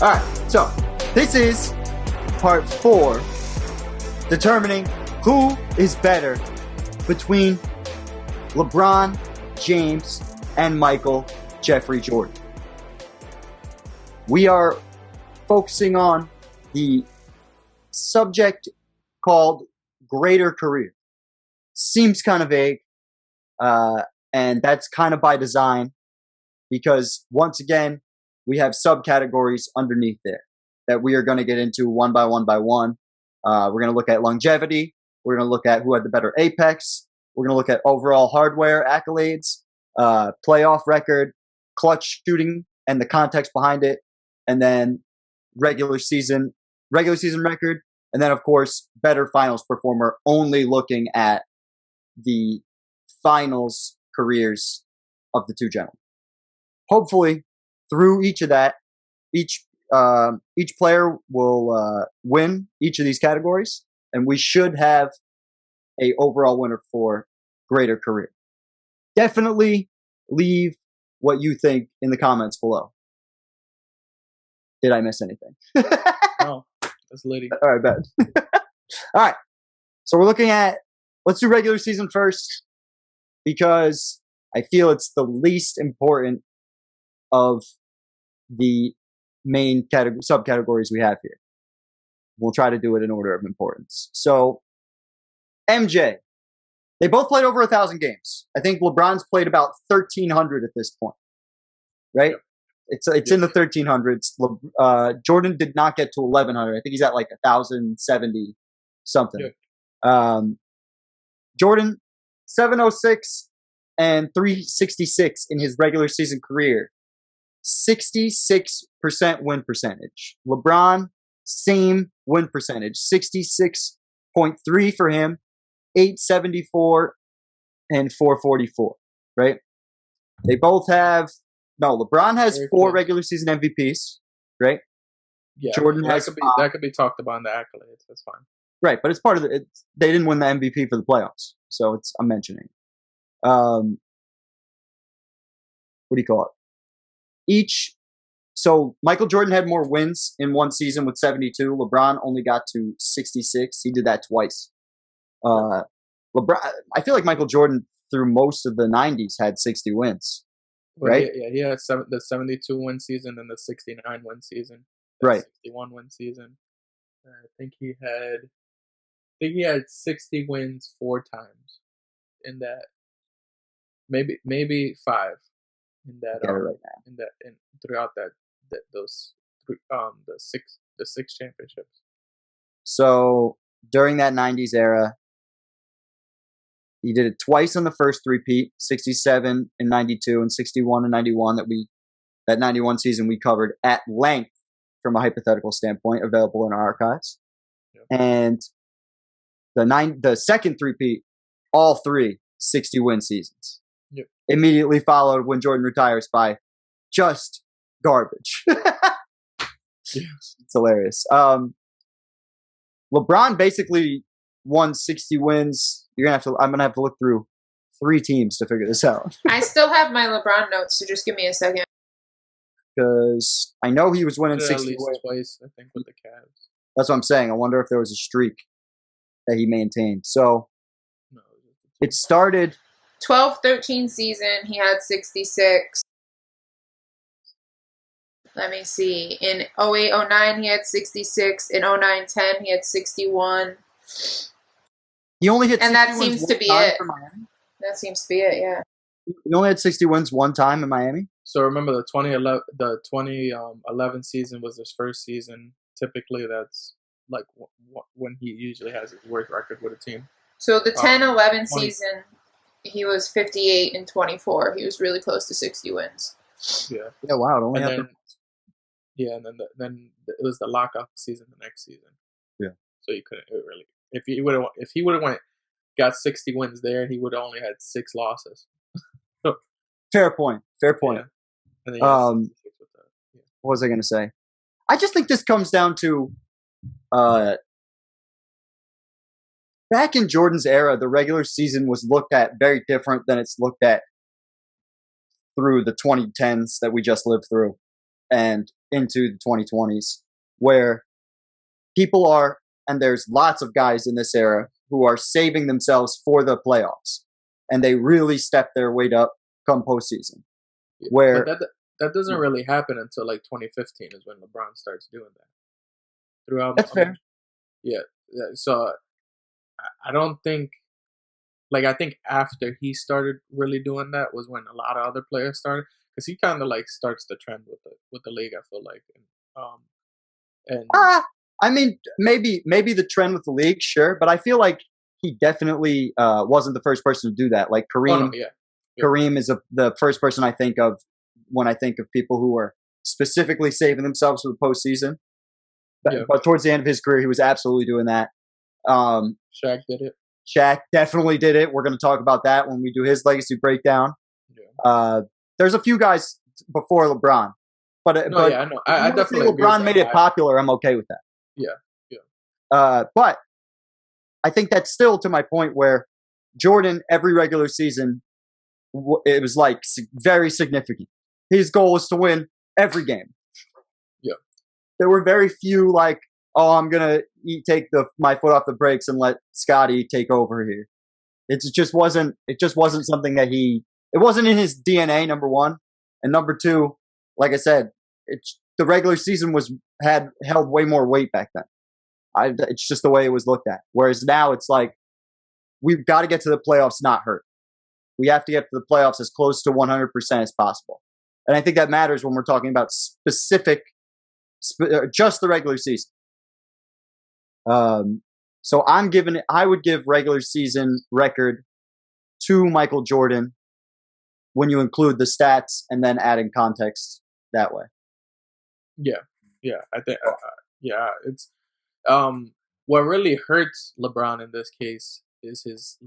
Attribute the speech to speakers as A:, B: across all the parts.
A: All right, so this is part 4, determining who is better between LeBron James and Michael Jeffrey Jordan. We are focusing on the subject called greater career. Seems kind of vague, and that's kind of by design because, once again, we have subcategories underneath there that we are going to get into one by one by one. We're going to look at longevity. We're going to look at who had the better apex. We're going to look at overall hardware accolades, playoff record, clutch shooting, and the context behind it, and then regular season record, and then, of course, better finals performer, only looking at the finals careers of the two gentlemen. Hopefully, through each of that, each player will win each of these categories, and we should have a overall winner for greater career. Definitely leave what you think in the comments below. Did I miss anything?
B: No, that's Liddy.
A: All right, bad. All right, so we're looking at, let's do regular season first because I feel it's the least important of the main subcategories we have here. We'll try to do it in order of importance. So, MJ, they both played over 1,000 games. I think LeBron's played about 1,300 at this point, right? Yep. It's in the 1,300s. Jordan did not get to 1,100. I think he's at like 1,070 something. Yep. Jordan, 706 and 366 in his regular season career. 66% win percentage. LeBron, same win percentage. 66.3 for him, 874 and 444, right? They both have, LeBron has 4 regular season MVPs, right?
B: Yeah,
A: Jordan has
B: that could be talked about in the accolades. That's fine. Right,
A: but it's part of they didn't win the MVP for the playoffs, so I'm mentioning. What do you call it? So Michael Jordan had more wins in one season with 72. LeBron only got to 66. He did that twice. LeBron, I feel like Michael Jordan through most of the 90s had 60 wins. Right?
B: He had the 72 win season and the 69 win season.
A: Right.
B: 61 win season. I think he had 60 wins 4 times in that. Maybe 5 in that.
A: Right now.
B: In that, throughout those the six championships.
A: So during that 90s era, he did it twice on the first three-peat, 67 and 92 and 61 and 91 that 91 season we covered at length from a hypothetical standpoint, available in our archives. Yep. And the second three-peat, all 3 60-win seasons.
B: Yep.
A: Immediately followed when Jordan retires by just garbage. It's hilarious. LeBron basically won 60 wins. I'm gonna have to look through 3 teams to figure this out.
C: I still have my LeBron notes, so just give me a second.
A: Because I know he was winning 60
B: at least
A: wins
B: twice, I think, with the Cavs.
A: That's what I'm saying. I wonder if there was a streak that he maintained. So it started
C: 12-13 season, he had 66. Let me see. In 08-09, he had 66. In 09-10, he had 61.
A: He only hit 60
C: and that
A: wins
C: seems to be it. That seems to be it, yeah.
A: He only had 60 wins one time in Miami.
B: So remember the 2011 season was his first season. Typically, that's like when he usually has his worst record with a team.
C: So the 10-11 season, he was 58 and 24. He was really close to 60 wins.
B: Yeah.
A: Yeah. Wow. It only
B: and
A: happened.
B: then it was the lockout season the next season.
A: Yeah.
B: So he couldn't really. If he would have got 60 wins there, he would have only had 6 losses.
A: Fair point. Yeah. What was I going to say? I just think this comes down to back in Jordan's era, the regular season was looked at very different than it's looked at through the 2010s that we just lived through. And into the 2020s where people are, and there's lots of guys in this era who are saving themselves for the playoffs, and they really step their weight up come postseason. Where
B: but that doesn't really happen until like 2015 is when LeBron starts doing that. Throughout,
A: that's fair.
B: Yeah. So I don't think, like, I think after he started really doing that was when a lot of other players started, because he kind of like starts the trend with the league. I feel like, and
A: I mean, maybe the trend with the league, sure, but I feel like he definitely wasn't the first person to do that. Like Kareem, Kareem is the first person I think of when I think of people who are specifically saving themselves for the postseason. But towards the end of his career, he was absolutely doing that.
B: Shaq did it.
A: Shaq definitely did it. We're going to talk about that when we do his legacy breakdown.
B: Yeah.
A: There's a few guys before LeBron, but
B: I know. I definitely
A: LeBron made it popular. I'm okay with that. But I think that's still to my point where Jordan, every regular season, it was like very significant. His goal was to win every game.
B: Yeah.
A: There were very few like, oh, I'm gonna take my foot off the brakes and let Scotty take over here. It just wasn't something that it wasn't in his DNA. Number one, and number two, like I said, the regular season had held way more weight back then. It's just the way it was looked at. Whereas now it's like we've got to get to the playoffs not hurt. We have to get to the playoffs as close to 100% as possible. And I think that matters when we're talking about just the regular season. So I would give regular season record to Michael Jordan when you include the stats and then adding context that way.
B: Yeah. I think, it's, what really hurts LeBron in this case is his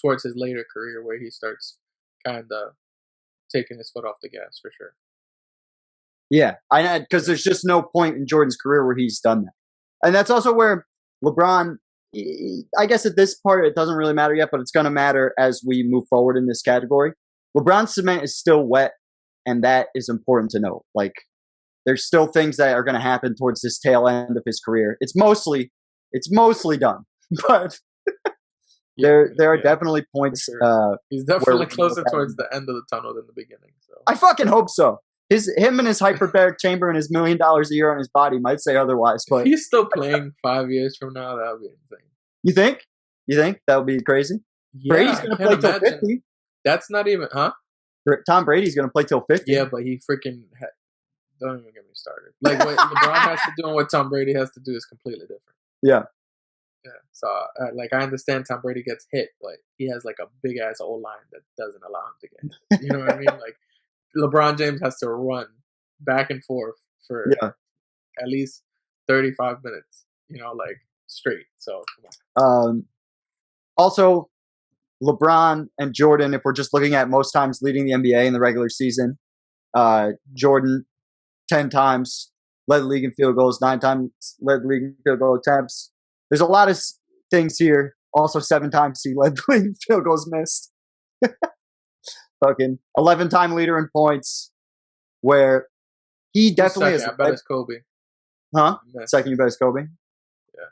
B: towards his later career where he starts kind of taking his foot off the gas for sure.
A: Yeah, because there's just no point in Jordan's career where he's done that. And that's also where LeBron, I guess at this part it doesn't really matter yet, but it's going to matter as we move forward in this category. LeBron's cement is still wet, and that is important to note. Like, there's still things that are going to happen towards this tail end of his career. It's mostly done, but there are definitely points.
B: Sure. He's definitely closer towards the end of the tunnel than the beginning. So
A: I fucking hope so. Him and his hyperbaric chamber and his $1 million a year on his body might say otherwise, but
B: he's still playing 5 years from now. That would be insane.
A: You think? That would be crazy?
B: Yeah,
A: Brady's going to play till 50.
B: That's not even, huh?
A: Tom Brady's going to play till 50.
B: Yeah, but he freaking don't even get me started. Like what LeBron has to do and what Tom Brady has to do is completely different.
A: Yeah.
B: So, like, I understand Tom Brady gets hit, but he has like a big ass old line that doesn't allow him to get hit. You know what I mean? Like, LeBron James has to run back and forth for at least 35 minutes, like straight. So, come on.
A: Also, LeBron and Jordan, if we're just looking at most times leading the NBA in the regular season, Jordan 10 times led the league in field goals, 9 times led the league in field goal attempts. There's a lot of things here. Also, 7 times he led the league in field goals missed. Fucking 11-time leader in points, where he definitely is.
B: I bet it's Kobe.
A: Huh? Second, you bet it's Kobe?
B: Yeah.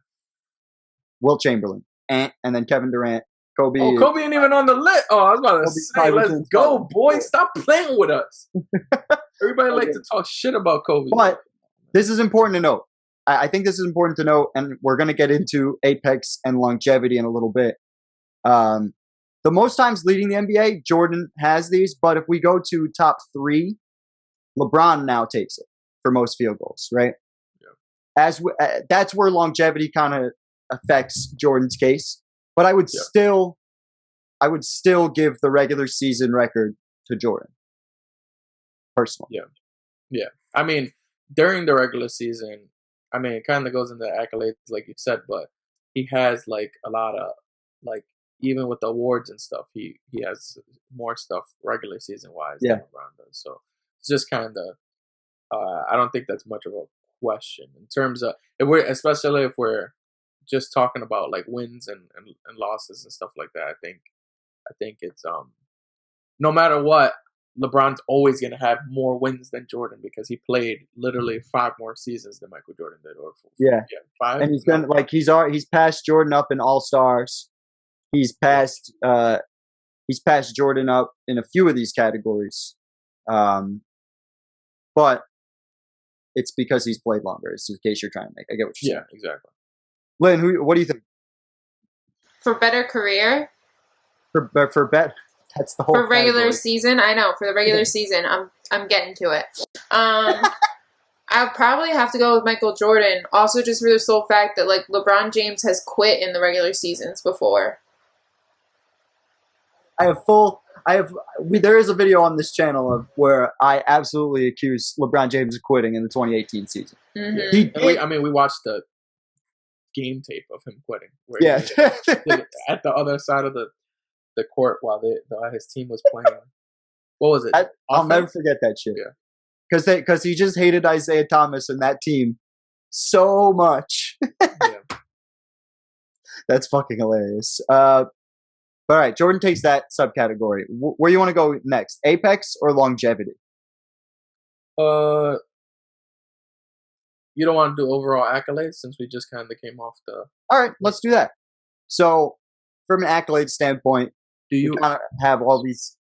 A: Will Chamberlain. And then Kevin Durant. Kobe
B: ain't even on the list. Oh, I was about to say, let's go, boy. Stop playing with us. Everybody likes to talk shit about Kobe.
A: But this is important to note. I think this is important to note, and we're going to get into apex and longevity in a little bit. The most times leading the NBA, Jordan has these, but if we go to top 3, LeBron now takes it for most field goals, right? Yeah. That's where longevity kind of affects Jordan's case. But I would still give the regular season record to Jordan, personally.
B: Yeah. I mean, during the regular season, it kind of goes into accolades, like you said, but he has like a lot of like, even with the awards and stuff, he has more stuff regular season wise than LeBron does. So it's just kind of, I don't think that's much of a question in terms of especially if we're just talking about like wins and losses and stuff like that. I think it's no matter what, LeBron's always going to have more wins than Jordan because he played literally 5 more seasons than Michael Jordan did, or 4,
A: Yeah.
B: 5.
A: And he's passed Jordan up in All-Stars. He's passed Jordan up in a few of these categories. But it's because he's played longer. It's the case you're trying to make. I get what you're saying.
B: Yeah, exactly.
A: Lynn, what do you think?
C: For better career?
A: For bet, that's the whole
C: For regular
A: category.
C: season, I know. For the regular season, I'm getting to it. I'll probably have to go with Michael Jordan. Also, just for the sole fact that like LeBron James has quit in the regular seasons before.
A: There is a video on this channel of where I absolutely accuse LeBron James of quitting in the 2018 season.
C: Mm-hmm.
B: We watched the game tape of him quitting. Where
A: Yeah.
B: he did it at the other side of the court while his team was playing. What was it?
A: I'll never forget that shit.
B: Yeah.
A: Because he just hated Isaiah Thomas and that team so much.
B: Yeah.
A: That's fucking hilarious. All right, Jordan takes that subcategory. Where you want to go next? Apex or longevity?
B: You don't want to do overall accolades since we just kind of came off the.
A: All right, let's do that. So, from an accolade standpoint, we kind of have all these.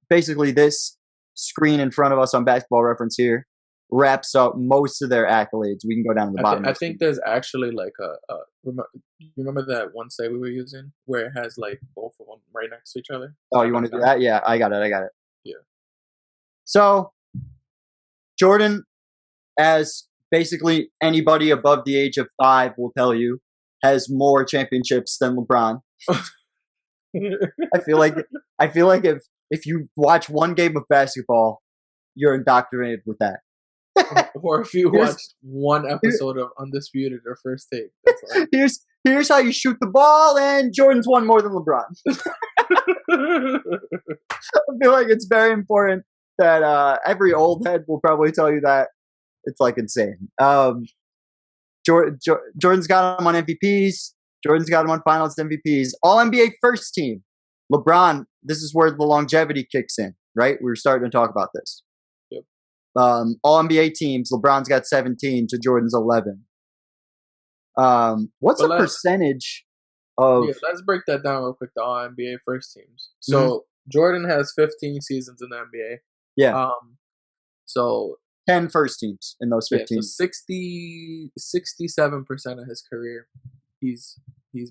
A: Basically, this screen in front of us on Basketball Reference here wraps up most of their accolades. We can go down to the bottom.
B: I think there's actually like remember that one site we were using where it has like both of them right next to each other?
A: Oh, you want to do that? Yeah, I got it.
B: Yeah.
A: So, Jordan, as basically anybody above the age of 5 will tell you, has more championships than LeBron. I feel like if you watch one game of basketball, you're indoctrinated with that.
B: Or if you watched one episode of Undisputed or First Take. That's all.
A: Here's how you shoot the ball, and Jordan's won more than LeBron. I feel like it's very important that every old head will probably tell you that. It's like insane. Jordan's got him on MVPs. Jordan's got him on Finals MVPs. All NBA first team. LeBron, this is where the longevity kicks in, right? We were starting to talk about this.
B: Yep.
A: All NBA teams, LeBron's got 17 to Jordan's 11. What's the percentage of...
B: Yeah, let's break that down real quick, the All NBA first teams. So, Jordan has 15 seasons in the NBA.
A: Yeah.
B: So
A: 10 first teams in those 15.
B: Yeah, so 67% of his career, he's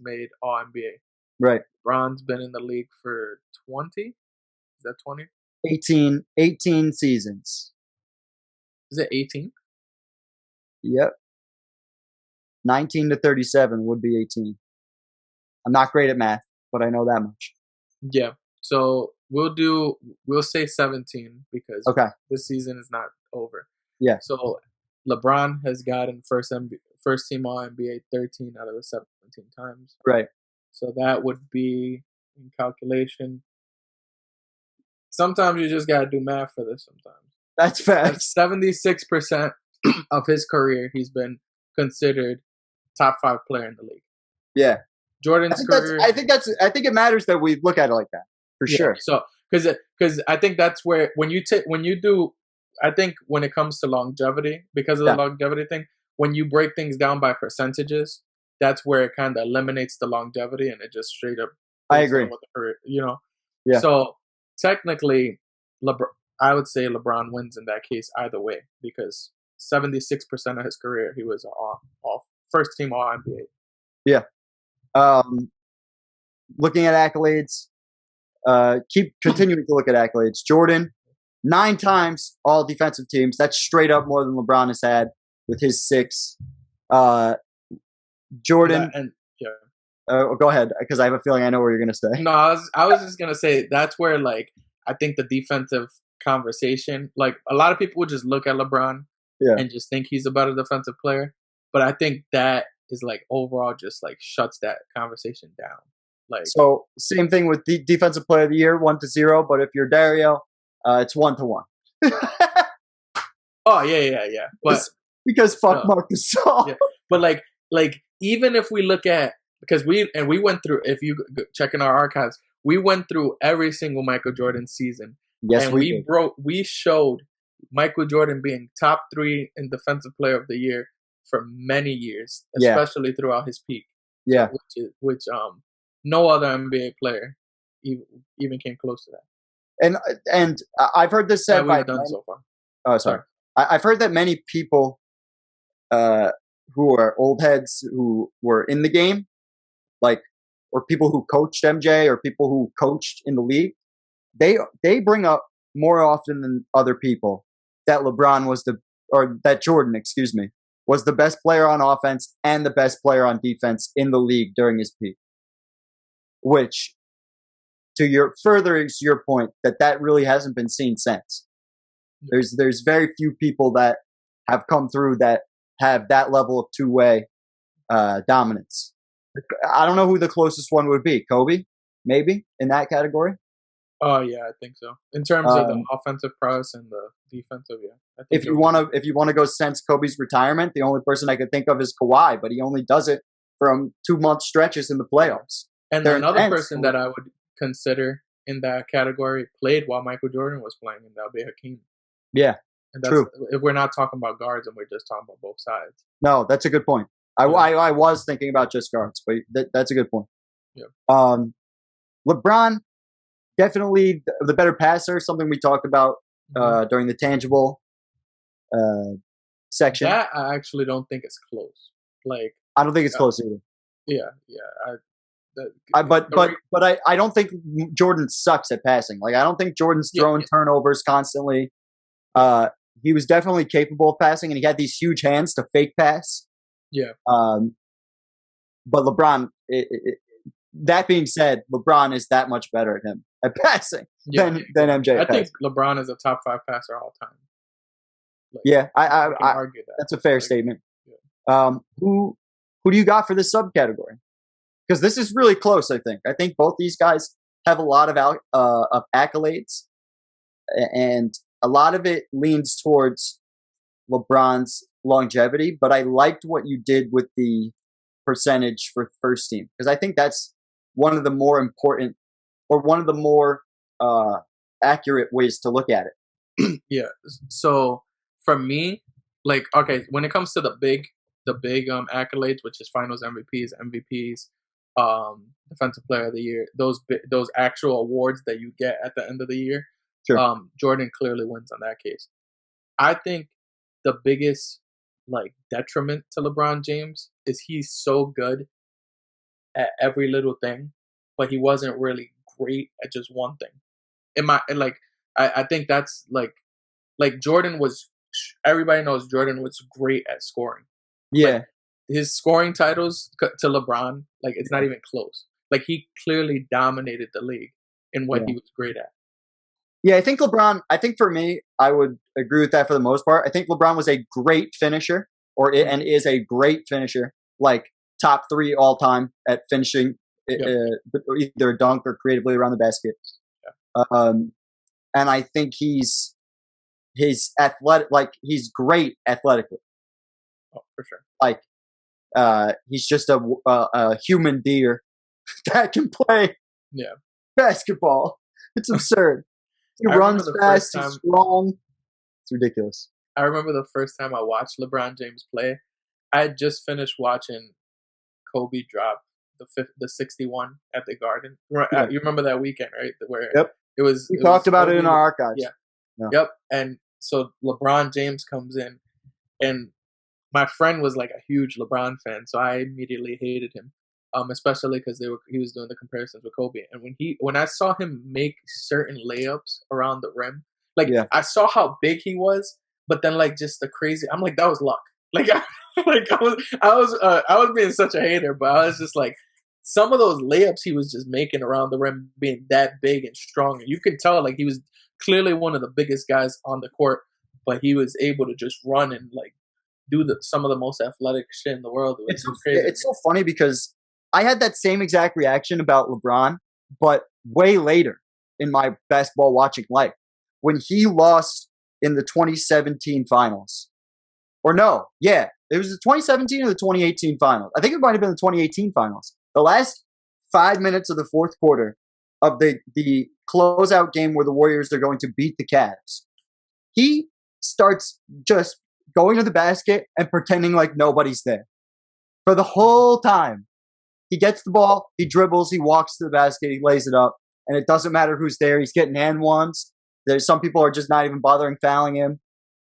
B: made All NBA.
A: Right.
B: LeBron's been in the league for 20. Is that 20?
A: 18 seasons.
B: Is it 18?
A: Yep. 19 to 37 would be 18. I'm not great at math, but I know that much.
B: Yeah. So we'll say 17 because this season is not over.
A: Yeah.
B: So LeBron has gotten first team All NBA 13 out of the 17 times.
A: Right.
B: So that would be in calculation. Sometimes you just gotta do math for this. Sometimes
A: that's fast.
B: 76% of his career, he's been considered top 5 player in the league.
A: Yeah.
B: Jordan's career.
A: I think it matters that we look at it like that for sure.
B: So because I think that's where when you do. I think when it comes to longevity, because of the longevity thing, when you break things down by percentages, that's where it kind of eliminates the longevity and it just straight up.
A: I agree.
B: Yeah. So technically, I would say LeBron wins in that case either way because 76% of his career he was all first team All NBA.
A: Yeah. Looking at accolades, keep continuing to look at accolades. Jordan, 9 times all defensive teams. That's straight up more than LeBron has had with his 6. Jordan. Go ahead, because I have a feeling I know what you're going to say.
B: No, I was just going to say that's where, like, I think the defensive conversation, like, a lot of people would just look at LeBron and just think he's a better defensive player. But I think that is, like, overall just, like, shuts that conversation down. Like,
A: so, same thing with the defensive player of the year, 1-0. But if you're Dario, it's 1-1.
B: Oh, yeah. But
A: because fuck Marc Gasol.
B: Yeah. But, like, even if we look at, because we went through, if you check in our archives, we went through every single Michael Jordan season.
A: Yes,
B: and
A: we did.
B: we showed Michael Jordan being top 3 in Defensive Player of the Year for many years,
A: Yeah.
B: especially throughout his peak.
A: Yeah.
B: Which no other NBA player even came close to that.
A: And I've heard this said
B: that
A: by
B: we've done
A: many,
B: so far.
A: oh, sorry. I've heard that many people who are old heads who were in the game, like, or people who coached MJ or people who coached in the league, they bring up more often than other people that LeBron was that Jordan, excuse me, was the best player on offense and the best player on defense in the league during his peak. Which, to your point, that really hasn't been seen since. There's very few people that have come through that have that level of two-way dominance. I don't know who the closest one would be. Kobe, maybe, in that category?
B: Oh yeah, I think so. In terms of the offensive prowess and the defensive, yeah. I think
A: if you want to go since Kobe's retirement, the only person I could think of is Kawhi, but he only does it from 2-month stretches in the playoffs.
B: And another person that I would consider in that category played while Michael Jordan was playing, and that would be Hakeem.
A: Yeah,
B: and that's
A: true.
B: If we're not talking about guards and we're just talking about both sides.
A: No, that's a good point. I was thinking about just guards, but that's a good point.
B: Yeah.
A: LeBron, definitely the better passer, something we talked about during the tangible section.
B: That I actually don't think is close. Like,
A: I don't think it's close either.
B: Yeah.
A: But I don't think Jordan sucks at passing. Like, I don't think Jordan's throwing turnovers constantly. He was definitely capable of passing, and he had these huge hands to fake pass.
B: Yeah.
A: But LeBron, that being said, LeBron is that much better at him at passing than MJ.
B: I think LeBron is a top 5 passer all time.
A: Like, I
B: argue that.
A: That's a fair statement. Yeah. Who do you got for this subcategory? Because this is really close. I think both these guys have a lot of accolades, and a lot of it leans towards LeBron's longevity. But I liked what you did with the percentage for first team, because I think that's one of the more important, or one of the more accurate ways to look at it.
B: Yeah. So for me, like, okay, when it comes to the big accolades, which is Finals MVPs, Defensive Player of the Year, those actual awards that you get at the end of the year,
A: sure.
B: Jordan clearly wins on that case. I think the biggest detriment to LeBron James is he's so good at every little thing, but he wasn't really great at just one thing. I think that's like Jordan was. Everybody knows Jordan was great at scoring.
A: Yeah.
B: His scoring titles to LeBron, it's not even close. He clearly dominated the league in what he was great at.
A: Yeah, I think for me, I would agree with that for the most part. I think LeBron was a great finisher, and is a great finisher, top 3 all time at finishing, either a dunk or creatively around the basket. Yeah. And I think he's athletic, he's great athletically.
B: Oh, for sure.
A: He's just a human deer that can play basketball. It's absurd. He runs fast, he's strong. It's ridiculous.
B: I remember the first time I watched LeBron James play. I had just finished watching Kobe drop the 61 at the Garden. You remember that weekend, right? Where it was.
A: We talked about it in our archives.
B: Yeah. Yep. And so LeBron James comes in, and my friend was a huge LeBron fan, so I immediately hated him, especially because he was doing the comparisons with Kobe. And when I saw him make certain layups around the rim, I saw how big he was, but then just the crazy, I'm that was luck. I was being such a hater, but I was just some of those layups he was just making around the rim, being that big and strong, and you could tell he was clearly one of the biggest guys on the court, but he was able to just run and do some of the most athletic shit in the world. It's crazy.
A: It's so funny because I had that same exact reaction about LeBron, but way later in my basketball watching life, when he lost in the 2017 finals. Or no, it was the 2017 or the 2018 finals. I think it might have been the 2018 finals. The last 5 minutes of the fourth quarter, of the closeout game where the Warriors are going to beat the Cavs, he starts just going to the basket and pretending like nobody's there for the whole time. He gets the ball, he dribbles, he walks to the basket, he lays it up, and it doesn't matter who's there. He's getting and ones. There's some people are just not even bothering fouling him,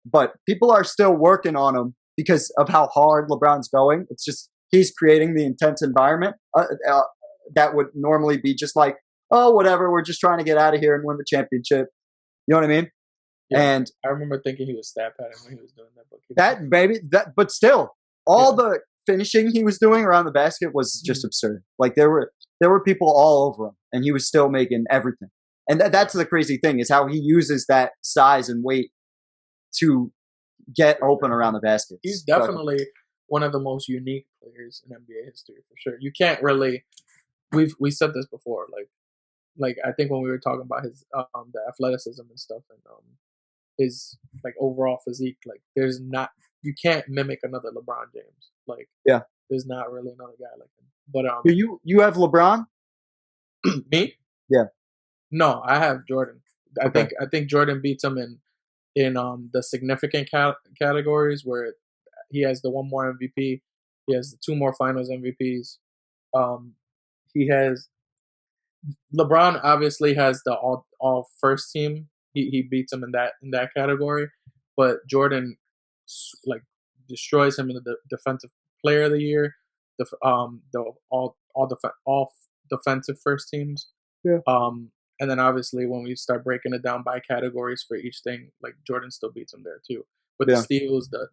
A: but people are still working on him because of how hard LeBron's going. It's just he's creating the intense environment that would normally be just like, oh, whatever, we're just trying to get out of here and win the championship. You know what I mean?
B: Yeah,
A: and
B: I remember thinking he was stat padding when he was doing
A: that. But still, all the finishing he was doing around the basket was just absurd. Like there were people all over him, and he was still making everything. And that's the crazy thing is how he uses that size and weight to get open around the basket.
B: He's definitely one of the most unique players in NBA history for sure. You can't really. We said this before, like I think when we were talking about his the athleticism and stuff and his like overall physique, like you can't mimic another LeBron James. Like there's not really another guy like him. But
A: you have LeBron?
B: Me?
A: Yeah.
B: No, I have Jordan. I think Jordan beats him in the significant categories where he has the one more MVP, he has the two more Finals MVPs. He has LeBron obviously has the all first team. He beats him in that category, but Jordan like destroys him in the defensive player of the year, the all defensive first teams.
A: Yeah.
B: And then obviously when we start breaking it down by categories for each thing, like Jordan still beats him there too. But the steals, the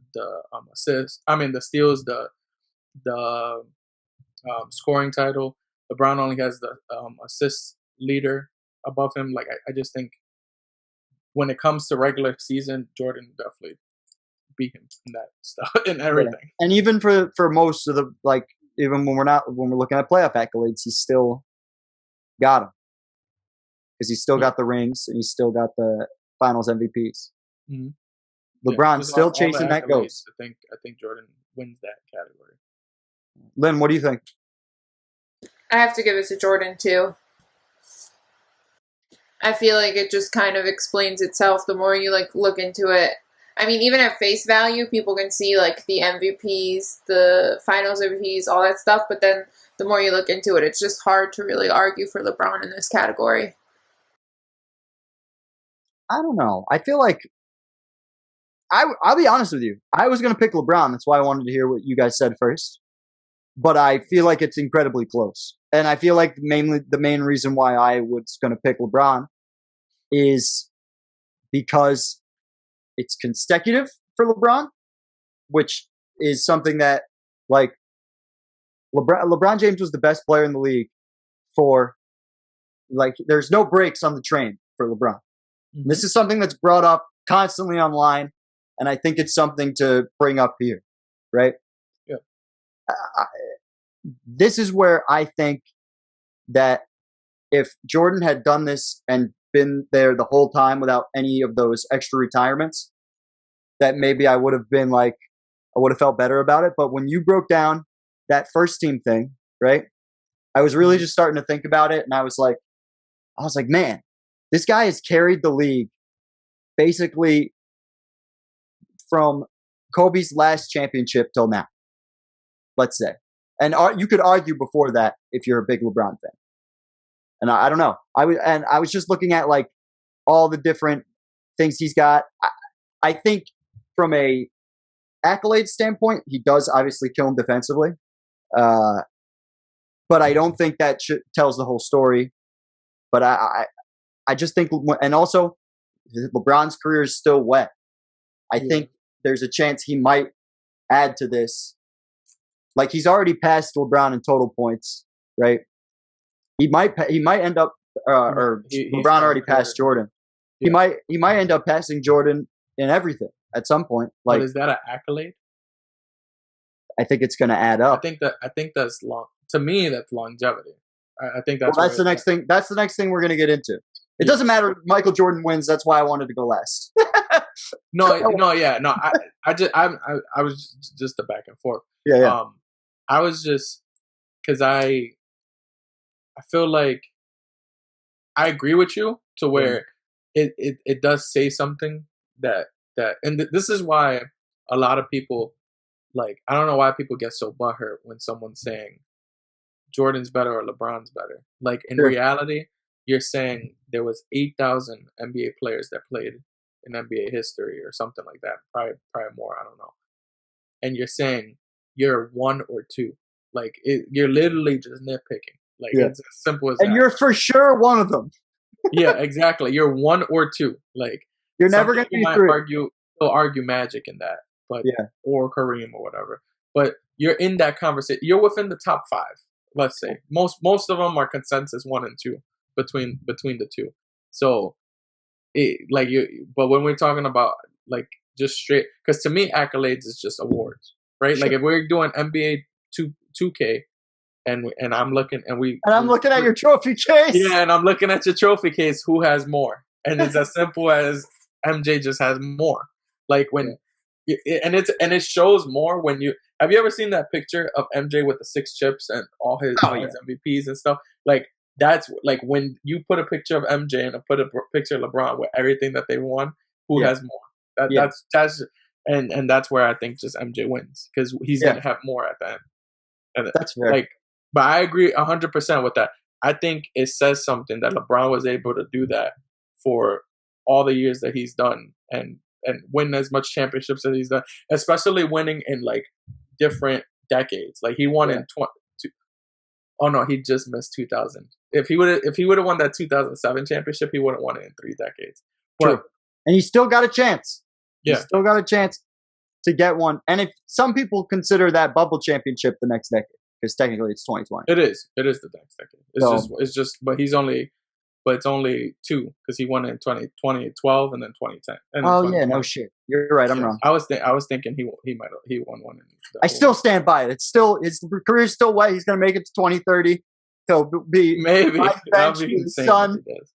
B: assists, the steals, the scoring title. LeBron only has the assist leader above him. Like I just think when it comes to regular season, Jordan definitely beat him in that stuff in everything.
A: Yeah. And even for most of the even when we're looking at playoff accolades, he's still got him because he's still got the rings and he's still got the Finals MVPs. Mm-hmm. LeBron's still chasing that ghost.
B: I think Jordan wins that category.
A: Lynn, what do you think?
C: I have to give it to Jordan too. I feel like it just kind of explains itself the more you look into it. I mean, even at face value, people can see like the MVPs, the Finals MVPs, all that stuff. But then the more you look into it, it's just hard to really argue for LeBron in this category.
A: I don't know. I feel like I'll be honest with you. I was going to pick LeBron. That's why I wanted to hear what you guys said first. But I feel like it's incredibly close. And I feel like the main reason why I was going to pick LeBron is because it's consecutive for LeBron, which is something that like LeBron James was the best player in the league for there's no breaks on the train for LeBron. Mm-hmm. This is something that's brought up constantly online. And I think it's something to bring up here, right?
B: Yeah.
A: This is where I think that if Jordan had done this and been there the whole time without any of those extra retirements, that maybe I would have felt better about it. But when you broke down that first team thing, right? I was really just starting to think about it, and I was like, man, this guy has carried the league basically from Kobe's last championship till now, let's say. And you could argue before that if you're a big LeBron fan. And I don't know. I was just looking at all the different things he's got. I think from a accolade standpoint, he does obviously kill him defensively. But I don't think that tells the whole story. But I just think, and also LeBron's career is still wet. I think there's a chance he might add to this. Like he's already passed LeBron in total points, right? He might end up, LeBron already passed Jordan. Yeah. He might end up passing Jordan in everything at some point.
B: But is that an accolade?
A: I think it's going to add up.
B: I think that's long. To me, that's longevity. I think that's.
A: Well, that's the next thing. That's the next thing we're going to get into. It doesn't matter if Michael Jordan wins. That's why I wanted to go last.
B: No. I was just a back and forth.
A: Yeah.
B: I was just because I feel like I agree with you to where it does say something that this is why a lot of people, like, I don't know why people get so butthurt when someone's saying Jordan's better or LeBron's better. Like, in reality, you're saying there was 8,000 NBA players that played in NBA history or something like that, probably more, I don't know. And you're saying you're one or two. Like, you're literally just nitpicking. Like, it's as simple as that.
A: And you're for sure one of them.
B: Yeah, exactly. You're one or two. Like,
A: you're never going to be three.
B: They'll argue Magic in that, but or Kareem or whatever. But you're in that conversation. You're within the top 5. Let's say most of them are consensus 1 and 2 between the two. So, but when we're talking about like just straight, because to me accolades is just awards, right? Sure. Like if we're doing NBA 2K. And I'm looking I'm looking
A: at your trophy case.
B: Yeah, and I'm looking at your trophy case. Who has more? And it's as simple as MJ just has more. Like when, it shows more when you have you ever seen that picture of MJ with the 6 chips and all his MVPs and stuff? Like that's like when you put a picture of MJ and put a picture of LeBron with everything that they won. Who has more? That's and that's where I think just MJ wins because he's gonna have more at the end. And
A: that's fair.
B: Like. But I agree 100% with that. I think it says something that LeBron was able to do that for all the years that he's done and win as much championships as he's done, especially winning in like different decades. Like he won in oh no, he just missed 2000. If he would have won that 2007 championship, he would have won it in 3 decades.
A: True. And he still got a chance.
B: Yeah.
A: He still got a chance to get one. And if some people consider that bubble championship the next decade. Because technically it's 2020.
B: It is the next decade. But it's only 2 because he won in 2012 and then 2010. And
A: no shit. You're right. I'm wrong.
B: I was thinking he won one.
A: I still stand by it. It's still his career's still wet. He's gonna make it to 2030. He'll be
B: maybe
A: bench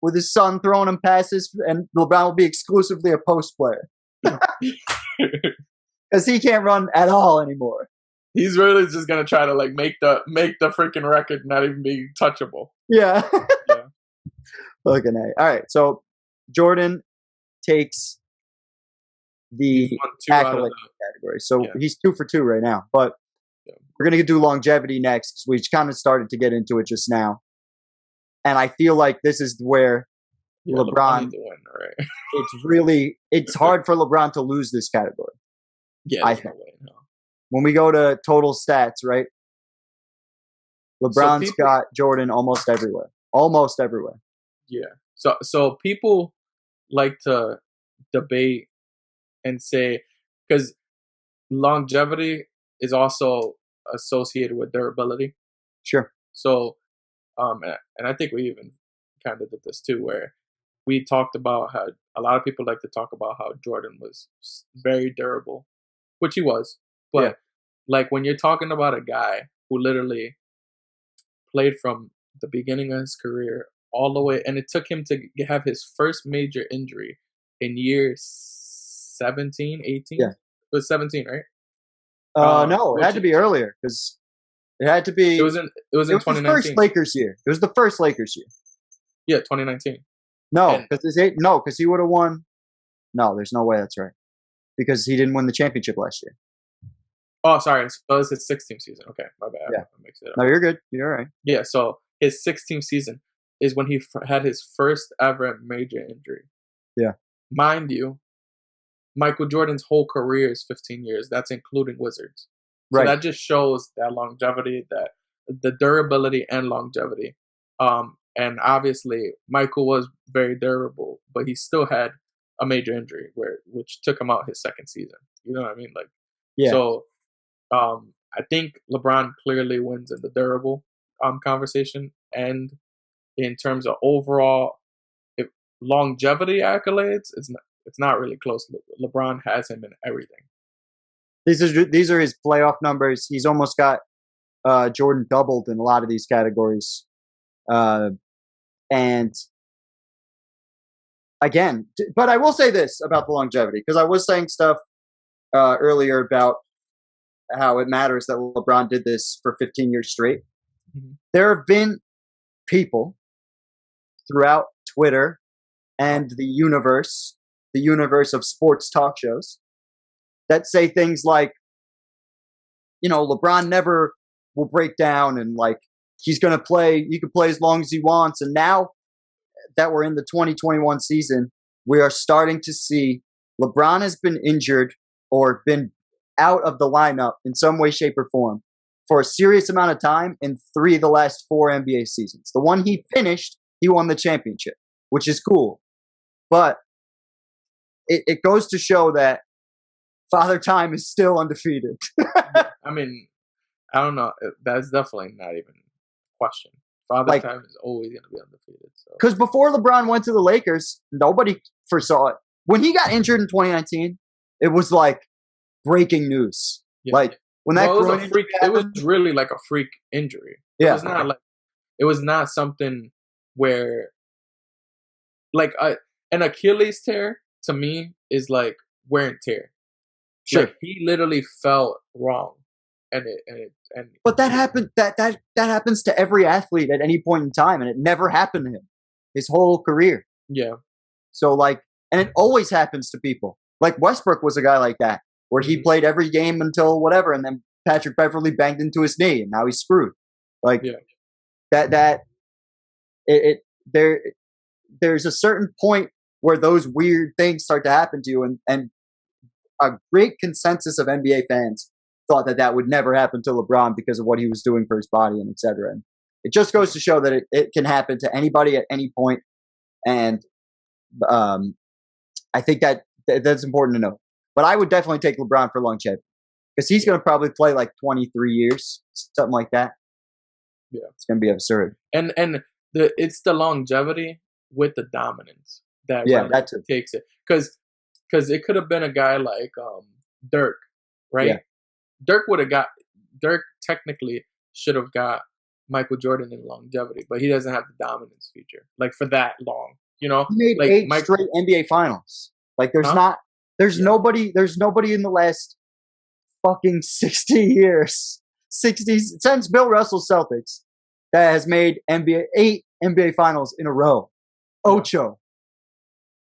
A: with his son throwing him passes, and LeBron will be exclusively a post player because he can't run at all anymore.
B: He's really just gonna try to like make the freaking record not even be touchable.
A: Yeah. Fucking A. All right, so Jordan takes the accolade category. So he's 2 for 2 right now. But we're gonna do longevity next. We kind of started to get into it just now, and I feel like this is where LeBron. It's hard for LeBron to lose this category.
B: Yeah,
A: I think. When we go to total stats, right? LeBron's got Jordan almost everywhere. Almost everywhere.
B: Yeah. So people like to debate and say, because longevity is also associated with durability.
A: Sure.
B: So, and I think we even kind of did this too, where we talked about how a lot of people like to talk about how Jordan was very durable, which he was. But like when you're talking about a guy who literally played from the beginning of his career all the way, and it took him to have his first major injury in year 17, 18? Yeah. It was 17, right?
A: No, it had to be earlier because it had to be.
B: It was in 2019.
A: The first Lakers year. It was the first Lakers year.
B: Yeah, 2019.
A: No, because he would have won. No, there's no way that's right. Because he didn't win the championship last year.
B: Oh, sorry. So it was his 16th season. Okay, my bad.
A: Yeah. No, you're good. You're all right.
B: Yeah, so his 16th season is when he had his first ever major injury.
A: Yeah.
B: Mind you, Michael Jordan's whole career is 15 years. That's including Wizards. So that just shows that longevity, that the durability and longevity. And obviously, Michael was very durable, but he still had a major injury which took him out his second season. You know what I mean? Like, so I think LeBron clearly wins in the durable conversation, and in terms of overall longevity accolades, it's not really close. LeBron has him in everything.
A: These are his playoff numbers. He's almost got Jordan doubled in a lot of these categories. And again, but I will say this about the longevity, because I was saying stuff earlier about how it matters that LeBron did this for 15 years straight. Mm-hmm. There have been people throughout Twitter and the universe of sports talk shows that say things like, LeBron never will break down and like he's going to play, he can play as long as he wants. And now that we're in the 2021 season, we are starting to see LeBron has been injured or been out of the lineup in some way, shape, or form for a serious amount of time in 3 of the last 4 NBA seasons. The one he finished, he won the championship, which is cool. But it goes to show that Father Time is still undefeated.
B: I mean, I don't know. That's definitely not even a question. Father Time is always going to be undefeated.
A: Because before LeBron went to the Lakers, nobody foresaw it. When he got injured in 2019, it was like breaking news. Yeah. Like when that
B: it was a freak. It was really like a freak injury.
A: Yeah.
B: It was not something where like an Achilles tear to me is like wear and tear.
A: Sure.
B: Like he literally felt wrong.
A: But that happened. That happens to every athlete at any point in time, and it never happened to him his whole career.
B: Yeah.
A: So and it always happens to people. Like Westbrook was a guy like that, where he played every game until whatever, and then Patrick Beverley banged into his knee, and now he's screwed. There's a certain point where those weird things start to happen to you, and a great consensus of NBA fans thought that would never happen to LeBron because of what he was doing for his body and et cetera. And it just goes to show that it can happen to anybody at any point. And I think that's important to know. But I would definitely take LeBron for longevity because he's going to probably play like 23 years, something like that.
B: Yeah,
A: it's going to be absurd.
B: And it's the longevity with the dominance that takes it. Because it could have been a guy like Dirk, right? Yeah. Dirk technically should have got Michael Jordan in longevity, but he doesn't have the dominance feature like for that long. He
A: made
B: like
A: 8 straight NBA finals. Like there's nobody in the last fucking 60 years, since Bill Russell's Celtics that has made 8 NBA finals in a row. Ocho.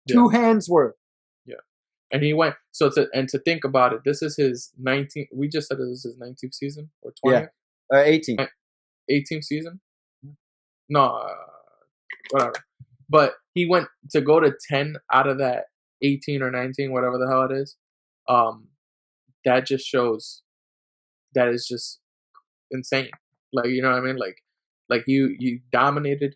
A: 2 hands worth.
B: And he went to think about it, this is his 19th. We just said it was his 19th season or 20th.
A: 18th.
B: 18th season. No, whatever. But he went to go to 10 out of that 18 or 19, whatever the hell it is. That just shows that is just insane. Like you know what I mean? Like you dominated,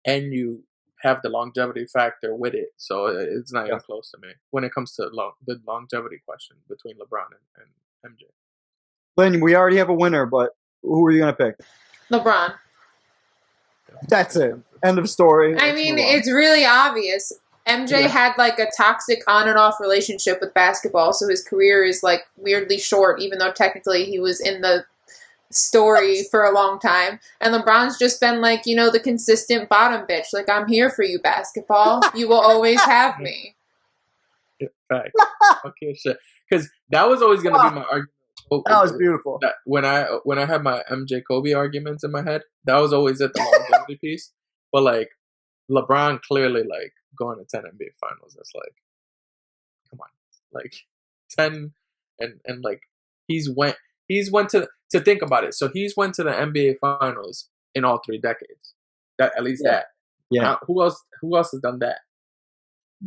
B: and you have the longevity factor with it, so it's not even close to me when it comes to the longevity question between LeBron and MJ.
A: Lynn, we already have a winner, but who are you going to pick?
C: LeBron.
A: That's it. End of story.
C: I mean, it's really obvious. MJ had like a toxic on and off relationship with basketball, so his career is like weirdly short, even though technically he was in the story for a long time. And LeBron's just been like, the consistent bottom bitch. Like, I'm here for you, basketball. You will always have me.
B: Fact. Okay, shit. Because that was always going to be my argument.
A: That was beautiful.
B: That when I had my MJ Kobe arguments in my head, that was always at the longevity piece. But like LeBron clearly like going to 10 NBA finals. That's like, come on, like 10 and like he's went to think about it. So he's went to the NBA finals in all 3 decades. That at least that. Yeah. Who else has done that?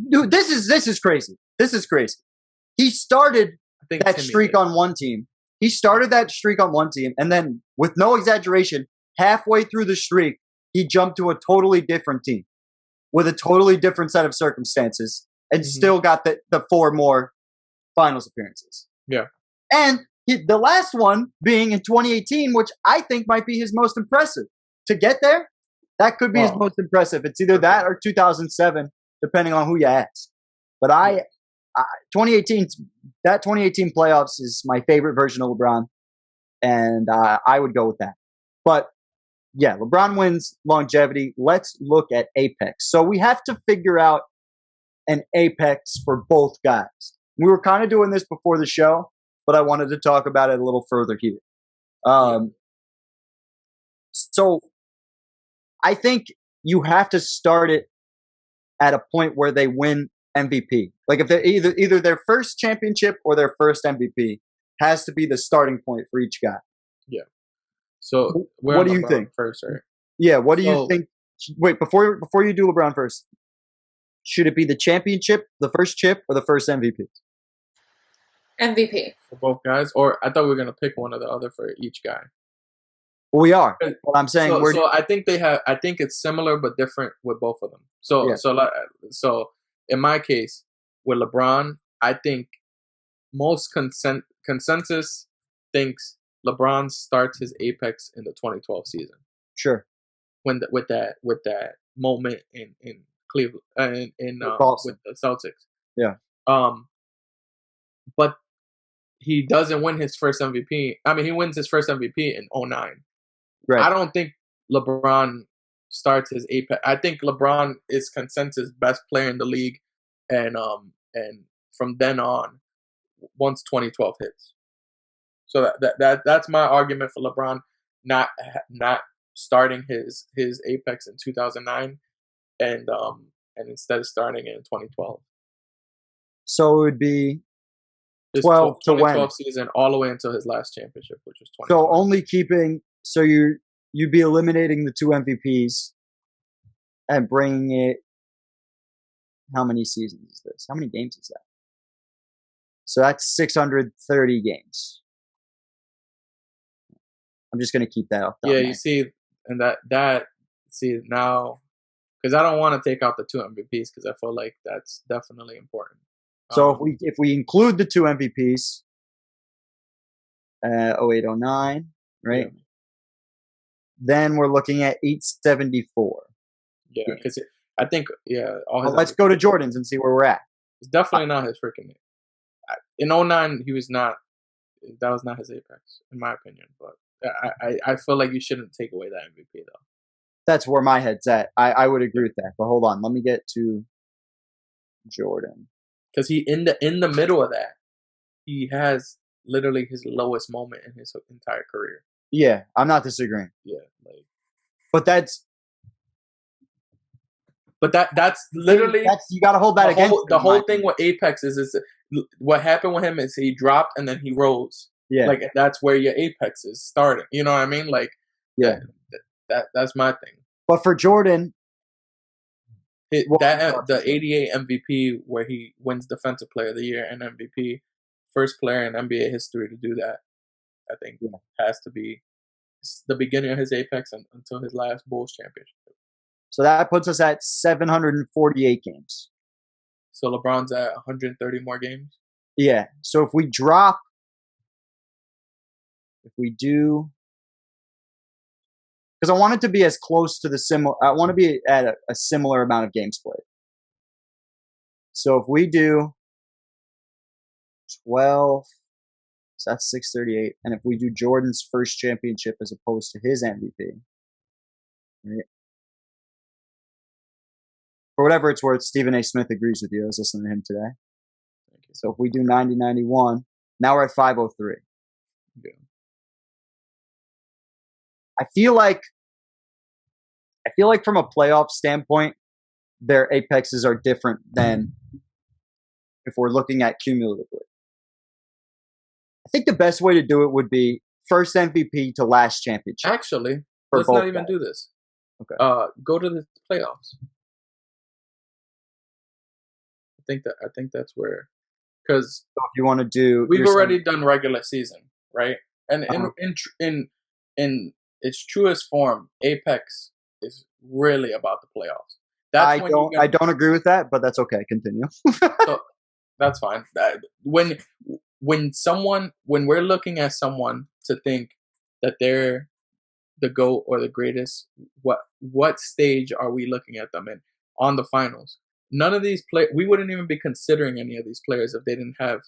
A: Dude, this is crazy. This is crazy. He started that streak on one team. He started that streak on one team, and then, with no exaggeration, halfway through the streak, he jumped to a totally different team with a totally different set of circumstances, and still got the 4 more finals appearances.
B: Yeah.
A: And the last one being in 2018, which I think might be his most impressive. To get there, that could be his most impressive. It's either that or 2007, depending on who you ask. But 2018 playoffs is my favorite version of LeBron, and I would go with that. But yeah, LeBron wins longevity. Let's look at apex. So we have to figure out an apex for both guys. We were kind of doing this before the show, but I wanted to talk about it a little further here. So I think you have to start it at a point where they win MVP. Like if they're either their first championship or their first MVP has to be the starting point for each guy.
B: Yeah. So
A: what do you think
B: first, right?
A: Yeah. What do you think? Wait, before you do LeBron first, should it be the championship, the first chip, or the first MVP?
C: MVP
B: for both guys, or I thought we were gonna pick one or the other for each guy.
A: Well, we are. What I'm saying.
B: So I think they have. I think it's similar but different with both of them. So in my case with LeBron, I think most consensus thinks LeBron starts his apex in the 2012 season.
A: Sure.
B: With that moment in Cleveland with the Celtics.
A: Yeah.
B: But he doesn't win his first MVP. I mean, he wins his first MVP in 2009.
A: Right.
B: I don't think LeBron starts his apex. I think LeBron is consensus best player in the league, and from then on, once 2012 hits. So that's my argument for LeBron not starting his apex in 2009, and instead of starting it in 2012.
A: So it would be 12 to
B: 2012 season all the way until his last championship, which was 20.
A: So only keeping. So you'd be eliminating the two MVPs and bringing it. How many seasons is this? How many games is that? So that's 630 games. I'm just going to keep that off.
B: Yeah, you see, and that now, because I don't want to take out the two MVPs because I feel like that's definitely important.
A: So if we include the two MVPs, 0809, right?
B: Yeah.
A: Then we're looking at 874.
B: Yeah, because I think
A: let's go to Jordan's and see where we're at.
B: It's definitely not his freaking. In 09, he was not. That was not his apex, in my opinion. But I feel like you shouldn't take away that MVP though.
A: That's where my head's at. I would agree with that. But hold on, let me get to Jordan.
B: Because he in the middle of that, he has literally his lowest moment in his entire career.
A: Yeah, I'm not disagreeing.
B: Yeah, that's literally
A: you got to hold that against
B: the whole thing with apex is what happened with him is he dropped and then he rose.
A: Yeah,
B: like that's where your apex is starting. You know what I mean? Like
A: yeah,
B: that's my thing.
A: But for Jordan.
B: The 88 MVP where he wins Defensive Player of the Year and MVP, first player in NBA history to do that, I think has to be the beginning of his apex until his last Bulls championship.
A: So that puts us at 748 games.
B: So LeBron's at 130 more games?
A: Yeah. So if we do... Because I want it to be as close to I want to be at a similar amount of games played. So if we do 12, so that's 638. And if we do Jordan's first championship as opposed to his MVP, right? For whatever it's worth, Stephen A. Smith agrees with you. I was listening to him today. So if we do 90-91, now we're at 503.
B: Yeah.
A: I feel like from a playoff standpoint, their apexes are different than if we're looking at cumulatively. I think the best way to do it would be first MVP to last championship.
B: Actually, let's not even do this.
A: Okay.
B: Go to the playoffs. I think that's where, because
A: if you want to do,
B: we've already done regular season, right? And in its truest form, apex is really about the playoffs.
A: I don't agree with that, but that's okay. Continue.
B: So, that's fine. When we're looking at someone to think that they're the GOAT or the greatest, what stage are we looking at them in on the finals? None of these we wouldn't even be considering any of these players if they didn't have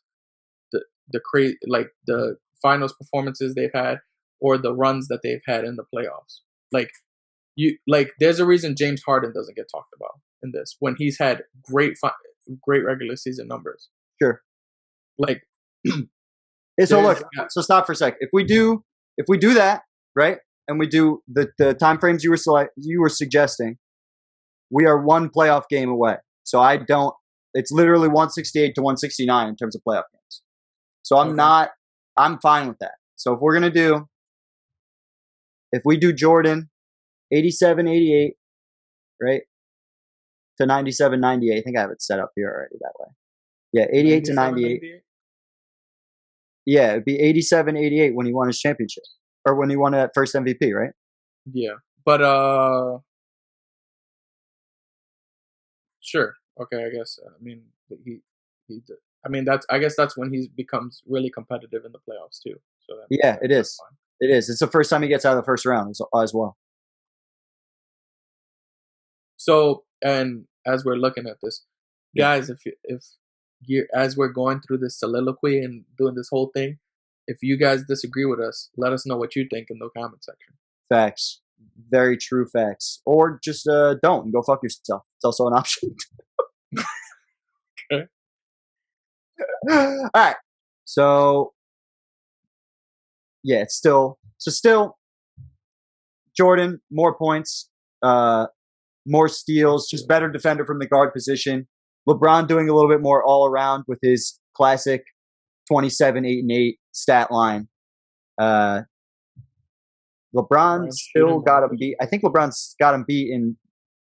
B: the finals performances they've had or the runs that they've had in the playoffs. There's a reason James Harden doesn't get talked about in this when he's had great regular season numbers.
A: Sure. So stop for a sec. If we do that, right, and we do the time frames you were suggesting, we are one playoff game away. So it's literally 168 to 169 in terms of playoff games. So I'm fine with that. So if we do Jordan 87-88, right? To 97-98. I think I have it set up here already that way. Yeah, 88 to 98. Yeah, it'd be 87-88 when he won his championship. Or when he won that first MVP, right?
B: Yeah. But sure. Okay, I guess. I mean, I mean, I guess that's when he becomes really competitive in the playoffs too. So
A: it is. Fine. It is. It's the first time he gets out of the first round as well.
B: So, and as we're looking at this, guys, as we're going through this soliloquy and doing this whole thing, if you guys disagree with us, let us know what you think in the comment section.
A: Facts. Very true facts. Or just don't and go fuck yourself. It's also an option.
B: Okay.
A: All right. So, yeah, it's still Jordan, more points, more steals, just better defender from the guard position. LeBron doing a little bit more all around with his classic 27, 8, and 8 stat line. LeBron still got him beat. I think LeBron's got him beat in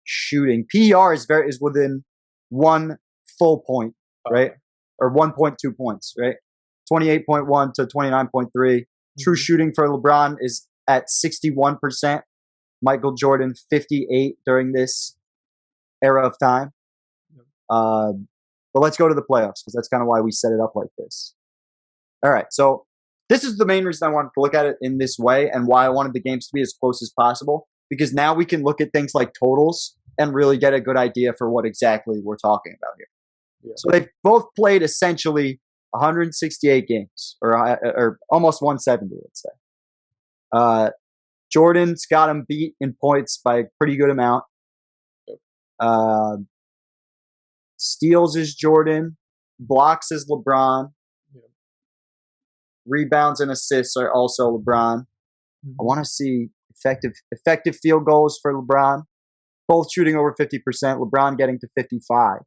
A: shooting. PER is within 1 full point, right? Or 1.2 points, right? 28.1 to 29.3. True shooting for LeBron is at 61%. Michael Jordan 58 during this era of time. But let's go to the playoffs because that's kind of why we set it up like this. All right, so this is the main reason I wanted to look at it in this way and why I wanted the games to be as close as possible, because now we can look at things like totals and really get a good idea for what exactly we're talking about here. Yeah. So they've both played essentially 168 games, or almost 170, let's say. Jordan's got him beat in points by a pretty good amount. Steals is Jordan. Blocks is LeBron. Rebounds and assists are also LeBron. I want to see effective field goals for LeBron. Both shooting over 50%. LeBron getting to 55.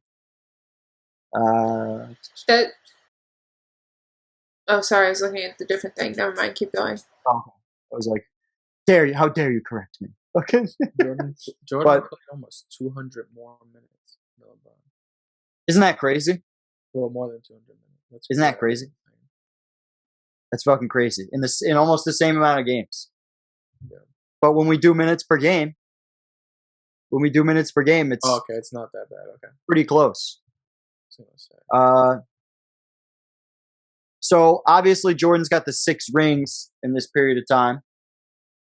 C: Sorry, I was looking at the different thing. Never mind. Keep going.
A: I was like, how dare you correct me? Okay.
B: Jordan played almost 200 more minutes than LeBron.
A: Isn't that crazy?
B: Well, more than 200 minutes.
A: Isn't that crazy? That's fucking crazy. In almost the same amount of games. Yeah. But when we do minutes per game, it's
B: okay. It's not that bad. Okay.
A: Pretty close. So obviously Jordan's got the 6 rings in this period of time,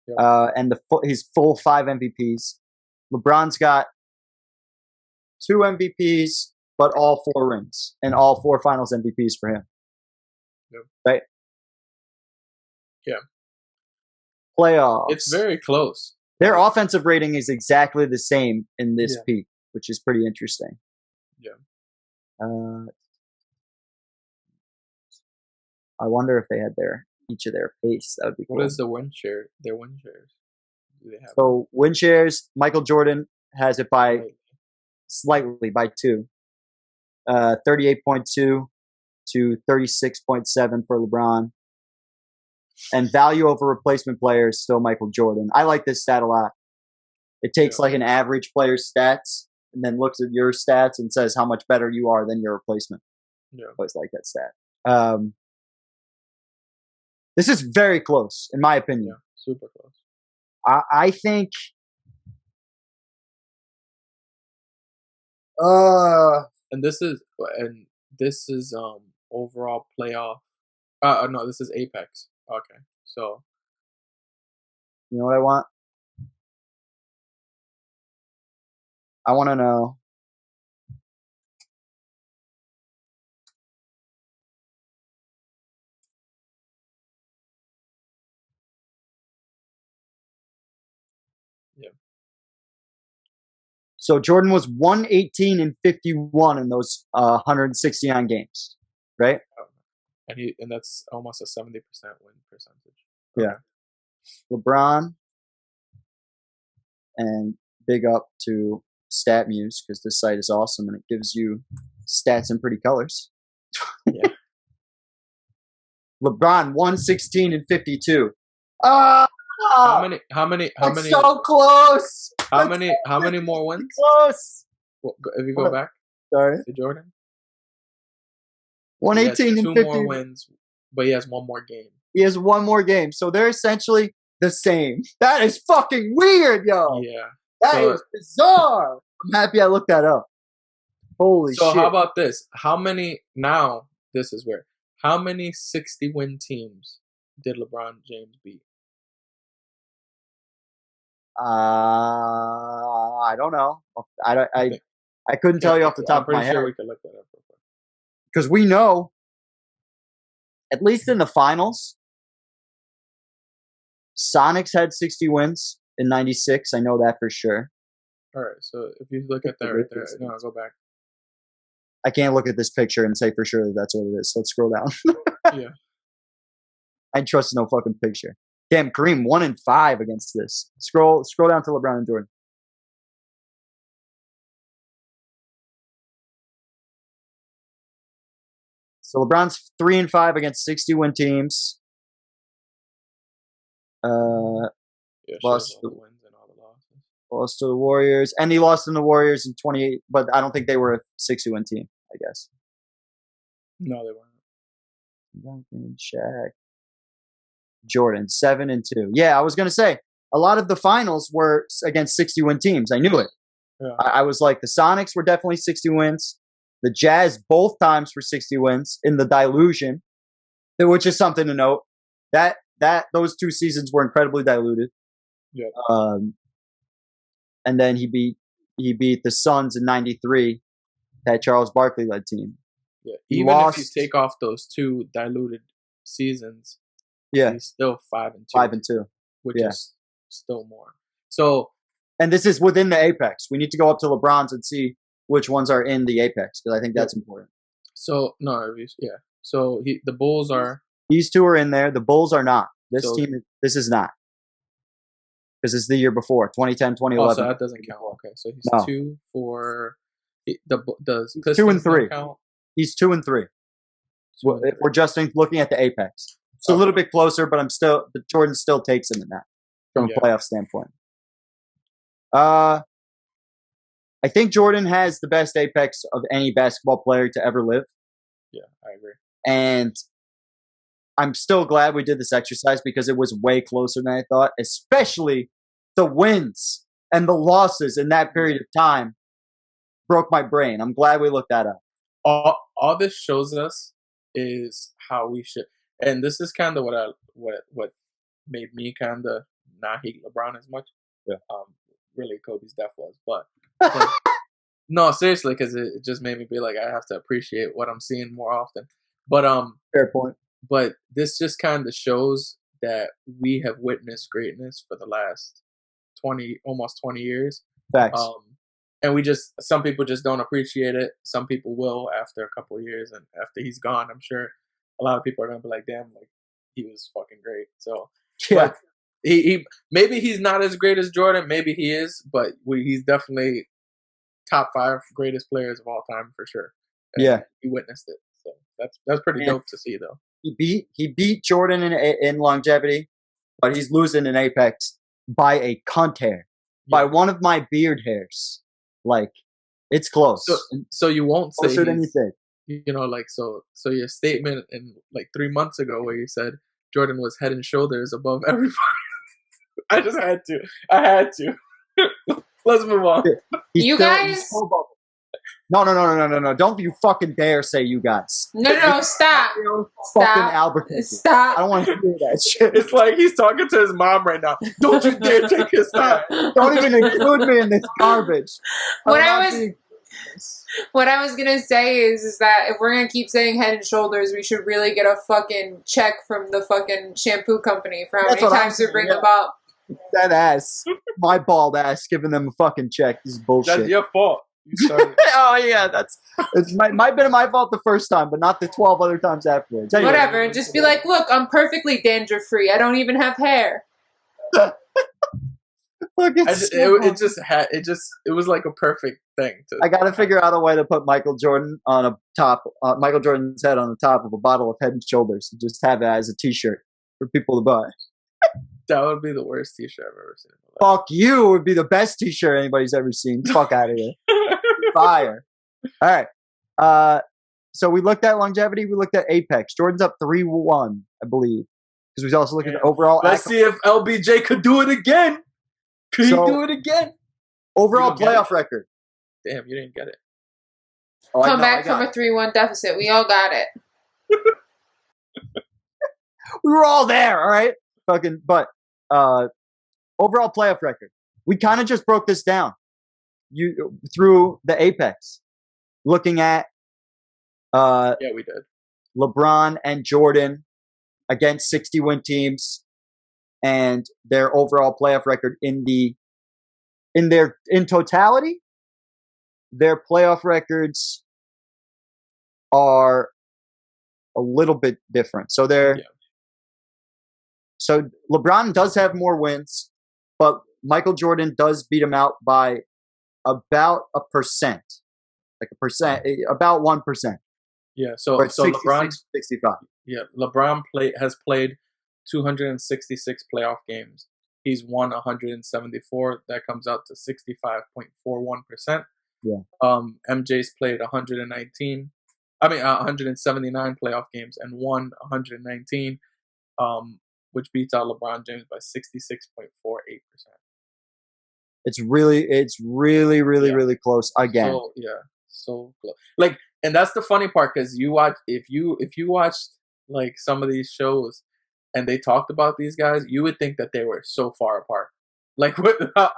A: and his full 5 MVPs. LeBron's got 2 MVPs, but all 4 rings and all 4 Finals MVPs for him.
B: Yep.
A: Right?
B: Yeah.
A: Playoffs.
B: It's very close.
A: Their offensive rating is exactly the same in this peak, which is pretty interesting.
B: Yeah.
A: I wonder if they had each of their pace. That would be cool.
B: What is the win share? Their win shares. Do they have
A: win shares, Michael Jordan has it by slightly by 2. 38.2 to 36.7 for LeBron. And value over replacement player is still Michael Jordan. I like this stat a lot. It takes like an average player's stats and then looks at your stats and says how much better you are than your replacement.
B: Yeah.
A: I always like that stat. This is very close, in my opinion.
B: Yeah, super close.
A: I think.
B: And this is overall playoff. No, this is Apex. Okay, so.
A: You know what I want? I want to know.
B: Yeah.
A: So Jordan was 118 and 51 in those 169 games, right?
B: And that's almost a 70% win percentage.
A: Okay. Yeah. LeBron, and big up to StatMuse because this site is awesome and it gives you stats in pretty colors.
B: Yeah.
A: LeBron 116 and 52.
B: How many?
A: So close.
B: How many more wins?
A: Close.
B: If you go back to Jordan,
A: 118 and 50.
B: 2 more wins, but he has 1 more game.
A: He has 1 more game, so they're essentially the same. That is fucking weird, yo.
B: Yeah,
A: that is bizarre. I'm happy I looked that up. Holy shit.
B: So how about this? How many? Now this is where. How many 60-win teams did LeBron James beat?
A: I don't know. I couldn't tell you off the top of my head.
B: I'm pretty sure we could look that up.
A: Because we know, at least in the finals, Sonics had 60 wins in 96. I know that for sure.
B: All right. So if you look at that right there, no, I'll go back.
A: I can't look at this picture and say for sure that that's what it is. So let's scroll down.
B: Yeah.
A: I trust no fucking picture. Damn, Kareem 1 and 5 against this. Scroll down to LeBron and Jordan. So LeBron's 3 and 5 against 60-win teams. Lost
B: all the wins and all the losses.
A: Lost to the Warriors, and he lost in the Warriors in 28. But I don't think they were a 60-win team. I guess.
B: No, they weren't.
A: Duncan, Shaq, Jordan 7 and 2. Yeah, I was gonna say a lot of the finals were against 60-win teams. I knew it.
B: Yeah.
A: I was like the Sonics were definitely 60 wins. The Jazz both times were 60 wins in the dilution, which is something to note. That those 2 seasons were incredibly diluted.
B: Yeah.
A: And then he beat the Suns in '93, that Charles Barkley led team.
B: Yeah. Even if you take off those 2 diluted seasons, he's still 5 and 2.
A: 5 and 2,
B: which is still more. So,
A: and this is within the apex. We need to go up to LeBron's and see which ones are in the apex because I think that's important.
B: So So the Bulls are.
A: These 2 are in there. The Bulls are not. This is not. Because it's the year before, 2010, 2011.
B: Oh, so that doesn't count. Okay, so he's 2 for the
A: 2 and 3.
B: Count?
A: He's 2 and 3. If we're just looking at the apex. It's a little bit closer, but Jordan still takes him in that from a playoff standpoint. I think Jordan has the best apex of any basketball player to ever live.
B: Yeah, I agree.
A: And I'm still glad we did this exercise because it was way closer than I thought, especially the wins and the losses in that period of time broke my brain. I'm glad we looked that up.
B: All this shows us is how we should, and this is kind of what made me kind of not hate LeBron as much.
A: Yeah.
B: Really, Kobe's death was, but no, seriously, because it just made me be like, I have to appreciate what I'm seeing more often. But
A: fair point.
B: But this just kind of shows that we have witnessed greatness for the last almost 20 years.
A: Facts.
B: And some people just don't appreciate it. Some people will after a couple of years, and after he's gone, I'm sure a lot of people are gonna be like, "Damn, like he was fucking great." So
A: yeah,
B: but he maybe he's not as great as Jordan. Maybe he is, but he's definitely top 5 greatest players of all time for sure. And he witnessed it, so that's pretty dope to see, though.
A: He beat Jordan in longevity, but he's losing in apex by a cunt hair, by one of my beard hairs. Like, it's close.
B: So you won't say
A: closer than you think.
B: You know, like so your statement in like 3 months ago where you said Jordan was head and shoulders above everybody. I just had to. I had to. Let's move on.
C: You guys.
A: No. Don't you fucking dare say you guys.
C: No, stop.
A: Fucking Albuquerque.
C: Stop.
A: I don't want to hear that shit.
B: It's like he's talking to his mom right now. Don't you dare take his side.
A: Don't even include me in this garbage.
C: What I was gonna say is that if we're gonna keep saying head and shoulders, we should really get a fucking check from the fucking shampoo company for how many times we bring them up.
A: That ass. My bald ass giving them a fucking check. This is bullshit.
B: That's your fault. You started.
A: Oh yeah, might have been my fault the first time, but not the 12 other times afterwards. Anyway.
C: Whatever, just be like, look, I'm perfectly dandruff free. I don't even have hair.
B: It was like a perfect thing.
A: I got to figure out a way to put Michael Jordan on a top, Michael Jordan's head on the top of a bottle of Head and Shoulders, and just have it as a T-shirt for people to buy.
B: That would be the worst T-shirt I've ever seen.
A: Fuck you would be the best T-shirt anybody's ever seen. Fuck out of here. Fire. All right. So we looked at longevity. We looked at Apex. Jordan's up 3-1, I believe. Because we also looked at the overall.
B: Let's see if LBJ could do it again. Could he do it again?
A: Overall playoff record.
B: Damn, you didn't get it.
C: Come back from a 3-1 deficit. We all got it.
A: We were all there, all right? But overall playoff record. We kind of just broke this down. Through the Apex. Looking at
B: yeah, we did.
A: LeBron and Jordan against 60-win teams and their overall playoff record in totality, their playoff records are a little bit different. So so LeBron does have more wins, but Michael Jordan does beat him out by about 1%. About 1%.
B: Yeah, so
A: 65.
B: Yeah, LeBron has played 266 playoff games. He's won 174. That comes out to 65.41%.
A: Yeah.
B: MJ's played 179 playoff games and won 119, which beats out LeBron James by 66.48%.
A: It's really close again.
B: So close. Like, and that's the funny part, because if you watched like some of these shows and they talked about these guys, you would think that they were so far apart, like how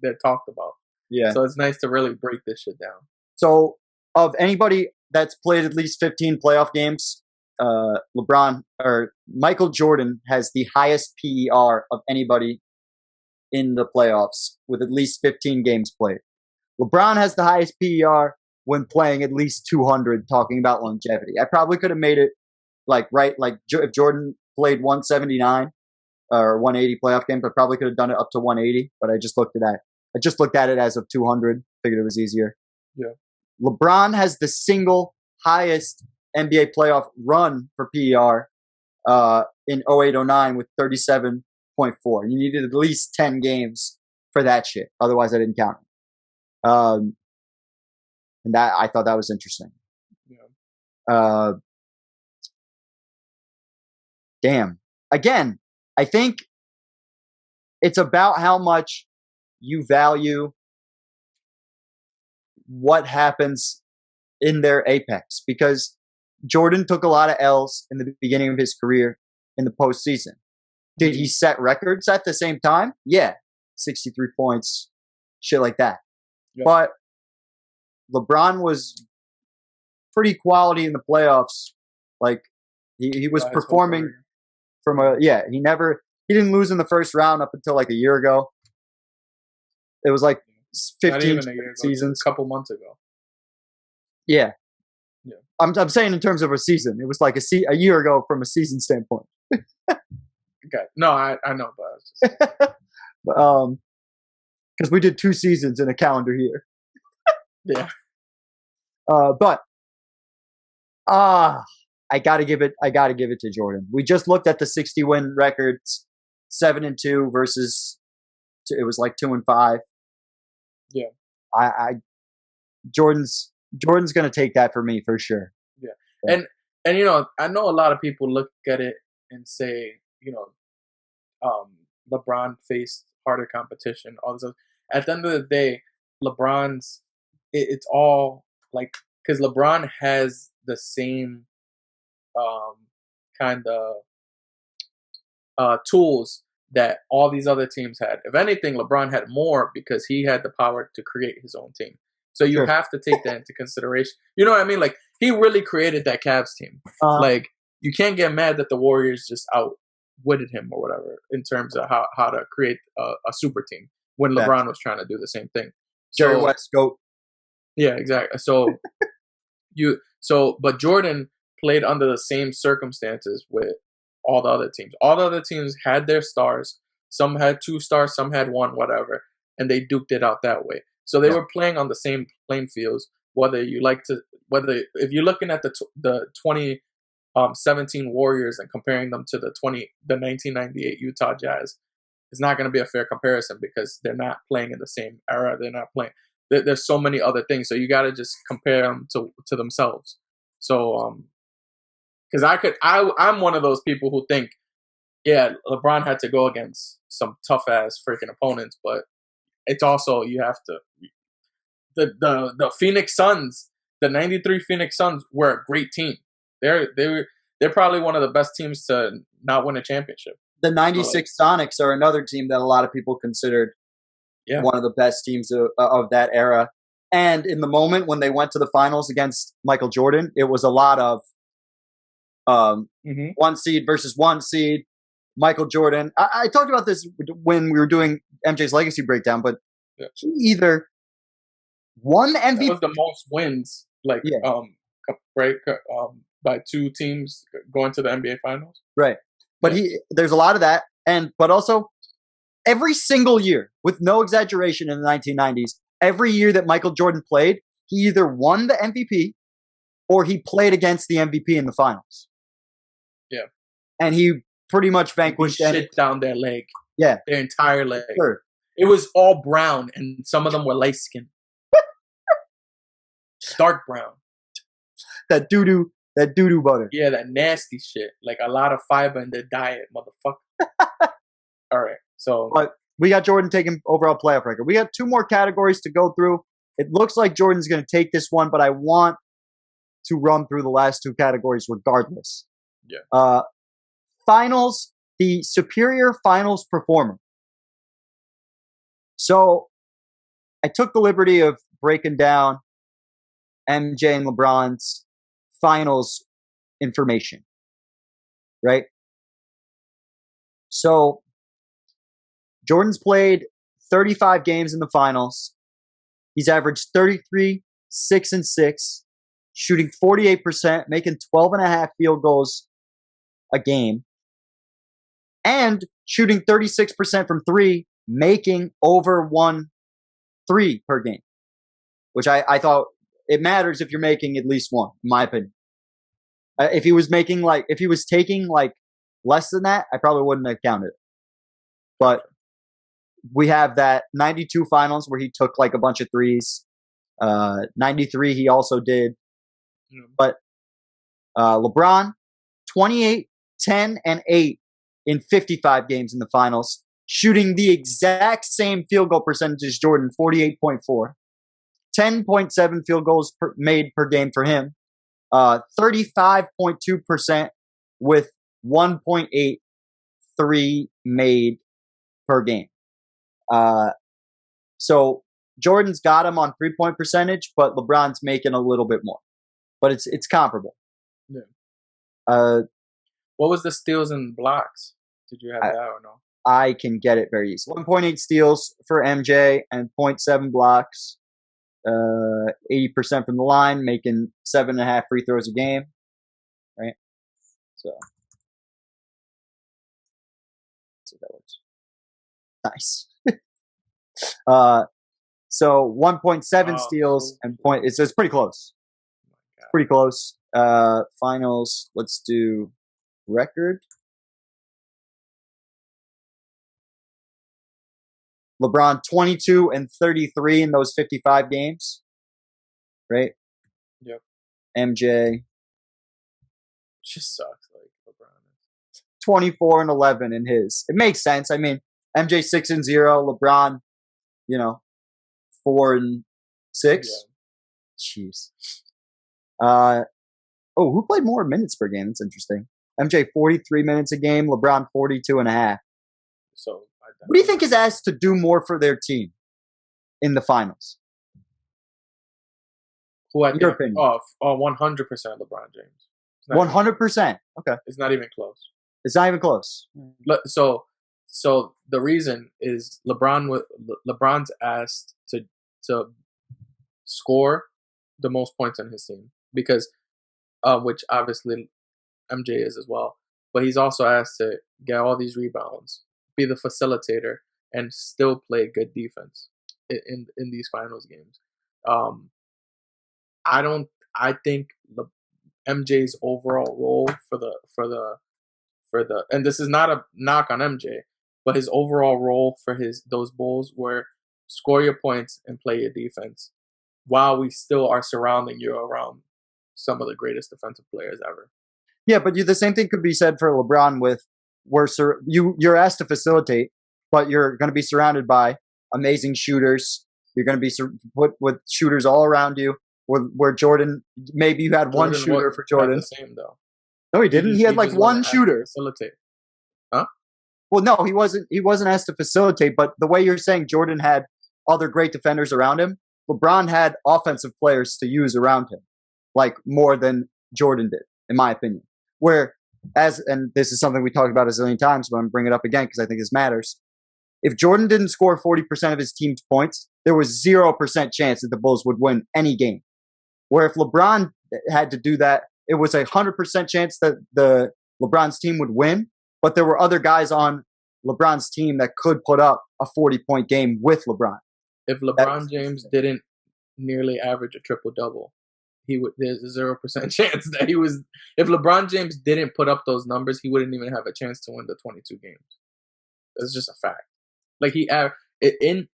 B: they're talked about.
A: Yeah.
B: So it's nice to really break this shit down.
A: So of anybody that's played at least 15 playoff games, Michael Jordan has the highest PER of anybody in the playoffs with at least 15 games played. LeBron has the highest PER when playing at least 200, talking about longevity. I probably could have made it if Jordan played 179 or 180 playoff games, I probably could have done it up to 180, but I just looked at it as of 200, figured it was easier.
B: Yeah.
A: LeBron has the single highest NBA playoff run for PER in 08-09 with 37.4. You needed at least 10 games for that shit. Otherwise, I didn't count it. And that I thought that was interesting.
B: Yeah.
A: Damn. Again, I think it's about how much you value what happens in their apex, because Jordan took a lot of L's in the beginning of his career in the postseason. Did he set records at the same time? Yeah. 63 points, shit like that. Yep. But LeBron was pretty quality in the playoffs. Like he was performing he didn't lose in the first round up until like a year ago. It was like 15 seasons.
B: A couple months ago.
A: Yeah.
B: Yeah.
A: I'm saying in terms of a season. It was like a year ago from a season standpoint.
B: Okay. No, I know, but I was just
A: because we did 2 seasons in a calendar year.
B: Yeah.
A: But I gotta give it to Jordan. We just looked at the 60-win records, 7-2 versus it was like 2-5.
B: Yeah.
A: Jordan's gonna take that for me for sure.
B: Yeah. And you know, I know a lot of people look at it and say, you know, LeBron faced harder competition, all this stuff. At the end of the day, it's all like, because LeBron has the same kind of tools that all these other teams had. If anything, LeBron had more because he had the power to create his own team. So you have to take that into consideration. You know what I mean? Like, he really created that Cavs team. Like, you can't get mad that the Warriors just outwitted him or whatever in terms of how to create a super team when LeBron was trying to do the same thing.
A: Jerry West, GOAT.
B: Yeah, exactly. But Jordan played under the same circumstances with all the other teams. All the other teams had their stars. Some had 2 stars, some had 1, whatever, and they duked it out that way. So they were playing on the same playing fields. Whether if you're looking at the 2017 Warriors and comparing them to the 1998 Utah Jazz, it's not going to be a fair comparison because they're not playing in the same era. They're not playing. There's so many other things, so you got to just compare them to themselves. So, because I'm one of those people who think, yeah, LeBron had to go against some tough ass freaking opponents, but it's also you have to. The Phoenix Suns, the '93 Phoenix Suns were a great team. They're probably one of the best teams to not win a championship.
A: The '96 Sonics are another team that a lot of people considered one of the best teams of that era. And in the moment when they went to the finals against Michael Jordan, it was a lot of 1 seed versus 1 seed. Michael Jordan. I talked about this when we were doing MJ's legacy breakdown, but he either won MVP.
B: That was the most wins, by 2 teams going to the NBA Finals.
A: Right. But there's a lot of that. But also, every single year, with no exaggeration in the 1990s, every year that Michael Jordan played, he either won the MVP or he played against the MVP in the finals.
B: Yeah.
A: And he pretty much vanquished
B: shit down their leg.
A: Yeah.
B: Their entire leg.
A: Sure.
B: It was all brown, and some of them were light skinned. Dark brown.
A: That doo-doo butter.
B: Yeah, that nasty shit. Like a lot of fiber in their diet, motherfucker. All right. So,
A: but we got Jordan taking overall playoff record. We got 2 more categories to go through. It looks like Jordan's going to take this one, but I want to run through the last 2 categories regardless.
B: Yeah.
A: Finals, the superior finals performer. So I took the liberty of breaking down MJ and LeBron's finals information, right? So Jordan's played 35 games in the finals. He's averaged 33, 6 and 6, shooting 48%, making 12.5 field goals a game, and shooting 36% from 3, making over 1 3 per game, which I thought it matters if you're making at least 1, in my opinion. If he was taking less than that, I probably wouldn't have counted it. But we have that 92 finals where he took a bunch of 3s. 93 he also did. But LeBron, 28, 10, and 8 in 55 games in the finals, shooting the exact same field goal percentage as Jordan, 48.4. 10.7 field goals made per game for him. 35.2% with 1.83 made per game. So Jordan's got him on 3-point percentage, but LeBron's making a little bit more. But it's comparable.
B: Yeah.
A: What
B: was the steals and blocks? Did you have that or no?
A: I can get it very easily. 1.8 steals for MJ and 0.7 blocks. 80% from the line, making 7.5 free throws a game. Right? So that works. Nice. So 1.7 steals and it's pretty close. Pretty close. Finals, let's do record. LeBron 22 and 33 in those 55 games. Right?
B: Yep.
A: MJ
B: just sucks like LeBron.
A: 24 and 11 in his. It makes sense. I mean, MJ 6 and 0, LeBron, 4 and 6. Yeah. Jeez. Who played more minutes per game? That's interesting. MJ 43 minutes a game, LeBron 42 and a half.
B: So
A: what do you think is asked to do more for their team in the finals?
B: Who I think? 100% LeBron James.
A: 100%. Okay.
B: It's not even close.
A: It's not even close.
B: So the reason is LeBron's asked to score the most points on his team because, which obviously MJ is as well, but he's also asked to get all these rebounds, be the facilitator and still play good defense in these finals games. I think MJ's overall role for the and this is not a knock on MJ, but his overall role for those Bulls were score your points and play your defense, while we still are surrounding you around some of the greatest defensive players ever.
A: Yeah, but the same thing could be said for LeBron. You're asked to facilitate, but you're going to be surrounded by amazing shooters. You're going to be put with shooters all around you. Where Jordan, maybe you had one shooter for Jordan.
B: The same though.
A: No, he didn't. He had like one shooter.
B: Facilitate. Huh?
A: Well, no, he wasn't. He wasn't asked to facilitate. But the way you're saying Jordan had other great defenders around him, LeBron had offensive players to use around him, like more than Jordan did, in my opinion. And this is something we talked about a zillion times, but I'm bringing it up again because I think this matters. If Jordan didn't score 40% of his team's points, there was 0% chance that the Bulls would win any game. Where if LeBron had to do that, it was 100% chance that LeBron's team would win, but there were other guys on LeBron's team that could put up a 40-point game with LeBron.
B: If LeBron James didn't nearly average a triple-double, there's a 0% chance that he was. If LeBron James didn't put up those numbers, he wouldn't even have a chance to win the 22 games. That's just a fact. Like in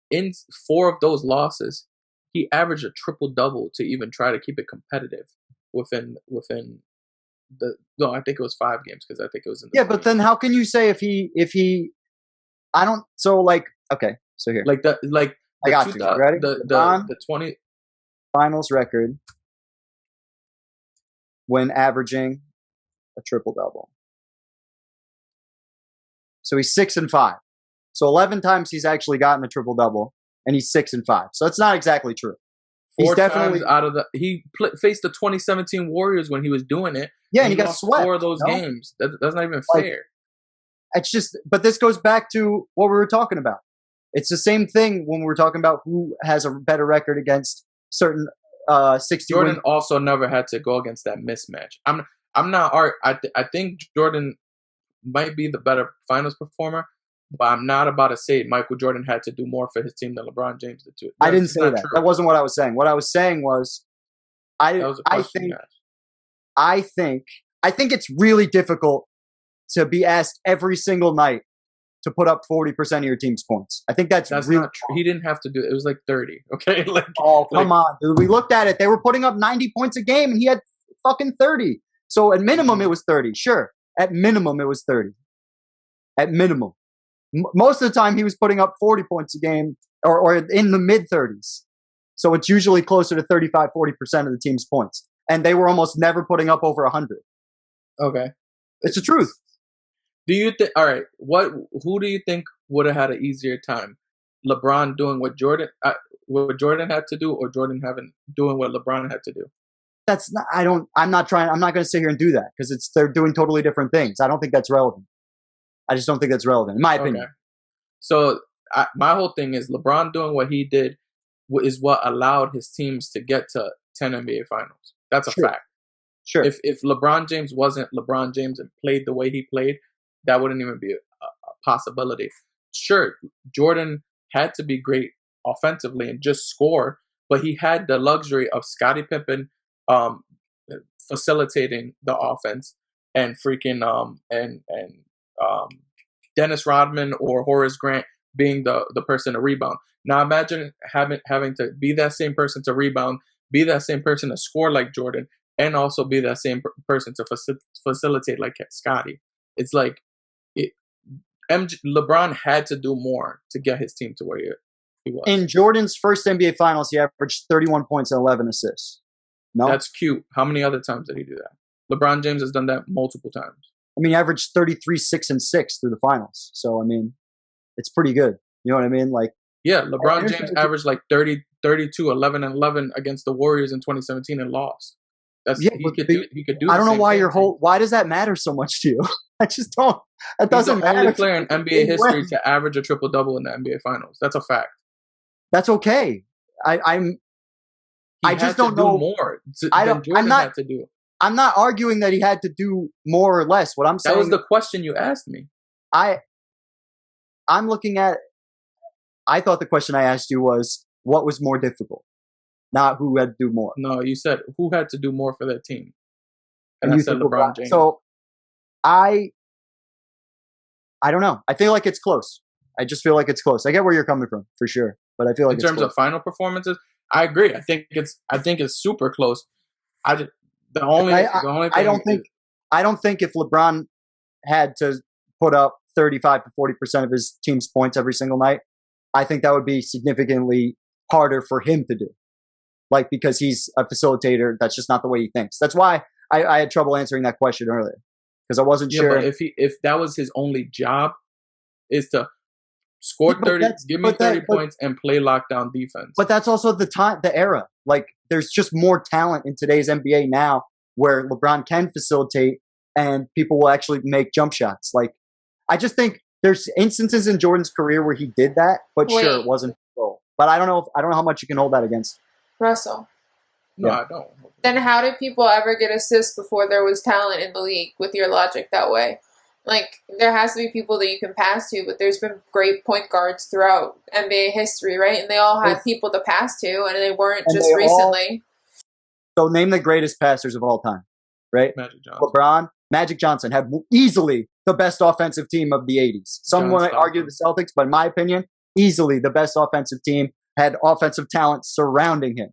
B: 4 of those losses, he averaged a triple-double to even try to keep it competitive within the. No, I think it was 5 games because I think it was in.
A: But then how can you say if he? I don't. So like okay, so here
B: I
A: got you. Ready?
B: The 20
A: finals record when averaging a triple-double. So he's 6-5. So 11 times he's actually gotten a triple-double, and he's 6-5. So it's not exactly true.
B: 4 times out of he faced the 2017 Warriors when he was doing it.
A: Yeah, and he got swept.
B: 4 of those games. That's not even fair.
A: It's just, but this goes back to what we were talking about. It's the same thing when we're talking about who has a better record against certain 60.
B: Jordan also never had to go against that mismatch. I'm not. I think Jordan might be the better finals performer, but I'm not about to say Michael Jordan had to do more for his team than LeBron James did too.
A: I didn't say that. True. That wasn't what I was saying. What I was saying was, I think it's really difficult to be asked every single night to put up 40% of your team's points. I think that's really
B: not true. He didn't have to do it. It was like 30. Okay.
A: Come on, dude. We looked at it. They were putting up 90 points a game, and he had fucking 30. So at minimum, it was 30. Sure. At minimum, it was 30. At minimum. Most of the time, he was putting up 40 points a game or in the mid-30s. So it's usually closer to 35, 40% of the team's points. And they were almost never putting up over 100.
B: Okay.
A: It's the truth.
B: Do you think? All right. Who do you think would have had an easier time? LeBron doing what Jordan had to do, or Jordan doing what LeBron had to do?
A: That's not. I'm not going to sit here and do that because they're doing totally different things. I don't think that's relevant. I just don't think that's relevant, in my opinion.
B: So my whole thing is LeBron doing what he did is what allowed his teams to get to 10 NBA Finals. That's a fact.
A: Sure.
B: If LeBron James wasn't LeBron James and played the way he played, that wouldn't even be a possibility. Sure, Jordan had to be great offensively and just score, but he had the luxury of Scottie Pippen facilitating the offense and freaking Dennis Rodman or Horace Grant being the person to rebound. Now imagine having to be that same person to rebound, be that same person to score like Jordan, and also be that same person to facilitate like Scottie. It's like LeBron had to do more to get his team to where he was. In
A: Jordan's first NBA Finals, he averaged 31 points and 11 assists. No?
B: That's cute. How many other times did he do that? LeBron James has done that multiple times.
A: I mean, he averaged 33, 6, and 6 through the finals. So, I mean, it's pretty good. You know what I mean? Like,
B: yeah, LeBron James averaged like 30, 32, 11, and 11 against the Warriors in 2017 and lost. He could do.
A: I don't know why why does that matter so much to you? I just don't. That doesn't matter.
B: He's the only player in NBA history to average a triple-double in the NBA Finals. That's a fact.
A: That's okay. I just don't know
B: more. I'm
A: not arguing that he had to do more or less. What I'm saying,
B: that was the question you asked me.
A: I'm looking at. I thought the question I asked you was what was more difficult, not who had to do more.
B: No, you said who had to do more for their team, and
A: And
B: I
A: you
B: said
A: think
B: LeBron James.
A: So I don't know. I feel like it's close. I just feel like it's close. I get where you're coming from for sure, but I feel like
B: in terms of final performances, I agree. I think it's super close. The only thing
A: I don't think if LeBron had to put up 35 to 40% of his team's points every single night, I think that would be significantly harder for him to do. Like, because he's a facilitator, that's just not the way he thinks. That's why I had trouble answering that question earlier, because I wasn't sure.
B: But if that was his only job, is to score 30, give me 30 points and play lockdown defense.
A: But that's also the era. Like, there's just more talent in today's NBA now where LeBron can facilitate and people will actually make jump shots. Like, I just think there's instances in Jordan's career where he did that, but sure, it wasn't his goal. But I don't know how much you can hold that against
C: Russell.
B: No, I don't.
C: Then how did people ever get assists before there was talent in the league with your logic that way? Like, there has to be people that you can pass to, but there's been great point guards throughout NBA history, right? And they all had people to pass to, and they weren't just recently.
A: So name the greatest passers of all time, right?
B: Magic Johnson.
A: LeBron, Magic Johnson had easily the best offensive team of the 80s. Some might argue the Celtics, but in my opinion, easily the best offensive team, had offensive talent surrounding him,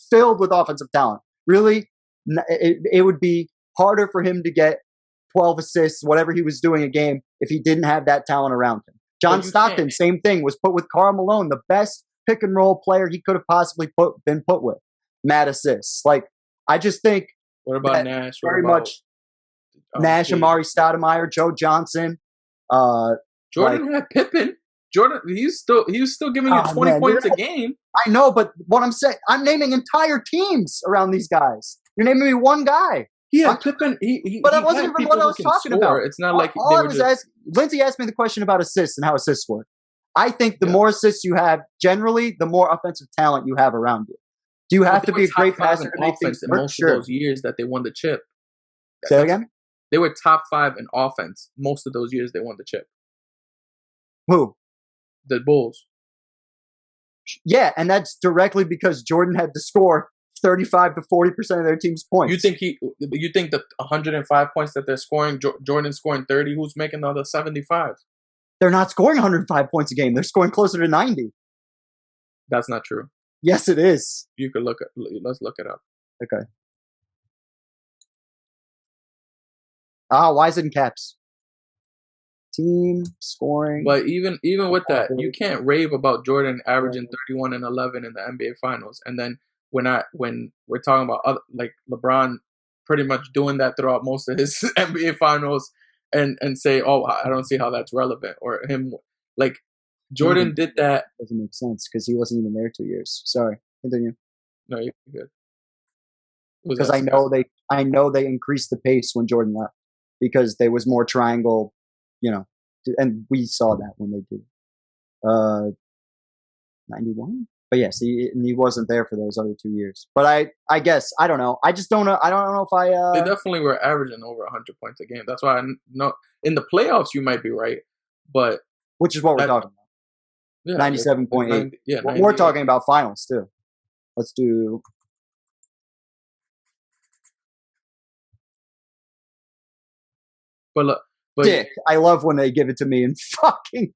A: filled with offensive talent. Really, it would be harder for him to get 12 assists, whatever he was doing a game, if he didn't have that talent around him. John Stockton, same thing, was put with Karl Malone, the best pick and roll player he could have possibly been put with. Mad assists. Like, I just think.
B: What about Nash?
A: Nash, Amari Stoudemire, Joe Johnson.
B: Jordan had Pippen. Jordan, he was still giving you 20 points a game.
A: I know, but what I'm saying, I'm naming entire teams around these guys. You're naming me one guy.
B: Yeah, Pippen.
A: But that wasn't even what I was talking about.
B: It's not like
A: Lindsay asked me the question about assists and how assists work. I think the more assists you have, generally, the more offensive talent you have around you. Do you have to be a great passer to make things work?
B: Most of those years that they won the chip.
A: Say again?
B: They were top 5 in offense most of those years they won the chip.
A: Who?
B: The Bulls.
A: Yeah, and that's directly because Jordan had to score 35 to 40% of their team's points.
B: You think that 105 points that they're scoring, Jordan's scoring 30, who's making the other 75?
A: They're not scoring 105 points a game. They're scoring closer to 90.
B: That's not true.
A: Yes, it is.
B: You could let's look it up.
A: Okay. Why is it in caps? Team scoring.
B: But even with that, you can't rave about Jordan averaging 31 and 11 in the NBA Finals, and then when we're talking about like LeBron pretty much doing that throughout most of his NBA Finals, and say, oh, I don't see how that's relevant, or him like Jordan did that.
A: Doesn't make sense because he wasn't even there 2 years. Sorry, continue.
B: No, you're good.
A: Because I know they increased the pace when Jordan left because there was more triangle. And we saw that when they did 91. But yes, he wasn't there for those other 2 years. But I guess I don't know. I just don't know. I don't know if I.
B: They definitely were averaging over 100 points a game. That's why I know in the playoffs you might be right, but
A: which is what we're talking about. 97.8.
B: Yeah,
A: we're talking about finals too. Let's do.
B: But
A: Dick, I love when they give it to me and fucking.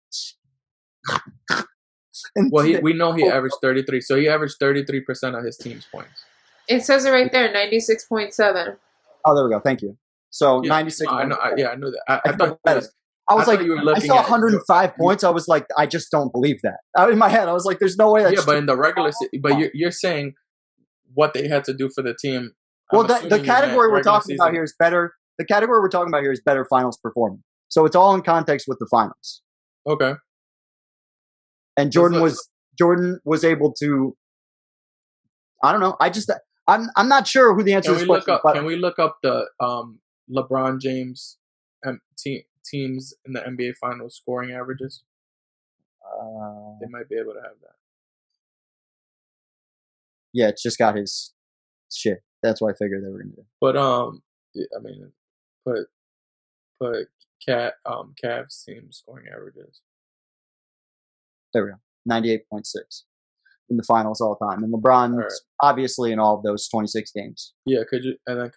B: We know he averaged 33, so he averaged 33% of his team's points.
C: It says it right there, 96.7.
A: Oh, there we go. Thank you. So 96.
B: I know. I knew that. I thought
A: I saw 105 points. I was like, I just don't believe that. In my head, I was like, there's no way.
B: But in the regular, you're saying what they had to do for the team.
A: Well, the category we're talking about here is better. The category we're talking about here is better finals performance. So it's all in context with the finals.
B: Okay.
A: And Jordan was able to. I don't know. I'm not sure who the answer is.
B: Can we look up the LeBron James teams in the NBA Finals scoring averages? They might be able to have that.
A: Yeah, it's just got his shit. That's why I figured they were going to do.
B: But I mean, put Cavs team scoring averages.
A: There we go. 98.6 in the finals all time. And LeBron's obviously in all of those 26 games.
B: Yeah, could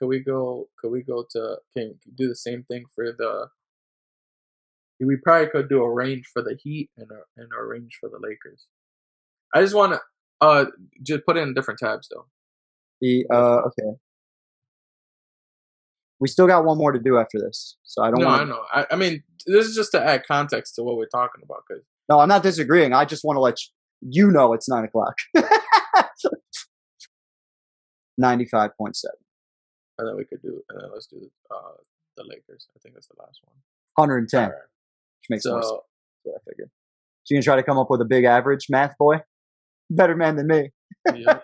B: we go to, can you do the same thing for the, we probably could do a range for the Heat and a range for the Lakers. I just want to just put it in different tabs though.
A: Okay. We still got one more to do after this, so I don't.
B: I know. I mean, this is just to add context to what we're talking about. Cause
A: no, I'm not disagreeing. I just want to let you know it's 9 o'clock. 95.7.
B: And then we could do. And then let's do the Lakers. I think that's the last one.
A: 110.
B: Right.
A: Which makes more sense. That's what I figured. So you gonna try to come up with a big average, math boy? Better man than me.
B: Yeah.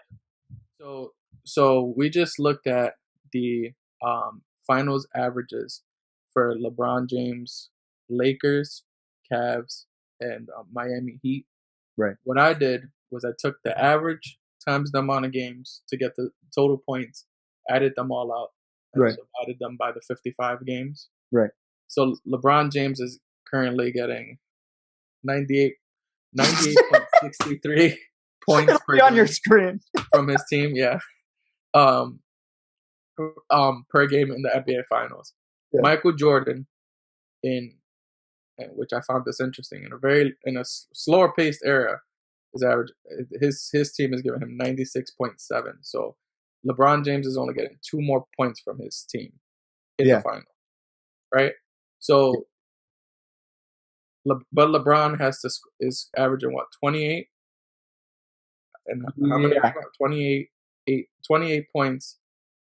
B: So we just looked at the finals averages for LeBron James, Lakers, Cavs, and Miami Heat.
A: Right.
B: What I did was I took the average times the amount of games to get the total points, added them all out, and divided them by the 55 games.
A: Right.
B: So LeBron James is currently getting 98.63 points
A: It'll be on your screen
B: from his team. Yeah. Per game in the NBA Finals. Yeah. Michael Jordan, which I found this interesting, in a slower paced era, his average, his team is giving him 96.7. So LeBron James is only getting 2 more points from his team in the final, right? So, but LeBron is averaging what, 28, and how many? 28 points.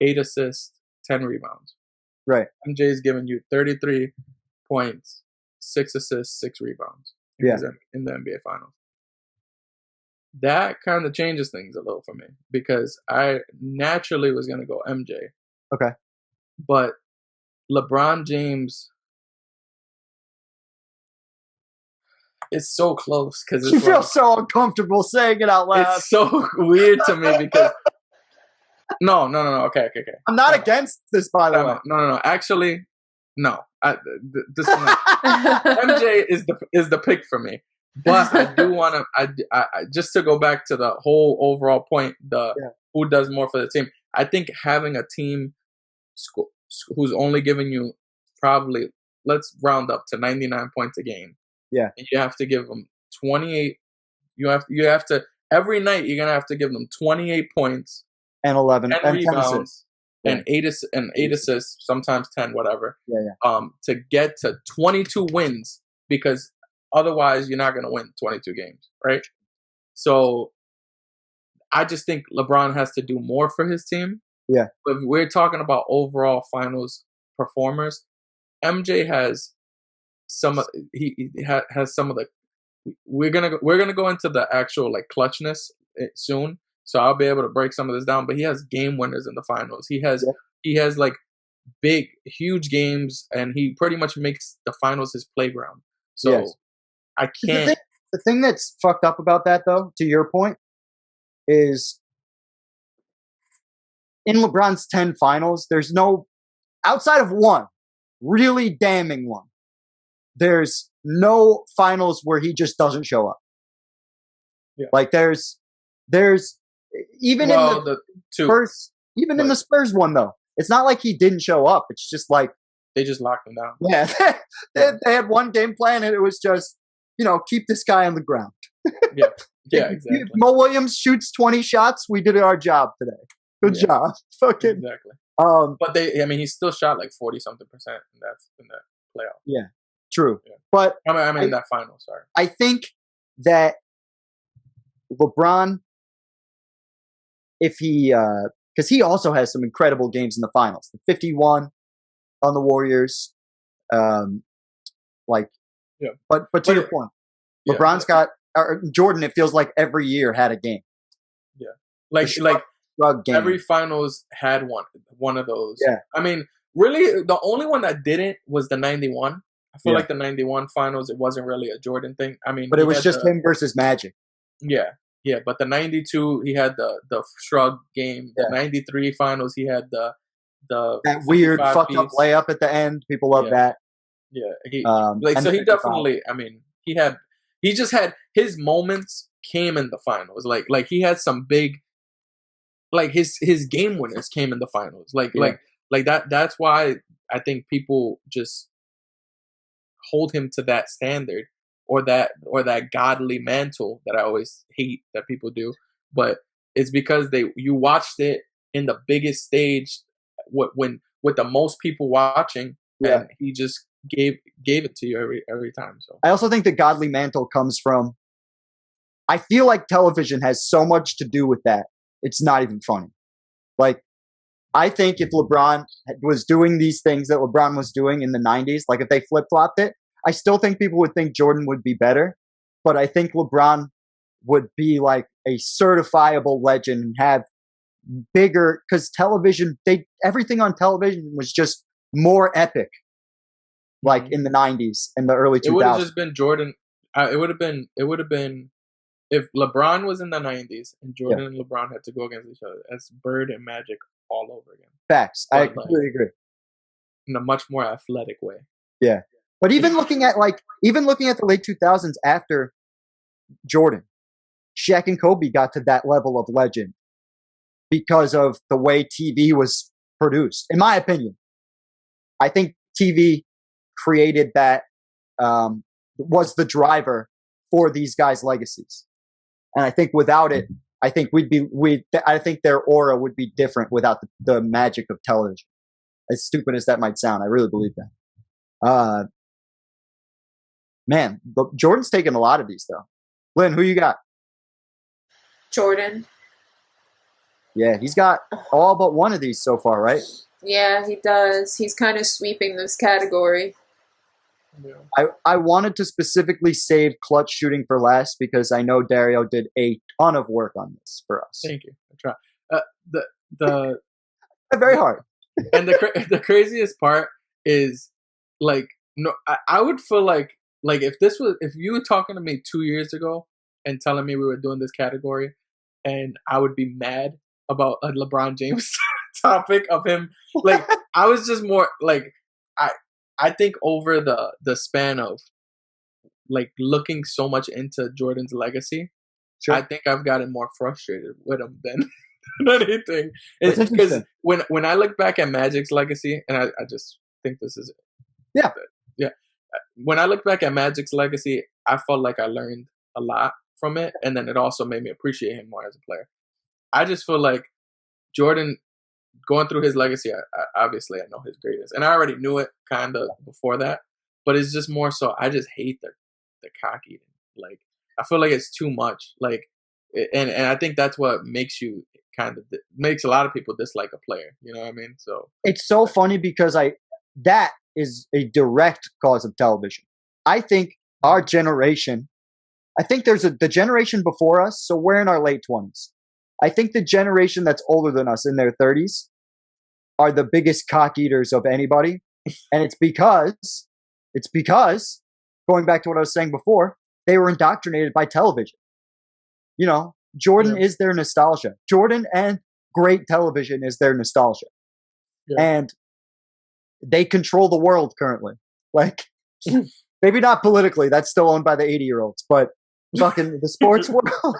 B: 8 assists, 10 rebounds.
A: Right.
B: MJ is giving you 33 points, 6 assists, 6 rebounds in the NBA Finals. That kind of changes things a little for me because I naturally was going to go MJ.
A: Okay.
B: But LeBron James, it's so close because
A: you feel so uncomfortable saying it out loud.
B: It's so weird to me because. No. Okay.
A: I'm not against this, by the way.
B: No. Actually, no. This one, MJ is the pick for me. But I do want to. I just to go back to the whole overall point. Who does more for the team? I think having a team who's only giving you probably, let's round up to 99 points a game.
A: Yeah.
B: And you have to give them 28. You have to every night. You're gonna have to give them 28 points.
A: And 11
B: 10
A: and
B: rebounds
A: 10 assists.
B: And 8 assists, sometimes 10, whatever.
A: Yeah.
B: To get to 22 wins, because otherwise you're not going to win 22 games, right? So I just think LeBron has to do more for his team.
A: Yeah.
B: But if we're talking about overall finals performers, MJ has he has some of the. We're gonna go into the actual like clutchness soon. So I'll be able to break some of this down, but he has game winners in the finals. He has like big, huge games, and he pretty much makes the finals his playground. So I can't.
A: The thing that's fucked up about that, though, to your point, is in LeBron's 10 finals, there's no, outside of one, really damning one, there's no finals where he just doesn't show up.
B: Yeah.
A: Like there's even in the Spurs, in the Spurs one though, it's not like he didn't show up. It's just like
B: they just locked him down.
A: Yeah, they had one game plan, and it was just keep this guy on the ground.
B: Yeah, exactly.
A: If Mo Williams shoots 20 shots, we did our job today. Good job, fucking
B: exactly. But he still shot like 40-something% in that playoff.
A: Yeah, true.
B: Yeah.
A: But
B: I mean that final. Sorry.
A: I think that LeBron, if he, because he also has some incredible games in the finals. The 51 on the Warriors, But to your point, LeBron's got Jordan. It feels like every year had a game.
B: Yeah, like every finals had one of those.
A: Yeah,
B: I mean, really, the only one that didn't was the 91. I feel like the 91 finals, it wasn't really a Jordan thing. I mean,
A: but it was just him versus Magic.
B: Yeah, but the 92, he had the shrug game. The 93 finals, he had the
A: that weird fucked up layup at the end. People love that.
B: Yeah, he
A: And
B: so he
A: then,
B: definitely. I mean, he just had his moments came in the finals. Like he had some big, like his game winners came in the finals.
A: Yeah.
B: Like that. That's why I think people just hold him to that standard or that godly mantle that I always hate that people do. But it's because you watched it in the biggest stage, when with the most people watching,
A: Yeah.
B: and he just gave it to you every time. So
A: I also think the godly mantle comes from, I feel like television has so much to do with that. It's not even funny. Like, I think if LeBron was doing these things that LeBron was doing in the 90s, like if they flip-flopped it, I still think people would think Jordan would be better. But I think LeBron would be like a certifiable legend and have bigger, because television, everything on television was just more epic. Like in the 90s and the early 2000s.
B: It would have just been Jordan. It would have been if LeBron was in the 90s and Jordan and LeBron had to go against each other. That's Bird and Magic all over again.
A: Facts. I completely agree.
B: In a much more athletic way.
A: Yeah. But even looking at the late 2000s after Jordan, Shaq and Kobe got to that level of legend because of the way TV was produced. In my opinion, I think TV created that, was the driver for these guys' legacies. And I think without it, I think I think their aura would be different without the magic of television. As stupid as that might sound, I really believe that. Man, Jordan's taken a lot of these though. Lynn, who you got?
C: Jordan.
A: Yeah, he's got all but one of these so far, right?
C: Yeah, he does. He's kind of sweeping this category.
B: Yeah.
A: I wanted to specifically save clutch shooting for last because I know Dario did a ton of work on this for us.
B: Thank you. I try. The
A: Very hard.
B: And the craziest part is, like, no, I would feel like if you were talking to me 2 years ago and telling me we were doing this category, and I would be mad about a LeBron James topic of him, like, I was just more like, I think over the span of like looking so much into Jordan's legacy, sure, I think I've gotten more frustrated with him than anything. Because when I look back at Magic's legacy, and I just think this is it. Yeah. When I look back at Magic's legacy, I felt like I learned a lot from it, and then it also made me appreciate him more as a player. I just feel like Jordan, going through his legacy, obviously I know his greatness, and I already knew it kind of before that, but it's just more so I just hate the cock eating. Like, I feel like it's too much. Like, and I think that's what makes a lot of people dislike a player. You know what I mean? So
A: it's so funny because that is a direct cause of television. I think our generation, I think there's the generation before us, so we're in our late 20s. I think the generation that's older than us, in their 30s, are the biggest cock eaters of anybody. And it's because, going back to what I was saying before, they were indoctrinated by television. You know, Jordan is their nostalgia. Jordan and great television is their nostalgia. Yeah. And they control the world currently. Like, maybe not politically, that's still owned by the 80-year-olds, but fucking the sports world.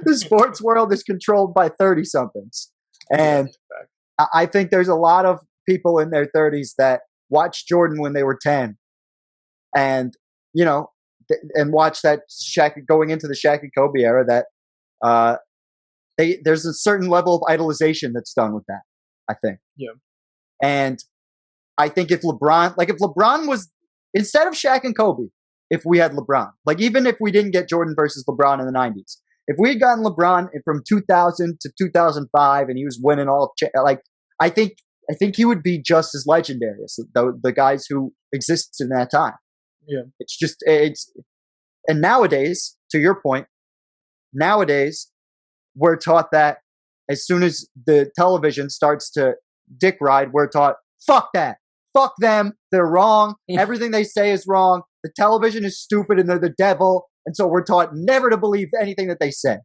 A: The sports world is controlled by 30-somethings. And I think there's a lot of people in their 30s that watched Jordan when they were 10 and, you know, and watch that Shaq, going into the Shaq and Kobe era, that there's a certain level of idolization that's done with that, I think.
B: Yeah.
A: And I think if LeBron was, instead of Shaq and Kobe, if we had LeBron, like, even if we didn't get Jordan versus LeBron in the 90s, if we had gotten LeBron from 2000 to 2005 and he was winning all, like, I think he would be just as legendary as the guys who existed in that time.
B: Yeah.
A: And nowadays, to your point, we're taught that as soon as the television starts to dick ride, we're taught, fuck that. Fuck them. They're wrong. Everything they say is wrong. The television is stupid and they're the devil. And so we're taught never to believe anything that they say.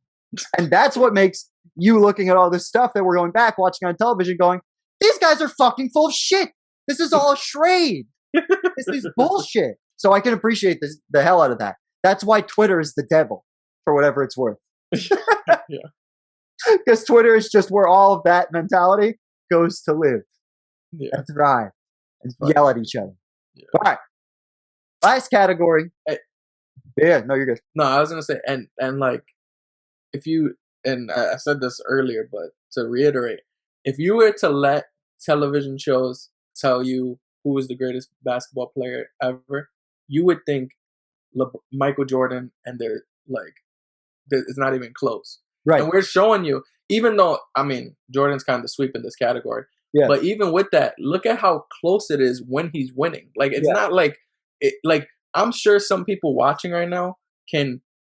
A: And that's what makes you looking at all this stuff that we're going back, watching on television, going, these guys are fucking full of shit. This is all charade. This is bullshit. So I can appreciate the hell out of that. That's why Twitter is the devil, for whatever it's worth.
B: Yeah.
A: Because Twitter is just where all of that mentality goes to live and thrive and yell at each other.
B: Yeah.
A: All right. Last category. Yeah, no, you're good.
B: No, I was gonna say, and like, if you, and I said this earlier, but to reiterate, if you were to let television shows tell you who is the greatest basketball player ever, you would think Michael Jordan, and they're like, it's not even close.
A: Right.
B: And we're showing you, even though, I mean, Jordan's kind of sweeping this category.
A: Yeah.
B: But even with that, look at how close it is when he's winning. Like, it's not like, I'm sure some people watching right now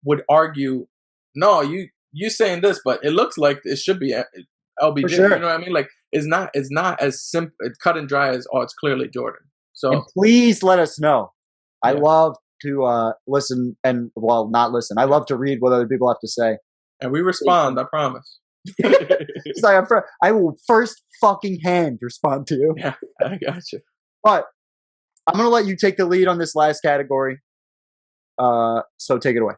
B: would argue, no, you saying this, but it looks like it should be LBJ.
A: Sure.
B: You know what I mean? Like, it's not as simple, cut and dry as, oh, it's clearly Jordan. So
A: and please let us know. I love to listen and, well, not listen. I love to read what other people have to say.
B: And we respond, I promise.
A: It's like, I will first fucking hand respond to you.
B: Yeah, I got you.
A: But I'm going to let you take the lead on this last category. So take it away.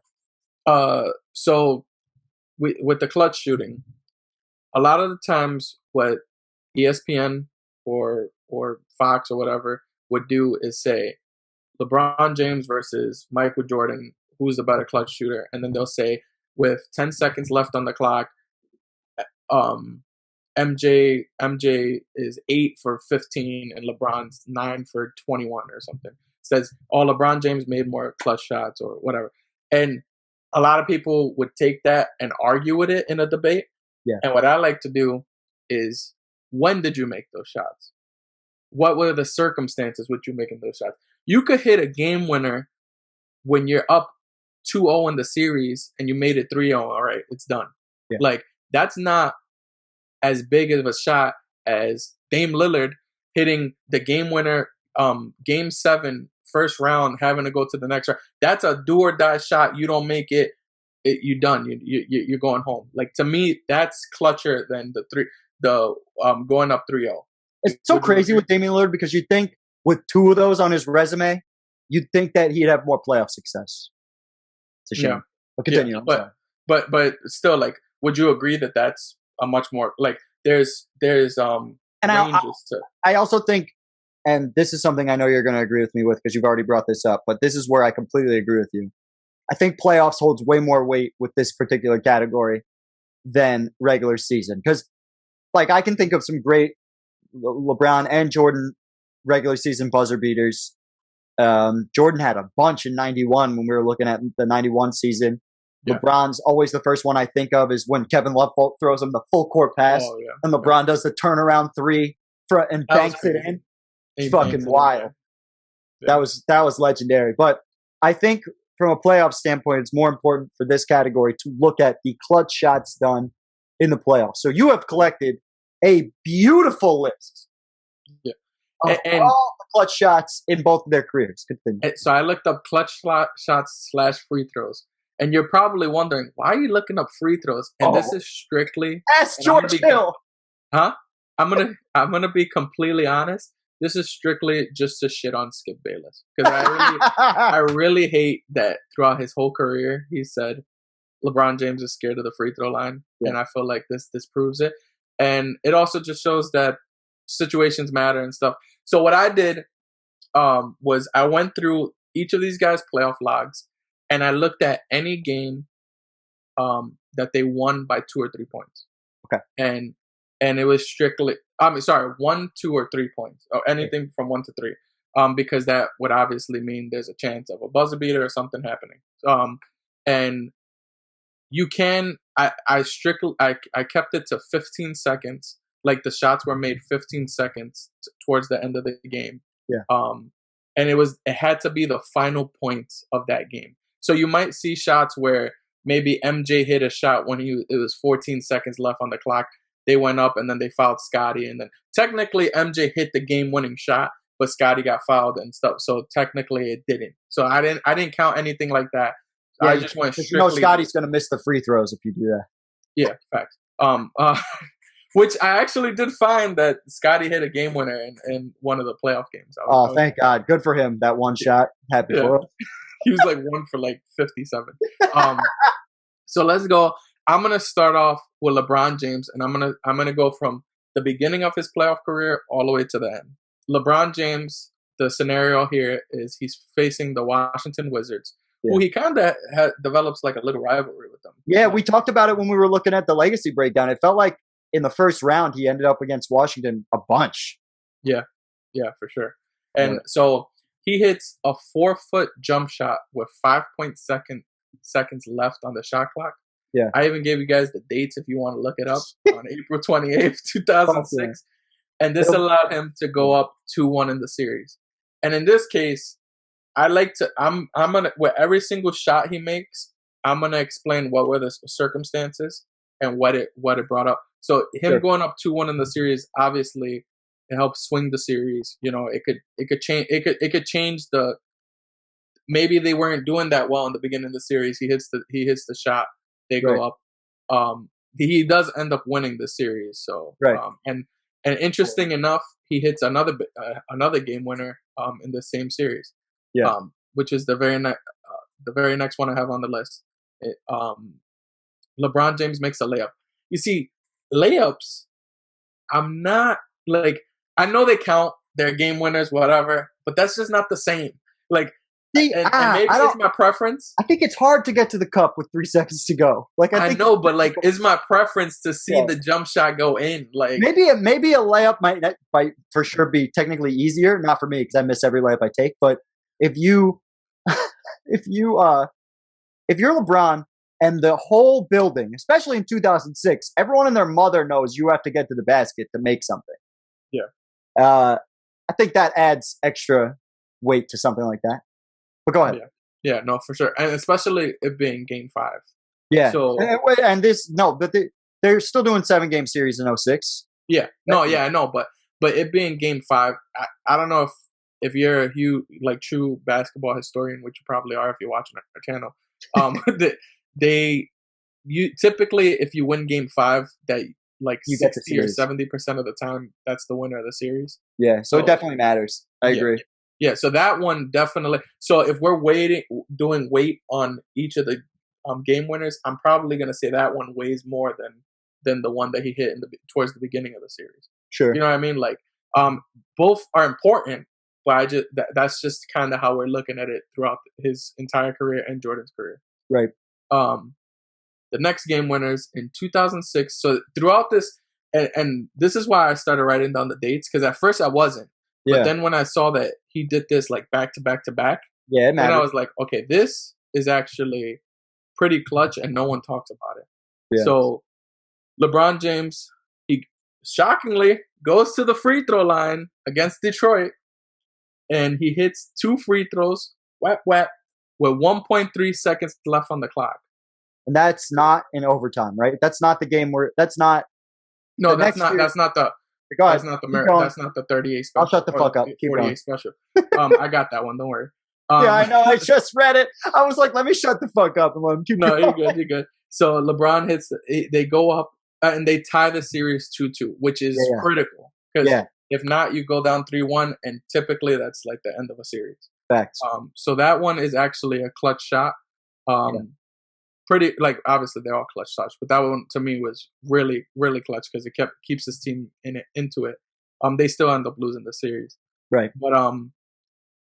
B: So with the clutch shooting, a lot of the times what ESPN or Fox or whatever would do is say LeBron James versus Michael Jordan, who's the better clutch shooter, and then they'll say with 10 seconds left on the clock, MJ is 8 for 15 and LeBron's 9 for 21 or something. It says, oh, LeBron James made more clutch shots or whatever. And a lot of people would take that and argue with it in a debate.
A: Yeah.
B: And what I like to do is, when did you make those shots? What were the circumstances with you making those shots? You could hit a game winner when you're up 2-0 in the series and you made it 3-0. All right, it's done.
A: Yeah.
B: Like, that's not as big of a shot as Dame Lillard hitting the game winner, game 7, first round, having to go to the next round. That's a do or die shot. You don't make it, you're done. You're going home. Like, to me, that's clutcher than going up 3-0.
A: It's so crazy with Damian Lillard because you think with 2 of those on his resume, you'd think that he'd have more playoff success. It's a shame.
B: Yeah.
A: But continue.
B: Yeah, but still, like, would you agree that that's a much more, like, there's ranges to.
A: I also think, and this is something I know you're going to agree with me with because you've already brought this up, but this is where I completely agree with you. I think playoffs holds way more weight with this particular category than regular season. Because, like, I can think of some great LeBron and Jordan regular season buzzer beaters. Jordan had a bunch in 91 when we were looking at the 91 season. Yeah. LeBron's always the first one I think of is when Kevin Love throws him the full court pass and LeBron does the turnaround 3 and banks it in. It's fucking wild. Yeah. That was legendary. But I think from a playoff standpoint, it's more important for this category to look at the clutch shots done in the playoffs. So you have collected a beautiful list of all the clutch shots in both of their careers.
B: So I looked up clutch shots / free throws. And you're probably wondering, why are you looking up free throws? And this is strictly...
A: Ask George Hill!
B: Huh? I'm gonna be completely honest. This is strictly just to shit on Skip Bayless. Because I really hate that throughout his whole career, he said LeBron James is scared of the free throw line. Yeah. And I feel like this proves it. And it also just shows that situations matter and stuff. So what I did was I went through each of these guys' playoff logs, and I looked at any game that they won by 2 or 3 points.
A: Okay.
B: And it was strictly, 1, 2, or 3 points, or anything from 1 to 3, because that would obviously mean there's a chance of a buzzer beater or something happening. And you can, I kept it to 15 seconds. Like, the shots were made 15 seconds towards the end of the game.
A: Yeah.
B: And it had to be the final points of that game. So you might see shots where maybe MJ hit a shot when it was 14 seconds left on the clock. They went up and then they fouled Scotty, and then technically MJ hit the game-winning shot, but Scotty got fouled and stuff. So technically it didn't. So I didn't count anything like that.
A: Yeah,
B: I just went strictly.
A: You know Scotty's going to miss the free throws if you do that.
B: Yeah, facts. Which I actually did find that Scotty hit a game winner in one of the playoff games.
A: Thank God. Good for him. That one shot. Happy for him.
B: He was like 1 for like 57. So let's go. I'm gonna start off with LeBron James, and I'm gonna go from the beginning of his playoff career all the way to the end. LeBron James. The scenario here is he's facing the Washington Wizards, who he kind of develops like a little rivalry with them.
A: Yeah, we talked about it when we were looking at the legacy breakdown. It felt like in the first round he ended up against Washington a bunch.
B: Yeah, for sure. And so he hits a 4-foot jump shot with 5.2 seconds left on the shot clock.
A: Yeah,
B: I even gave you guys the dates if you want to look it up on April 28th, 2006. And this allowed him to go up 2-1 in the series. And in this case, I'm gonna, with every single shot he makes, I'm gonna explain what were the circumstances and what it brought up. So him going up 2-1 in the series, obviously, it helps swing the series. You know, it could change the. Maybe they weren't doing that well in the beginning of the series. He hits the shot, they go up. He does end up winning the series. So and interesting enough, he hits another game winner in the same series. Yeah, which is the very next one I have on the list. LeBron James makes a layup. You see, layups, I'm not like, I know they count, they're game winners, whatever, but that's just not the same. Like, and maybe it's my preference.
A: I think it's hard to get to the cup with 3 seconds to go. Like I
B: know, but like, it's my preference to see the jump shot go in. Like
A: maybe a layup might for sure be technically easier. Not for me because I miss every layup I take. But if you're LeBron and the whole building, especially in 2006, everyone and their mother knows you have to get to the basket to make something.
B: Yeah,
A: I think that adds extra weight to something like that. But go ahead.
B: Yeah, no, for sure, and especially it being Game 5.
A: Yeah. So but they're still doing 7-game series in 06.
B: Yeah. No. Yeah, I know, but it being Game 5, I don't know if you're a huge true basketball historian, which you probably are if you're watching our channel. You typically, if you win Game 5, that like you 60 or 70% of the time, that's the winner of the series.
A: Yeah. So it definitely matters. I agree.
B: Yeah, so that one definitely. So if we're doing weight on each of the game winners, I'm probably going to say that one weighs more than the one that he hit towards the beginning of the series.
A: Sure.
B: You know what I mean? Like, both are important, but that's just kind of how we're looking at it throughout his entire career and Jordan's career.
A: Right.
B: The next game winners in 2006. So throughout this, and this is why I started writing down the dates, because at first I wasn't. But then when I saw that he did this like back to back to back, then I was like, okay, this is actually pretty clutch and no one talks about it. Yeah. So LeBron James, he shockingly goes to the free throw line against Detroit and he hits 2 free throws, with 1.3 seconds left on the clock.
A: And that's not in overtime, right? That's not the game where that's not.
B: No, that's not the. That's not the 38 special.
A: I'll shut the fuck up. Keep 48
B: going. Special. I got that one. Don't worry.
A: Yeah, I know. I just read it. I was like, let me shut the fuck up and let him keep going.
B: You're good. So LeBron hits. They go up and they tie the series 2-2, which is critical because if not, you go down 3-1, and typically that's like the end of a series.
A: Facts.
B: So that one is actually a clutch shot. Pretty obviously they're all clutch shots, but that one to me was really, really clutch because it keeps his team into it. They still end up losing the series,
A: right?
B: But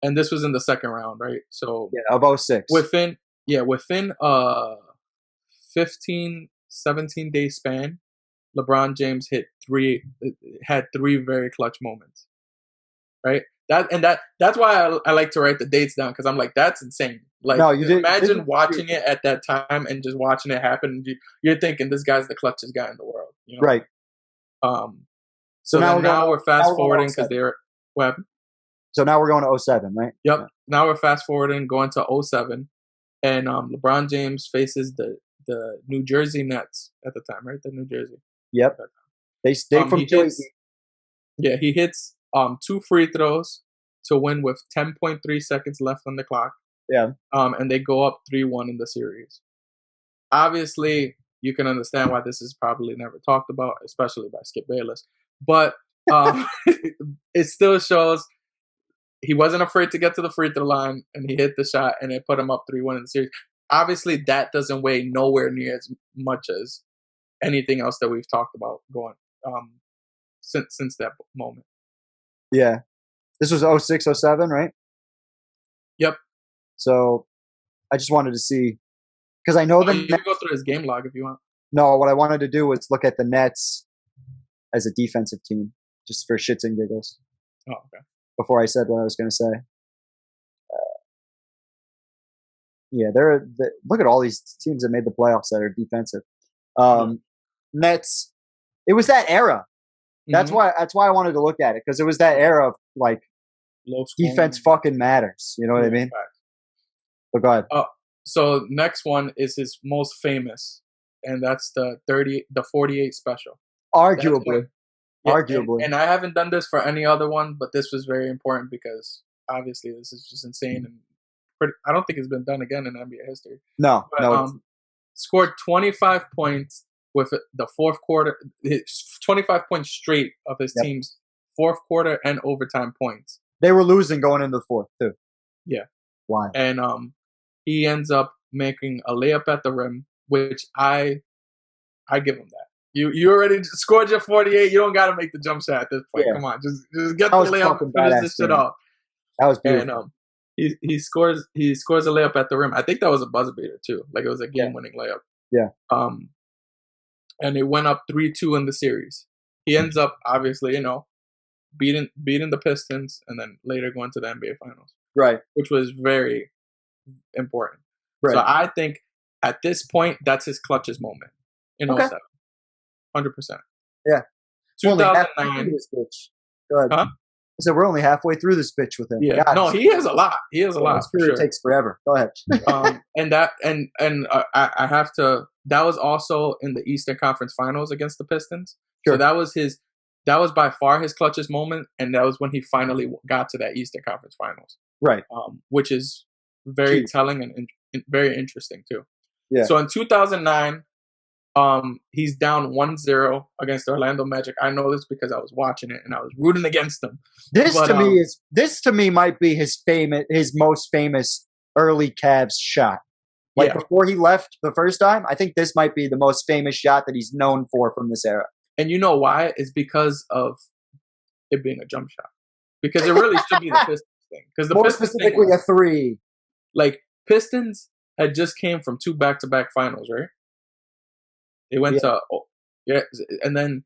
B: and this was in the second round, right? So
A: of 06.
B: Within 15, 17 day span, LeBron James had 3 very clutch moments, right? That's why I like to write the dates down because I'm like, that's insane. Like, imagine watching it at that time and just watching it happen. You're thinking this guy's the clutchest guy in the world, you know?
A: Right?
B: So now we're fast forwarding because they're what happened?
A: So now we're going to 07, right?
B: Yep. Yeah. Now we're fast forwarding, going to 07, and LeBron James faces the New Jersey Nets at the time, right? The New Jersey.
A: Yep. They from Jersey.
B: Yeah, he hits 2 free throws to win with 10.3 seconds left on the clock.
A: Yeah.
B: And they go up 3-1 in the series. Obviously, you can understand why this is probably never talked about, especially by Skip Bayless. But it still shows he wasn't afraid to get to the free throw line, and he hit the shot, and it put him up 3-1 in the series. Obviously, that doesn't weigh nowhere near as much as anything else that we've talked about going since that moment.
A: Yeah. This was 06, 07, right?
B: Yep.
A: So I just wanted to see, because I know
B: you can go through his game log if you want.
A: No, what I wanted to do was look at the Nets as a defensive team, just for shits and giggles.
B: Oh, okay.
A: Before I said what I was going to say. Look at all these teams that made the playoffs that are defensive. Nets, it was that era. That's why I wanted to look at it, because it was that era of like defense fucking matters. You know what I mean? But go ahead.
B: So next one is his most famous, and that's the 48 special.
A: Arguably.
B: And I haven't done this for any other one, but this was very important because obviously this is just insane, and I don't think it's been done again in NBA history.
A: No.
B: Scored 25 points with the fourth quarter, 25 points straight of his team's fourth quarter and overtime points.
A: They were losing going into the fourth too.
B: Yeah.
A: Why?
B: And he ends up making a layup at the rim, which I give him that. You already scored your 48. You don't got to make the jump shot at this point. Yeah. Come on, just get the layup and finish this shit off.
A: That was beautiful.
B: And he scores a layup at the rim. I think that was a buzzer beater too. Like it was a game-winning layup.
A: Yeah.
B: And it went up 3-2 in the series. He ends up obviously, beating the Pistons and then later going to the NBA Finals.
A: Right.
B: Which was very important.
A: Right.
B: So I think at this point that's his clutchest moment in 07. 100%.
A: Yeah.
B: 2009.
A: Go ahead. Huh? I said we're only halfway through this bitch with him.
B: Yeah. No, he has a lot. His
A: career takes forever. Go ahead.
B: I have to. That was also in the Eastern Conference Finals against the Pistons.
A: Sure.
B: So that was by far his clutchest moment, and that was when he finally got to that Eastern Conference Finals.
A: Right.
B: Which is very telling and very interesting too.
A: Yeah.
B: So in 2009. He's down 1-0 against the Orlando Magic. I know this because I was watching it and I was rooting against them.
A: This to me might be his most famous early Cavs shot. Before he left the first time, I think this might be the most famous shot that he's known for from this era.
B: And you know why? It's because of it being a jump shot. Because it really should be the Pistons thing. Because the
A: more
B: Pistons
A: specifically a three.
B: Like Pistons had just came from 2 back-to-back finals, right? They went and then,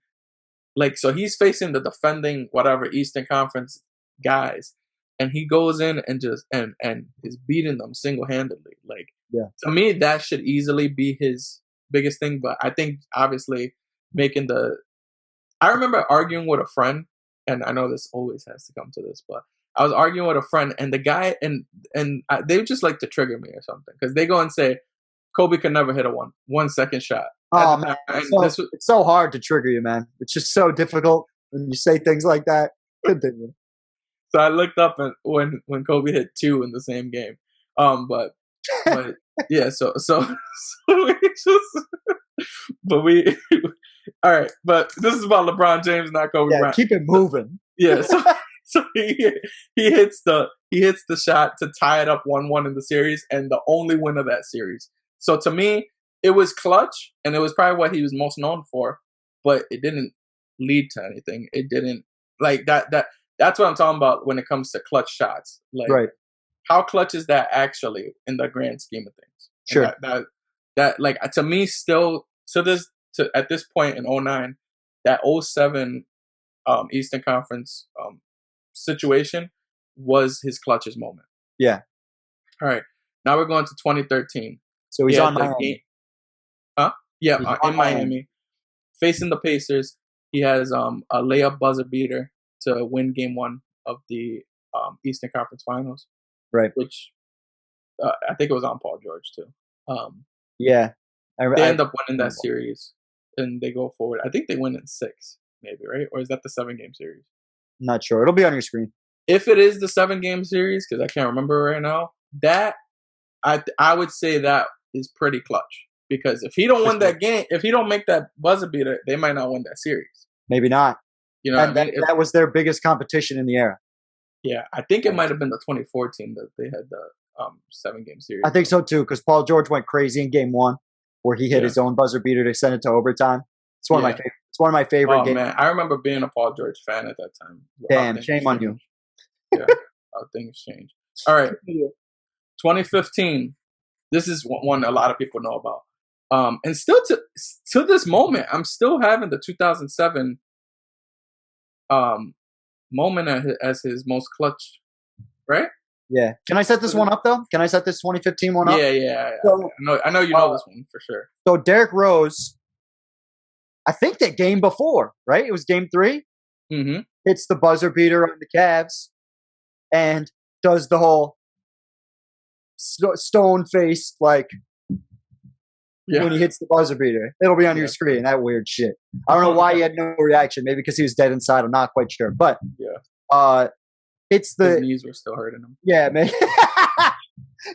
B: so he's facing the defending Eastern Conference guys, and he goes in and just and is beating them single-handedly. To me, that should easily be his biggest thing. But I think obviously I remember arguing with a friend, and I know this always has to come to this, but I was arguing with a friend, and the guy they just like to trigger me or something because they go and say Kobe could never hit a 1 second shot.
A: Oh man, it's so hard to trigger you, man. It's just so difficult when you say things like that. Continue.
B: So I looked up when Kobe hit 2 in the same game. But yeah, so we just, but we all right. But this is about LeBron James, not Kobe Bryant.
A: Keep it moving.
B: Yeah. So he hits the shot to tie it up 1-1 in the series, and the only win of that series. So to me, it was clutch, and it was probably what he was most known for, but it didn't lead to anything. It didn't that's what I'm talking about when it comes to clutch shots.
A: Right.
B: How clutch is that actually in the grand scheme of things?
A: Sure.
B: That to me still at this point in 09, that 07 Eastern Conference situation was his clutchest moment.
A: Yeah.
B: All right. Now we're going to 2013.
A: So he's on Miami.
B: Huh? Yeah, in Miami. Facing the Pacers, he has a layup buzzer beater to win Game 1 of the Eastern Conference Finals.
A: Right.
B: Which I think it was on Paul George too.
A: Yeah.
B: They end up winning that series, and they go forward. I think they win in 6, maybe, right? Or is that the 7-game series?
A: I'm not sure. It'll be on your screen.
B: If it is the 7-game series, because I can't remember right now, that I would say that is pretty clutch. because if he don't win that game, if he don't make that buzzer beater, they might not win that series.
A: Maybe not.
B: You know,
A: and
B: what I mean,
A: that was their biggest competition in the era.
B: Yeah, I think it might have been the 2014 that they had the 7-game series.
A: I think so too, because Paul George went crazy in Game 1, where he hit his own buzzer beater to send it to overtime. It's one of my favorite. It's one of my favorite games.
B: Man, I remember being a Paul George fan at that time.
A: Damn, shame on you.
B: Yeah, how things change. All right, 2015. This is one a lot of people know about. And still to this moment, I'm still having the 2007 moment as his most clutch, right?
A: Yeah. Can I set this one up though? Can I set this 2015 one up?
B: Yeah. So, I know you know this one for sure.
A: So Derrick Rose, I think that game before, right? It was game 3.
B: Mm-hmm.
A: Hits the buzzer beater on the Cavs and does the whole stone face like when he hits the buzzer beater. It'll be on your screen. That weird shit. I don't know why he had no reaction. Maybe because he was dead inside. I'm not quite sure. But his
B: knees were still hurting him.
A: Yeah, man.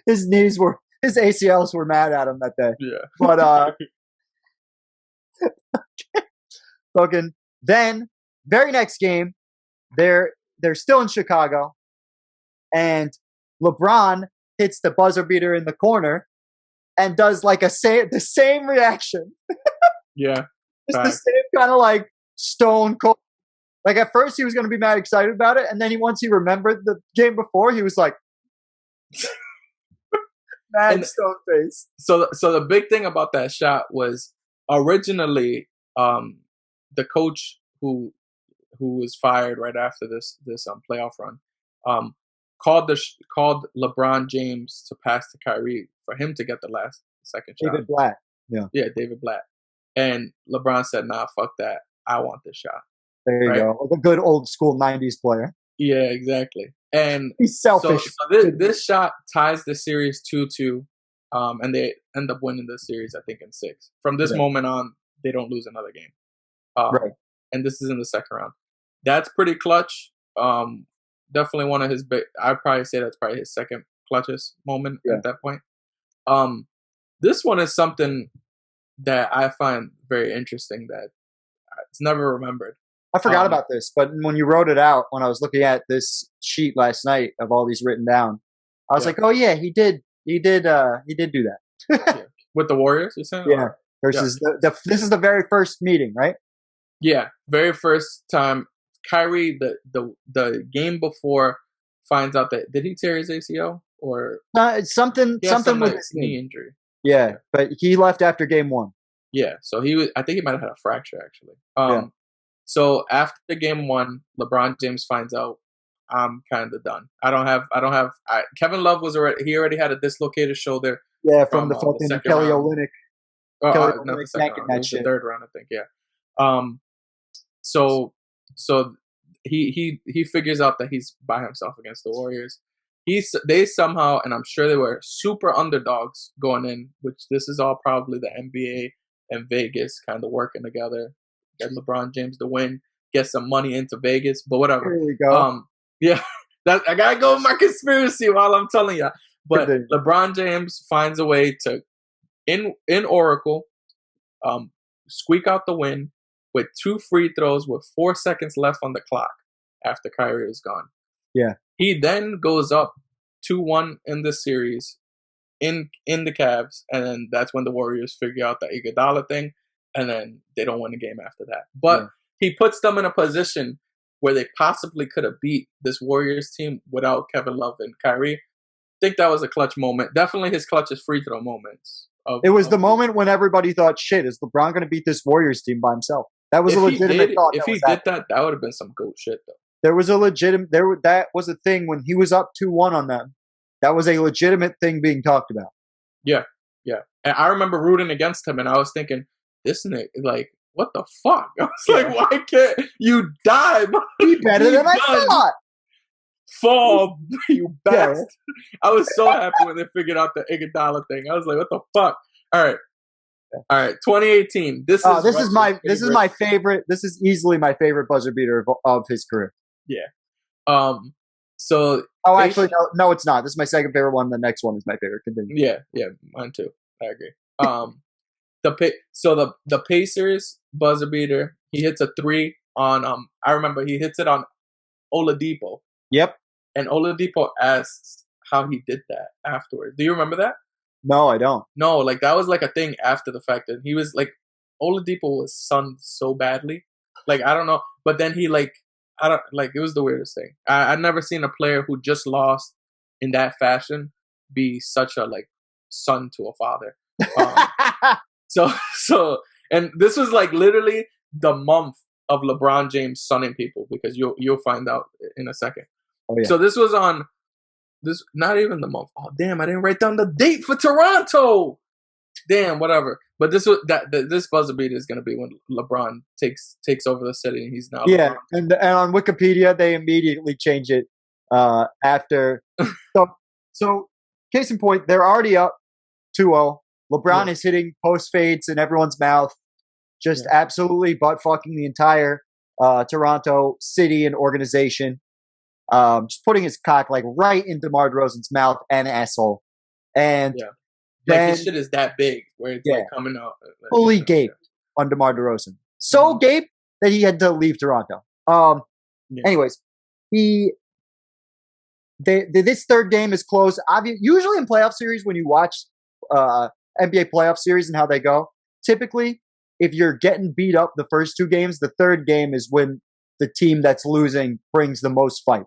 A: His ACLs were mad at him that day.
B: Yeah.
A: But fucking then very next game, they're still in Chicago, and LeBron hits the buzzer beater in the corner and does like the same reaction.
B: Yeah.
A: Just the same kind of like stone cold. Like at first he was going to be mad excited about it, and then once he remembered the game before, he was like mad stone face.
B: So the big thing about that shot was originally the coach who was fired right after this playoff run called LeBron James to pass to Kyrie for him to get the second shot.
A: David Blatt. Yeah,
B: David Blatt. And LeBron said, "Nah, fuck that. I want this shot."
A: There you go. Like a good old school 90s player.
B: Yeah, exactly. And
A: he's selfish.
B: So this shot ties the series 2-2, and they end up winning the series, I think, in 6. From this moment on, they don't lose another game. Right. And this is in the second round. That's pretty clutch. Definitely one of his big. I'd probably say that's probably his second clutchest moment at that point. This one is something that I find very interesting that it's never remembered.
A: I forgot about this, but when you wrote it out, when I was looking at this sheet last night of all these written down, I was like, "Oh yeah, he did do that."
B: With the Warriors, you saying?
A: Yeah. Versus this is the very first meeting, right?
B: Yeah, very first time. Kyrie, the game before, finds out that did he tear his ACL or
A: something with his
B: knee injury.
A: Yeah, but he left after game 1.
B: Yeah, so I think he might have had a fracture actually. So after game 1, LeBron James finds out I'm kind of done. Kevin Love he already had a dislocated shoulder.
A: Yeah, from the fucking Kelly Olynyk.
B: Not the second round. It was the third round, I think. Yeah. So he figures out that he's by himself against the Warriors. They somehow, and I'm sure they were super underdogs going in, which this is all probably the NBA and Vegas kind of working together. Get LeBron James to win, get some money into Vegas, but whatever.
A: There you go.
B: Yeah, I gotta go with my conspiracy while I'm telling you. But LeBron James finds a way to, in Oracle, squeak out the win with 2 free throws with 4 seconds left on the clock after Kyrie is gone.
A: Yeah.
B: He then goes up 2-1 in the series in the Cavs, and then that's when the Warriors figure out the Iguodala thing, and then they don't win a game after that. But he puts them in a position where they possibly could have beat this Warriors team without Kevin Love and Kyrie. I think that was a clutch moment. Definitely his clutchest free throw moments.
A: It was the moment when everybody thought, shit, is LeBron going to beat this Warriors team by himself? That was a legitimate thought.
B: If he did that, that would have been some goat shit, though.
A: There was a that was a thing when he was up 2-1 on them. That was a legitimate thing being talked about.
B: Yeah. And I remember rooting against him, and I was thinking, this nigga, like, what the fuck? I was like, why can't you die?
A: Be better than I thought.
B: Fall, you bastard. I was so happy when they figured out the Iguodala thing. I was like, what the fuck? All right. 2018. This is my favorite. This is easily my favorite buzzer beater of his career. Yeah. So. Oh, actually, no, it's not. This is my second favorite one. The next one is my favorite. Continue. Yeah, mine too. I agree. the Pacers buzzer beater. He hits a 3 on I remember he hits it on Oladipo.
A: Yep.
B: And Oladipo asks how he did that afterwards. Do you remember that?
A: No, I don't.
B: No, like that was like a thing after the fact, and he was like, Oladipo was sunned so badly, like I don't know, but then he like I don't like it was the weirdest thing. I've never seen a player who just lost in that fashion be such a like son to a father. So and this was like literally the month of LeBron James sunning people, because you'll find out in a second.
A: Oh, yeah.
B: So this was on this, not even the month. Oh damn, I didn't write down the date for Toronto. Damn, whatever. But this was this buzzer beater is going to be when LeBron takes over the city, and he's now
A: yeah.
B: LeBron.
A: And on Wikipedia they immediately change it after. So case in point, they're already up 2-0. LeBron is hitting post fades in everyone's mouth, just absolutely butt fucking the entire Toronto city and organization. Just putting his cock like right into DeMar DeRozan's mouth and asshole. And
B: like his shit is that big where it's like coming out. Like,
A: fully gaped on DeMar DeRozan. So gaped that he had to leave Toronto. Anyways, this third game is close. Usually in playoff series, when you watch NBA playoff series and how they go, typically if you're getting beat up the first 2 games, the third game is when the team that's losing brings the most fight.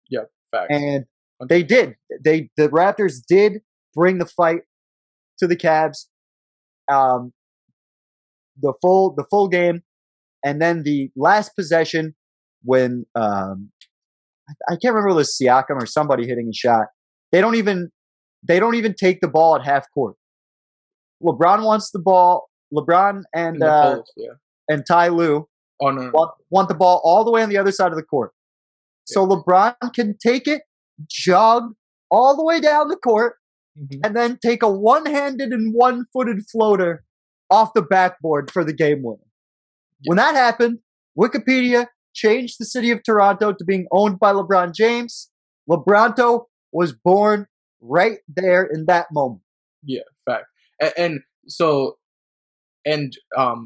B: Yeah, facts.
A: And they did. The Raptors did bring the fight to the Cavs. The full game, and then the last possession when I can't remember if it was Siakam or somebody hitting a shot. They don't even take the ball at half court. LeBron wants the ball. LeBron and and Ty Lue want the ball all the way on the other side of the court. So LeBron can take it, jog all the way down the court, and then take a one-handed and one-footed floater off the backboard for the game winner. When that happened, Wikipedia changed the city of Toronto to being owned by LeBron James. LeBronto was born right there in that moment.
B: Yeah, fact. And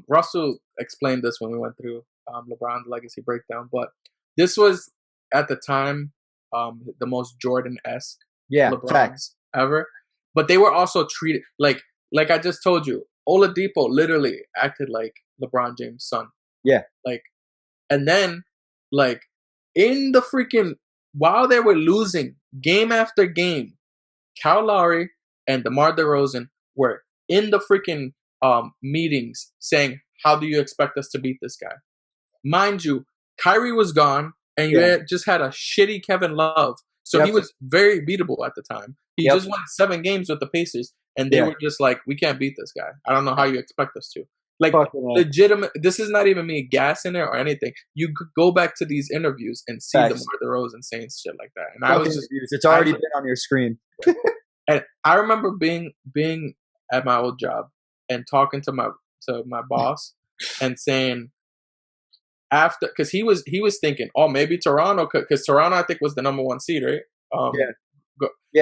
B: Russell explained this when we went through LeBron's legacy breakdown, but this was at the time the most Jordan-esque LeBron ever. But they were also treated like I just told you, Oladipo literally acted like LeBron James' son.
A: Yeah.
B: Like, and then like in the freaking, while they were losing game after game, Kyle Lowry and DeMar DeRozan were in the freaking meetings saying, how do you expect us to beat this guy? Mind you, Kyrie was gone, and you just had a shitty Kevin Love. So he was very beatable at the time. He just won 7 games with the Pacers, and they were just like, we can't beat this guy. I don't know how you expect us to. Like, legitimate, this is not even me gassing it or anything. You could go back to these interviews and see DeMar DeRozan saying shit like that. And I was just,
A: it's already been on your screen.
B: And I remember being at my old job and talking to my boss and saying, after, because he was thinking, oh, maybe Toronto could, because Toronto I think was the number 1 seed, right?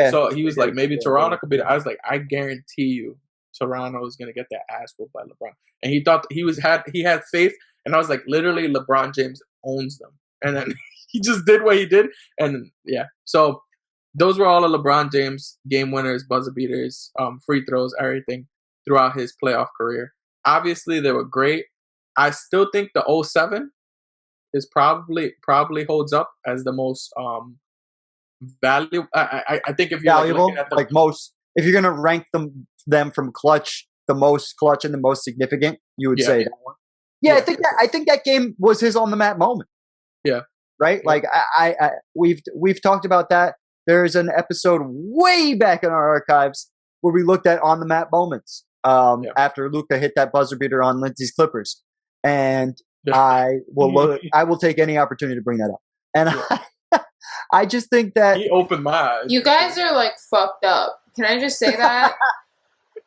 B: So he was like, maybe Toronto could be. I was like, I guarantee you, Toronto is gonna get their ass whooped by LeBron. And he thought he had faith, and I was like, literally, LeBron James owns them, and then he just did what he did, and so those were all of LeBron James game winners, buzzer beaters, free throws, everything throughout his playoff career. Obviously, they were great. I still think the 07 is probably holds up as the most valuable. I think if you're
A: valuable,
B: looking at the
A: most, if you're gonna rank them from clutch, the most clutch and the most significant, you would say that one. Yeah, I think that game was his on the mat moment.
B: Yeah.
A: Right. Yeah. Like we've talked about that. There's an episode way back in our archives where we looked at on the mat moments after Luka hit that buzzer beater on Lindsay's Clippers, and I will take any opportunity to bring that up. And I just think that
B: he opened my eyes.
C: You guys are like fucked up. Can I just say that?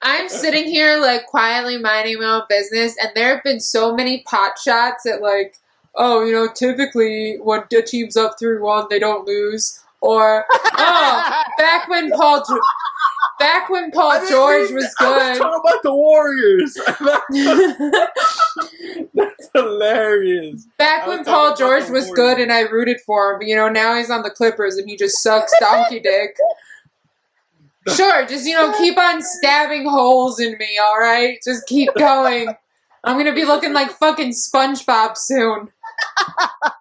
C: I'm sitting here like quietly minding my own business, and there have been so many pot shots at like, oh, you know, typically when a team's up 3-1, they don't lose. Or, oh, back when Paul Back when Paul George was good.
B: I was talking about the Warriors. That's hilarious.
C: Back when Paul George was good and I rooted for him, but now he's on the Clippers and he just sucks donkey dick. Sure, just keep on stabbing holes in me, all right? Just keep going. I'm gonna be looking like fucking SpongeBob soon.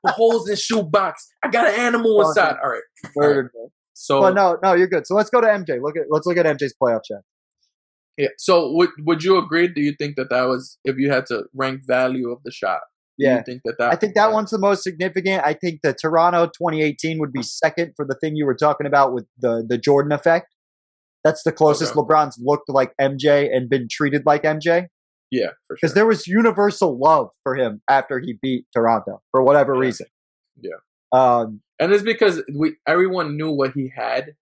B: The holes in the shoebox. I got an animal inside. All right.
A: Murdered.
B: So,
A: well, no, you're good. So let's go to MJ. Let's look at MJ's playoff shot.
B: Yeah. So would you agree? Do you think that was, if you had to rank value of the shot?
A: Yeah.
B: You think that
A: I think that one's the most significant. I think the Toronto 2018 would be second for the thing you were talking about with the Jordan effect. That's the closest LeBron's looked like MJ and been treated like MJ.
B: Yeah, for sure.
A: Because there was universal love for him after he beat Toronto for whatever reason.
B: Yeah.
A: And
B: it's because everyone knew what he had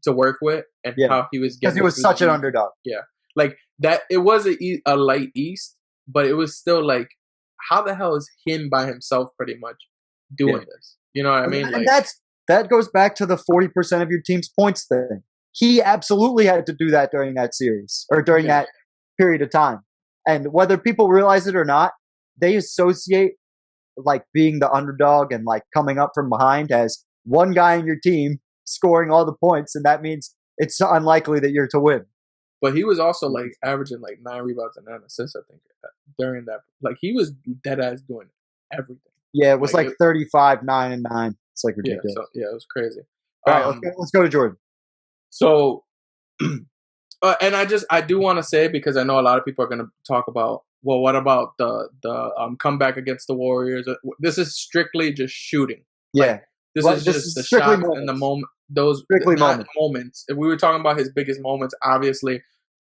B: to work with and how he was getting.
A: Because he was such an underdog.
B: Yeah. Like that, it was a light East, but it was still like, how the hell is him by himself pretty much doing this? You know what I mean?
A: And that goes back to the 40% of your team's points thing. He absolutely had to do that during that series or during that period of time. And whether people realize it or not, they associate like being the underdog and like coming up from behind as one guy in your team scoring all the points, and that means it's unlikely that you're to win.
B: But he was also like averaging like 9 rebounds and 9 assists, I think, during that. Like he was dead ass doing everything. Yeah,
A: it was like 35, 9, and 9. It's like ridiculous.
B: It was crazy.
A: All right, let's go to Jordan.
B: So, and I do want to say, because I know a lot of people are going to talk about, well, what about the comeback against the Warriors? This is strictly just shooting.
A: Yeah.
B: Like, this is just the shots and the moment. Those moments. If we were talking about his biggest moments, obviously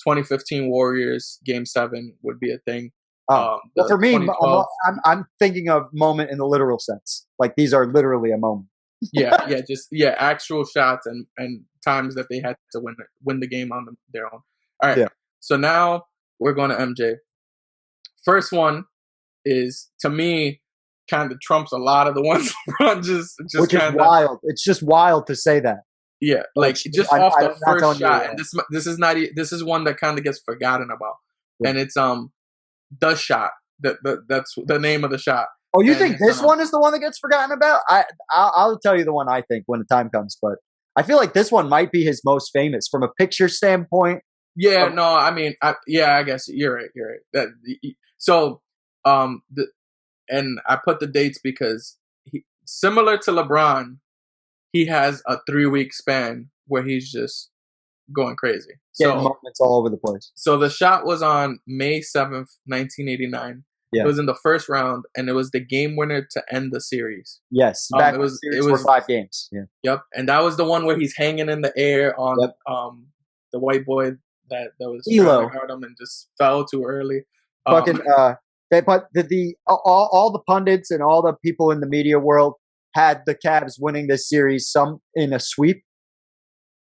B: 2015 Warriors Game 7 would be a thing.
A: Well, for me, I'm thinking of moment in the literal sense. Like these are literally a moment.
B: Actual shots and times that they had to win the game on their own. All right. Yeah. So now we're going to MJ. First one is, to me, kind of trumps a lot of the ones LeBron just
A: which is wild. It's just wild to say that.
B: Yeah, like just off the first shot. And this is one that kind of gets forgotten about. Yeah. And it's the shot. That's the name of the shot.
A: Oh, you think this one is the one that gets forgotten about? I'll tell you the one I think when the time comes, but I feel like this one might be his most famous from a picture standpoint.
B: Yeah, I guess you're right. And I put the dates because similar to LeBron, he has a 3-week span where he's just going crazy.
A: Getting moments all over the place.
B: So the shot was on May 7th, 1989. Yeah. It was in the first round, and it was the game winner to end the series.
A: Yes, it was 5 games. Yeah.
B: Yep, and that was the one where he's hanging in the air on the white boy that was trying to guard him and just fell too early.
A: All the pundits and all the people in the media world had the Cavs winning this series, some in a sweep.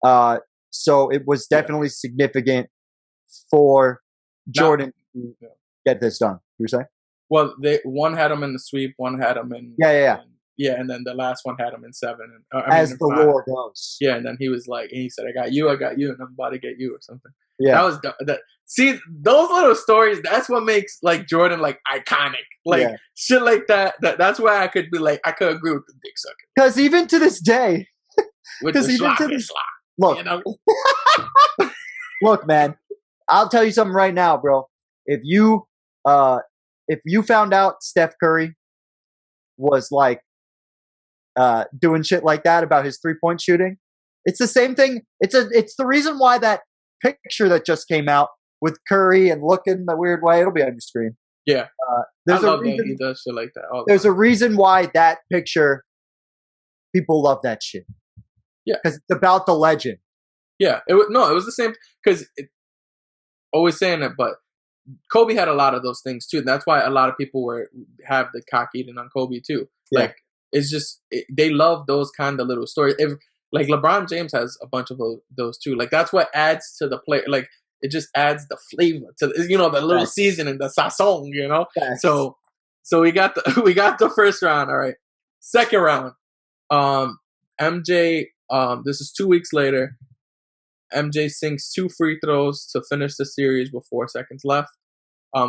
A: So it was definitely significant for Jordan to get this done. You were saying?
B: Well, one had him in the sweep, one had him in and then the last one had him in 7.
A: As the lore goes.
B: Yeah, and then he was like, he said, I got you, and I'm about to get you, or something.
A: Yeah,
B: that was that. See, those little stories. That's what makes like Jordan like iconic, like shit like that. That's why I could be like, I could agree with the dick sucker.
A: Because even to this day, look, look, man, I'll tell you something right now, bro. If you found out Steph Curry was like doing shit like that about his 3-point shooting, it's the same thing. It's the reason why that picture that just came out with Curry and looking the weird way, it'll be on your screen.
B: Yeah,
A: there's
B: I love that he does shit like that.
A: There's a reason why that picture, people love that shit.
B: Yeah,
A: because it's about the legend.
B: Yeah, it was the same, because always saying it, but Kobe had a lot of those things too. And that's why a lot of people have the cock eating on Kobe too. Yeah. Like it's just they love those kind of little stories. Like LeBron James has a bunch of those too. Like that's what adds to the play. Like it just adds the flavor to the little seasoning, the sazon.
A: Yes.
B: So we got the first round. All right, second round. MJ. This is 2 weeks later. MJ sinks 2 free throws to finish the series with 4 seconds left.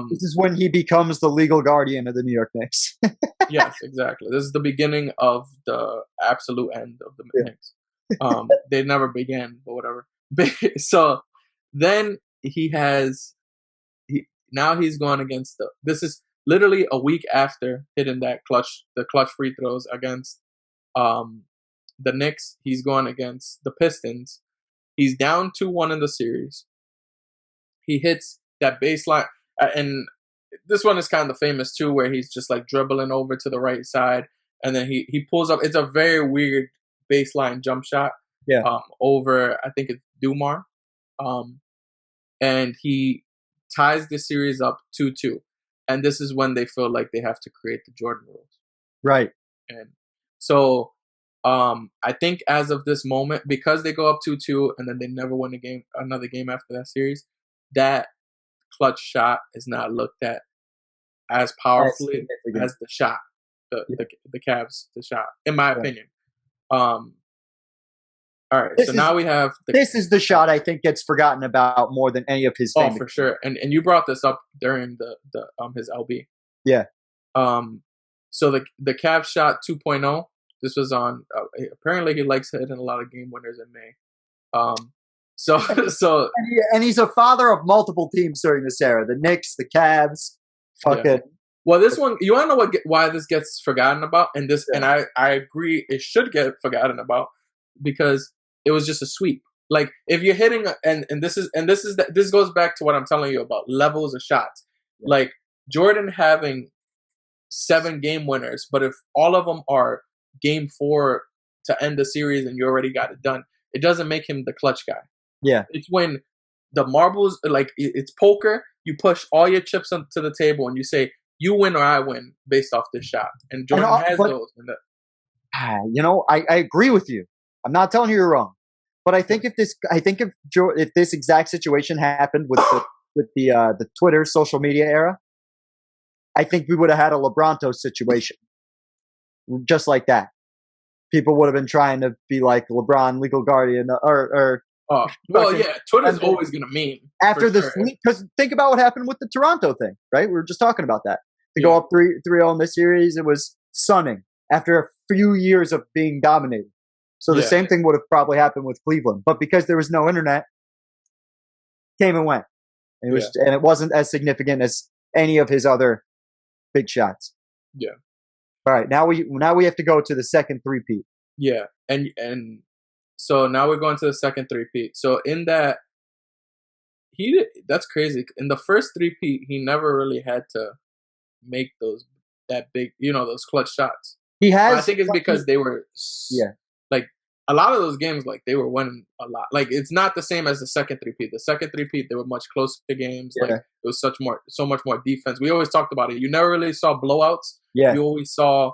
A: This is when he becomes the legal guardian of the New York Knicks.
B: Yes, exactly. This is the beginning of the absolute end of the Knicks. They never began, but whatever. So then now he's going against this is literally a week after hitting the clutch free throws against the Knicks. He's going against the Pistons. He's down 2-1 in the series. He hits that baseline, and this one is kind of famous too, where he's just like dribbling over to the right side, and then he pulls up. It's a very weird baseline jump shot.
A: Yeah.
B: Over, I think it's Dumar. And he ties the series up 2-2. And this is when they feel like they have to create the Jordan rules.
A: Right.
B: And so I think as of this moment, because they go up 2-2 and then they never win another game after that series, that clutch shot is not looked at as powerfully as the shot, the Cavs, the shot, in my opinion. All right, now we have...
A: This is the shot I think gets forgotten about more than any of his famous.
B: Oh, for sure. And you brought this up during his LB.
A: Yeah.
B: So the Cavs shot 2.0. This was on... apparently he likes hitting a lot of game winners in May. So
A: and he's a father of multiple teams during this era. The Knicks, the Cavs, fucking...
B: Yeah. Well, this one... You want to know why this gets forgotten about? And I agree it should get forgotten about because... It was just a sweep. Like if you're hitting, and this goes back to what I'm telling you about levels of shots. Yeah. Like Jordan having 7 game winners, but if all of them are game 4 to end the series and you already got it done, it doesn't make him the clutch guy.
A: Yeah,
B: it's when the marbles, like it's poker. You push all your chips onto the table and you say you win or I win based off this shot. And Jordan has those.
A: I agree with you. I'm not telling you you're wrong. But I think if this exact situation happened with the Twitter social media era, I think we would have had a LeBronto situation, just like that. People would have been trying to be like LeBron, legal guardian, or.
B: Oh well, yeah. Twitter's always gonna meme
A: after the sweep. Because think about what happened with the Toronto thing, right? We were just talking about that. To go up 3-0 in this series, it was stunning after a few years of being dominated. So the same thing would have probably happened with Cleveland, but because there was no internet, came and went. And it wasn't as significant as any of his other big shots.
B: Yeah.
A: All right, now we have to go to the second three-peat.
B: Yeah, and so now we're going to the second three-peat. So in that, that's crazy. In the first three-peat, he never really had to make that big, those clutch shots.
A: He has.
B: I think it's because they were.
A: Yeah.
B: Like a lot of those games, like they were winning a lot. Like it's not the same as the second three-peat. The second three-peat, they were much closer games. Yeah. Like it was so much more defense. We always talked about it. You never really saw blowouts.
A: Yeah.
B: You always saw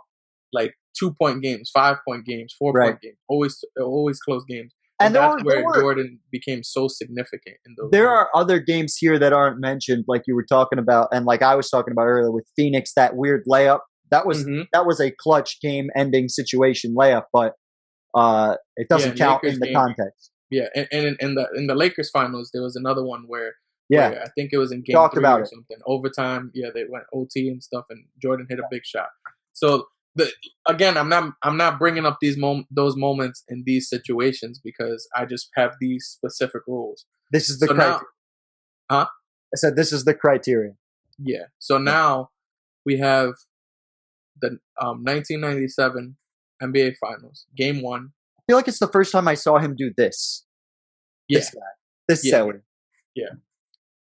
B: like 2-point games, 5-point games, 4-point games. Always close games. And that's where Jordan became so significant in those.
A: There are other games here that aren't mentioned, like you were talking about, and like I was talking about earlier with Phoenix, that weird layup. That was a clutch game-ending situation layup, but it doesn't count in the context.
B: Yeah, and in the Lakers finals, there was another one where I think it was in game 3 or something. Overtime, they went OT and stuff, and Jordan hit a big shot. So again, I'm not bringing up those moments in these situations because I just have these specific rules.
A: This is the criteria. I said this is the criteria.
B: Yeah. So now we have the 1997 NBA Finals, Game 1.
A: I feel like it's the first time I saw him do this.
B: Yeah.
A: This guy. This seller.
B: Yeah.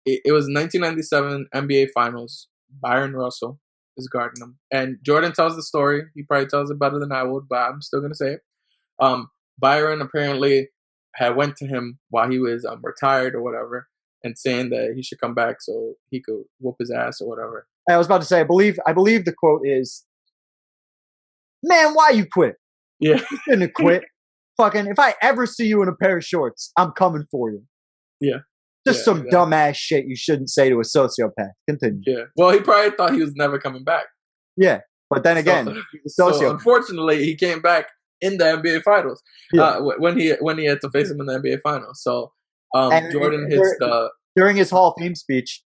B: It was 1997 NBA Finals. Byron Russell is guarding him. And Jordan tells the story. He probably tells it better than I would, but I'm still going to say it. Byron apparently had went to him while he was retired or whatever and saying that he should come back so he could whoop his ass or whatever.
A: I was about to say, I believe the quote is, "Man, why you quit?
B: Yeah.
A: You shouldn't quit. Fucking, if I ever see you in a pair of shorts, I'm coming for you."
B: Yeah.
A: Just some dumbass shit you shouldn't say to a sociopath. Continue.
B: Yeah. Well, he probably thought he was never coming back.
A: Yeah. But then again, he's a sociopath.
B: So unfortunately, he came back in the NBA Finals when he had to face him in the NBA Finals. So Jordan hits the
A: during his Hall of Fame speech.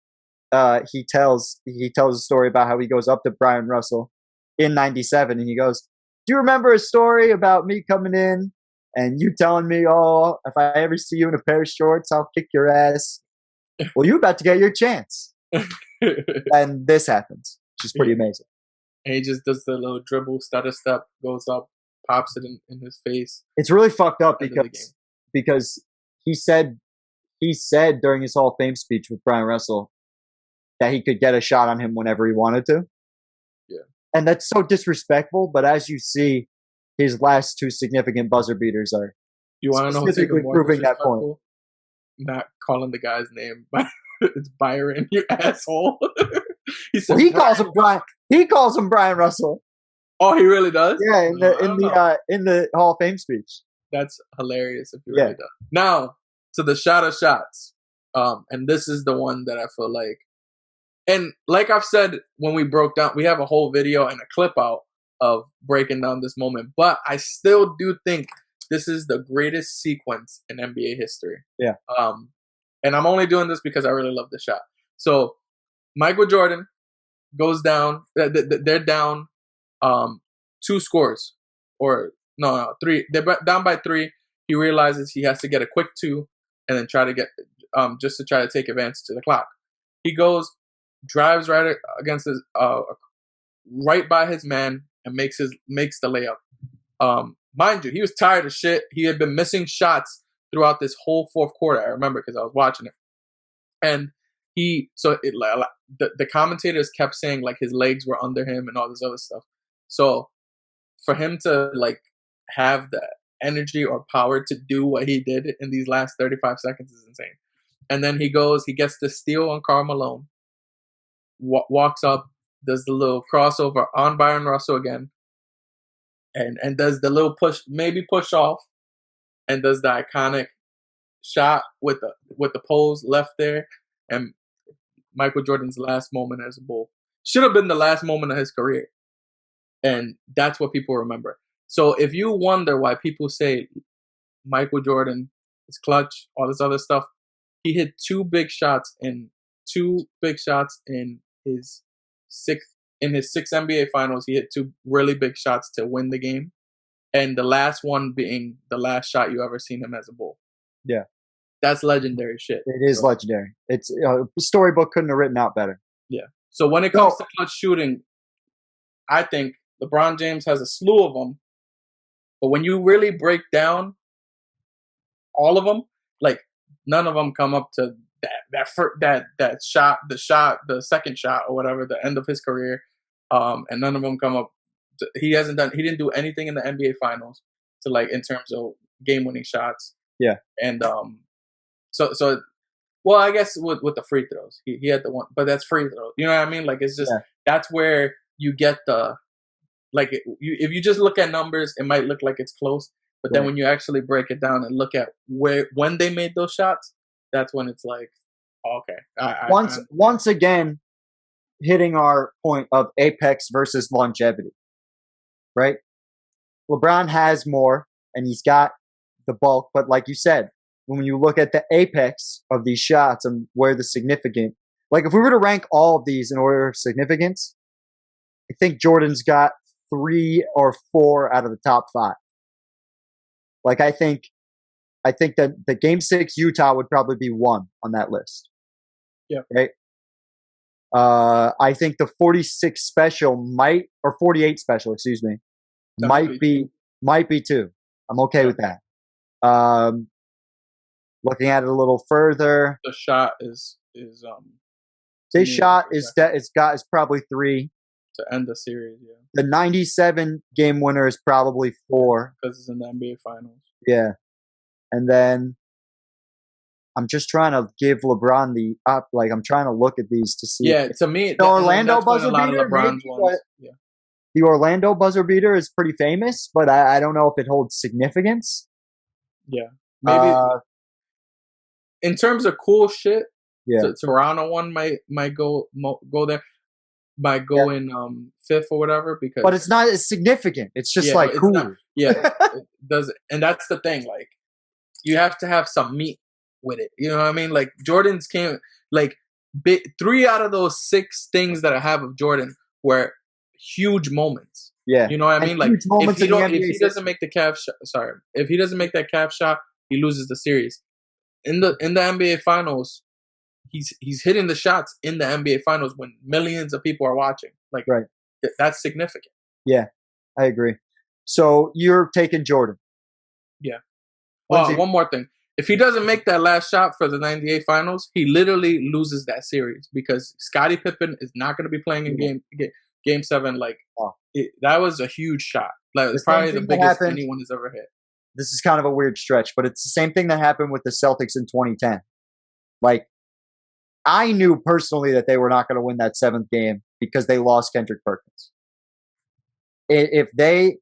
A: He tells a story about how he goes up to Brian Russell in '97, and he goes, "Do you remember a story about me coming in and you telling me, oh, if I ever see you in a pair of shorts, I'll kick your ass? Well, you're about to get your chance." And this happens, which is pretty amazing.
B: And he just does the little dribble, stutter step, goes up, pops it in his face.
A: It's really fucked up because he said during his Hall of Fame speech with Brian Russell that he could get a shot on him whenever he wanted to.
B: Yeah.
A: And that's so disrespectful, but as you see, his last two significant buzzer beaters are specifically proving that point.
B: Not calling the guy's name, but it's Byron, you asshole.
A: He calls him Brian. He calls him Brian Russell.
B: Oh, he really does?
A: Yeah, in the Hall of Fame speech.
B: That's hilarious if he really does. Now, to the shot of shots. And this is the one that I feel like, and like I've said when we broke down, we have a whole video and a clip out of breaking down this moment, but I still do think this is the greatest sequence in NBA history.
A: Yeah.
B: And I'm only doing this because I really love the shot. So Michael Jordan goes down. They're down 2 scores, or no, 3. They're down by 3. He realizes he has to get a quick 2 and then try to get just to try to take advantage to the clock. He goes, drives right against his right by his man and makes the layup. Mind you, he was tired of shit. He had been missing shots throughout this whole fourth quarter. I remember because I was watching it, and the commentators kept saying like his legs were under him and all this other stuff. So for him to like have the energy or power to do what he did in these last 35 seconds is insane. And then he gets the steal on Karl Malone, walks up, does the little crossover on Byron Russell again, and does the little push off, and does the iconic shot with the pose left there, and Michael Jordan's last moment as a Bull. Should have been the last moment of his career. And that's what people remember. So if you wonder why people say Michael Jordan is clutch, all this other stuff, he hit 2 big shots in his 6 NBA finals. He hit 2 really big shots to win the game. And the last one being the last shot you ever seen him as a Bull.
A: Yeah.
B: That's legendary shit.
A: It is legendary. It's Storybook couldn't have written out better.
B: Yeah. So when it comes to clutch shooting, I think LeBron James has a slew of them. But when you really break down all of them, like none of them come up to that shot, the second shot or whatever, the end of his career. And none of them come up. He didn't do anything in the NBA finals to like in terms of game-winning shots.
A: Yeah.
B: And so well, I guess with the free throws, he had the one, but that's free throws. You know what I mean? Like it's just that's where you get the like if you just look at numbers, it might look like it's close, but then when you actually break it down and look at when they made those shots, that's when it's like, okay.
A: Once again, hitting our point of apex versus longevity, right? LeBron has more, and he's got the bulk, but like you said, when you look at the apex of these shots and where the significant, like if we were to rank all of these in order of significance, I think Jordan's got 3 or 4 out of the top 5. Like I think that the Game 6 Utah would probably be 1 on that list.
B: Yeah.
A: Right. I think the 46 special 48 special, excuse me, might be 2. I'm okay with that. Looking at it a little further,
B: the shot is
A: this shot is probably 3
B: to end the series. Yeah,
A: the 97 game winner is probably 4
B: because it's in the NBA finals.
A: Yeah, and then I'm just trying to give LeBron the up. Like I'm trying to look at these to see.
B: Yeah, to me,
A: the Orlando buzzer beater. The Orlando buzzer beater is pretty famous, but I don't know if it holds significance.
B: Yeah, maybe in terms of cool shit.
A: Yeah,
B: the Toronto one might go there. Might go in 5th or whatever but
A: it's not as significant. It's just cool.
B: It does, and that's the thing. Like you have to have some meat with it. You know what I mean? Like Jordan's came like 3 out of those 6 things that I have of Jordan were huge moments.
A: Yeah,
B: you know what I mean. Like if he doesn't make the calf shot, if he doesn't make that calf shot, he loses the series. In the NBA Finals, he's hitting the shots in the NBA Finals when millions of people are watching. Like
A: right.
B: That's significant.
A: Yeah, I agree. So you're taking Jordan.
B: Yeah. One more thing. If he doesn't make that last shot for the 98 Finals, he literally loses that series because Scottie Pippen is not going to be playing in Game 7. Like, that was a huge shot. Like, it's probably the biggest anyone has ever hit.
A: This is kind of a weird stretch, but it's the same thing that happened with the Celtics in 2010. Like, I knew personally that they were not going to win that 7th game because they lost Kendrick Perkins. If they,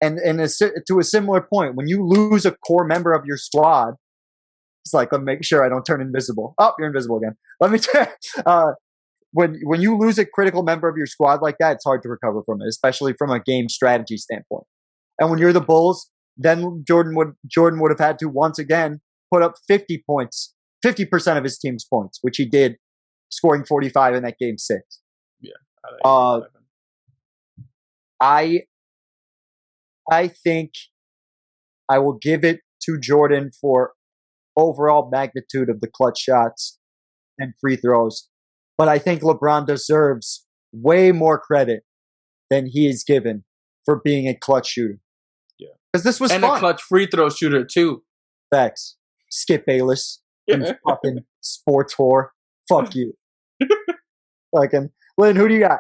A: to a similar point, when you lose a core member of your squad, it's like, let me make sure I don't turn invisible. Oh, you're invisible again. Let me when you lose a critical member of your squad like that, it's hard to recover from it, especially from a game strategy standpoint. And when you're the Bulls, then Jordan would have had to once again put up 50 points, 50% of his team's points, which he did, scoring 45 in that game 6.
B: Yeah.
A: I think I will give it to Jordan for overall magnitude of the clutch shots and free throws. But I think LeBron deserves way more credit than he is given for being a clutch shooter.
B: Yeah.
A: Because this was
B: fun.
A: And
B: a clutch free throw shooter, too.
A: Facts. Skip Bayless. You fucking sports whore. Fuck you. Fucking Lynn, who do you got?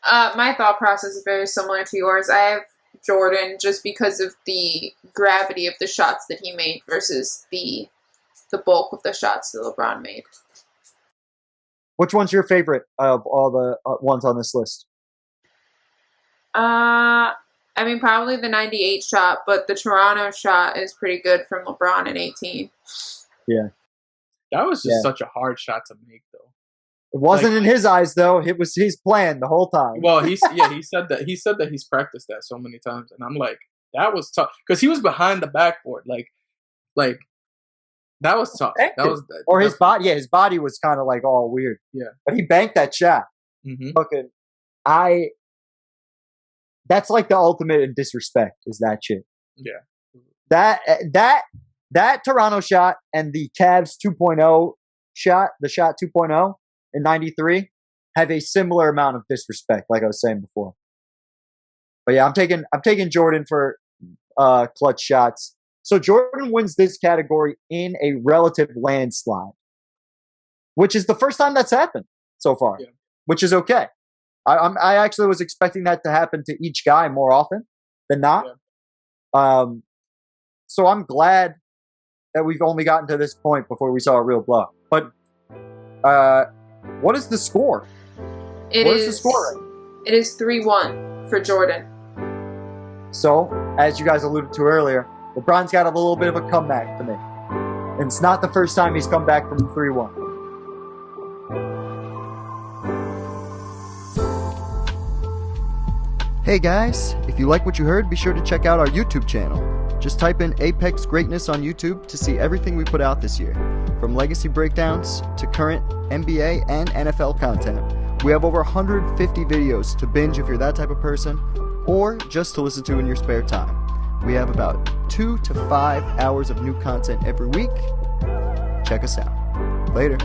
C: My thought process is very similar to yours. I have Jordan just because of the gravity of the shots that he made versus the bulk of the shots that LeBron made.
A: Which one's your favorite of all the ones on this list?
C: I mean, probably the 98 shot, but the Toronto shot is pretty good from LeBron in 18.
A: Yeah.
B: That was just such a hard shot to make, though.
A: It wasn't in his eyes, though. It was his plan the whole time.
B: Well, he said that he's practiced that so many times, and I'm like, that was tough because he was behind the backboard, like that was tough.
A: His body. Yeah, his body was kind of like all weird.
B: Yeah,
A: but he banked that shot.
B: Mm-hmm.
A: Fucking, that's like the ultimate in disrespect. Is that shit?
B: Yeah.
A: That Toronto shot and the Cavs 2.0 shot, the shot 2.0 in 93, have a similar amount of disrespect, like I was saying before. But yeah, I'm taking Jordan for clutch shots. So Jordan wins this category in a relative landslide, which is the first time that's happened so far, which is okay. I actually was expecting that to happen to each guy more often than not. Yeah. So I'm glad that we've only gotten to this point before we saw a real blow. But what is the score?
C: What is the score? It is 3-1 for Jordan.
A: So, as you guys alluded to earlier, LeBron's got a little bit of a comeback to make. And it's not the first time he's come back from 3-1. Hey guys, if you like what you heard, be sure to check out our YouTube channel. Just type in Apex Greatness on YouTube to see everything we put out this year. From legacy breakdowns to current NBA and NFL content. We have over 150 videos to binge if you're that type of person, or just to listen to in your spare time. We have about 2 to 5 hours of new content every week. Check us out. Later.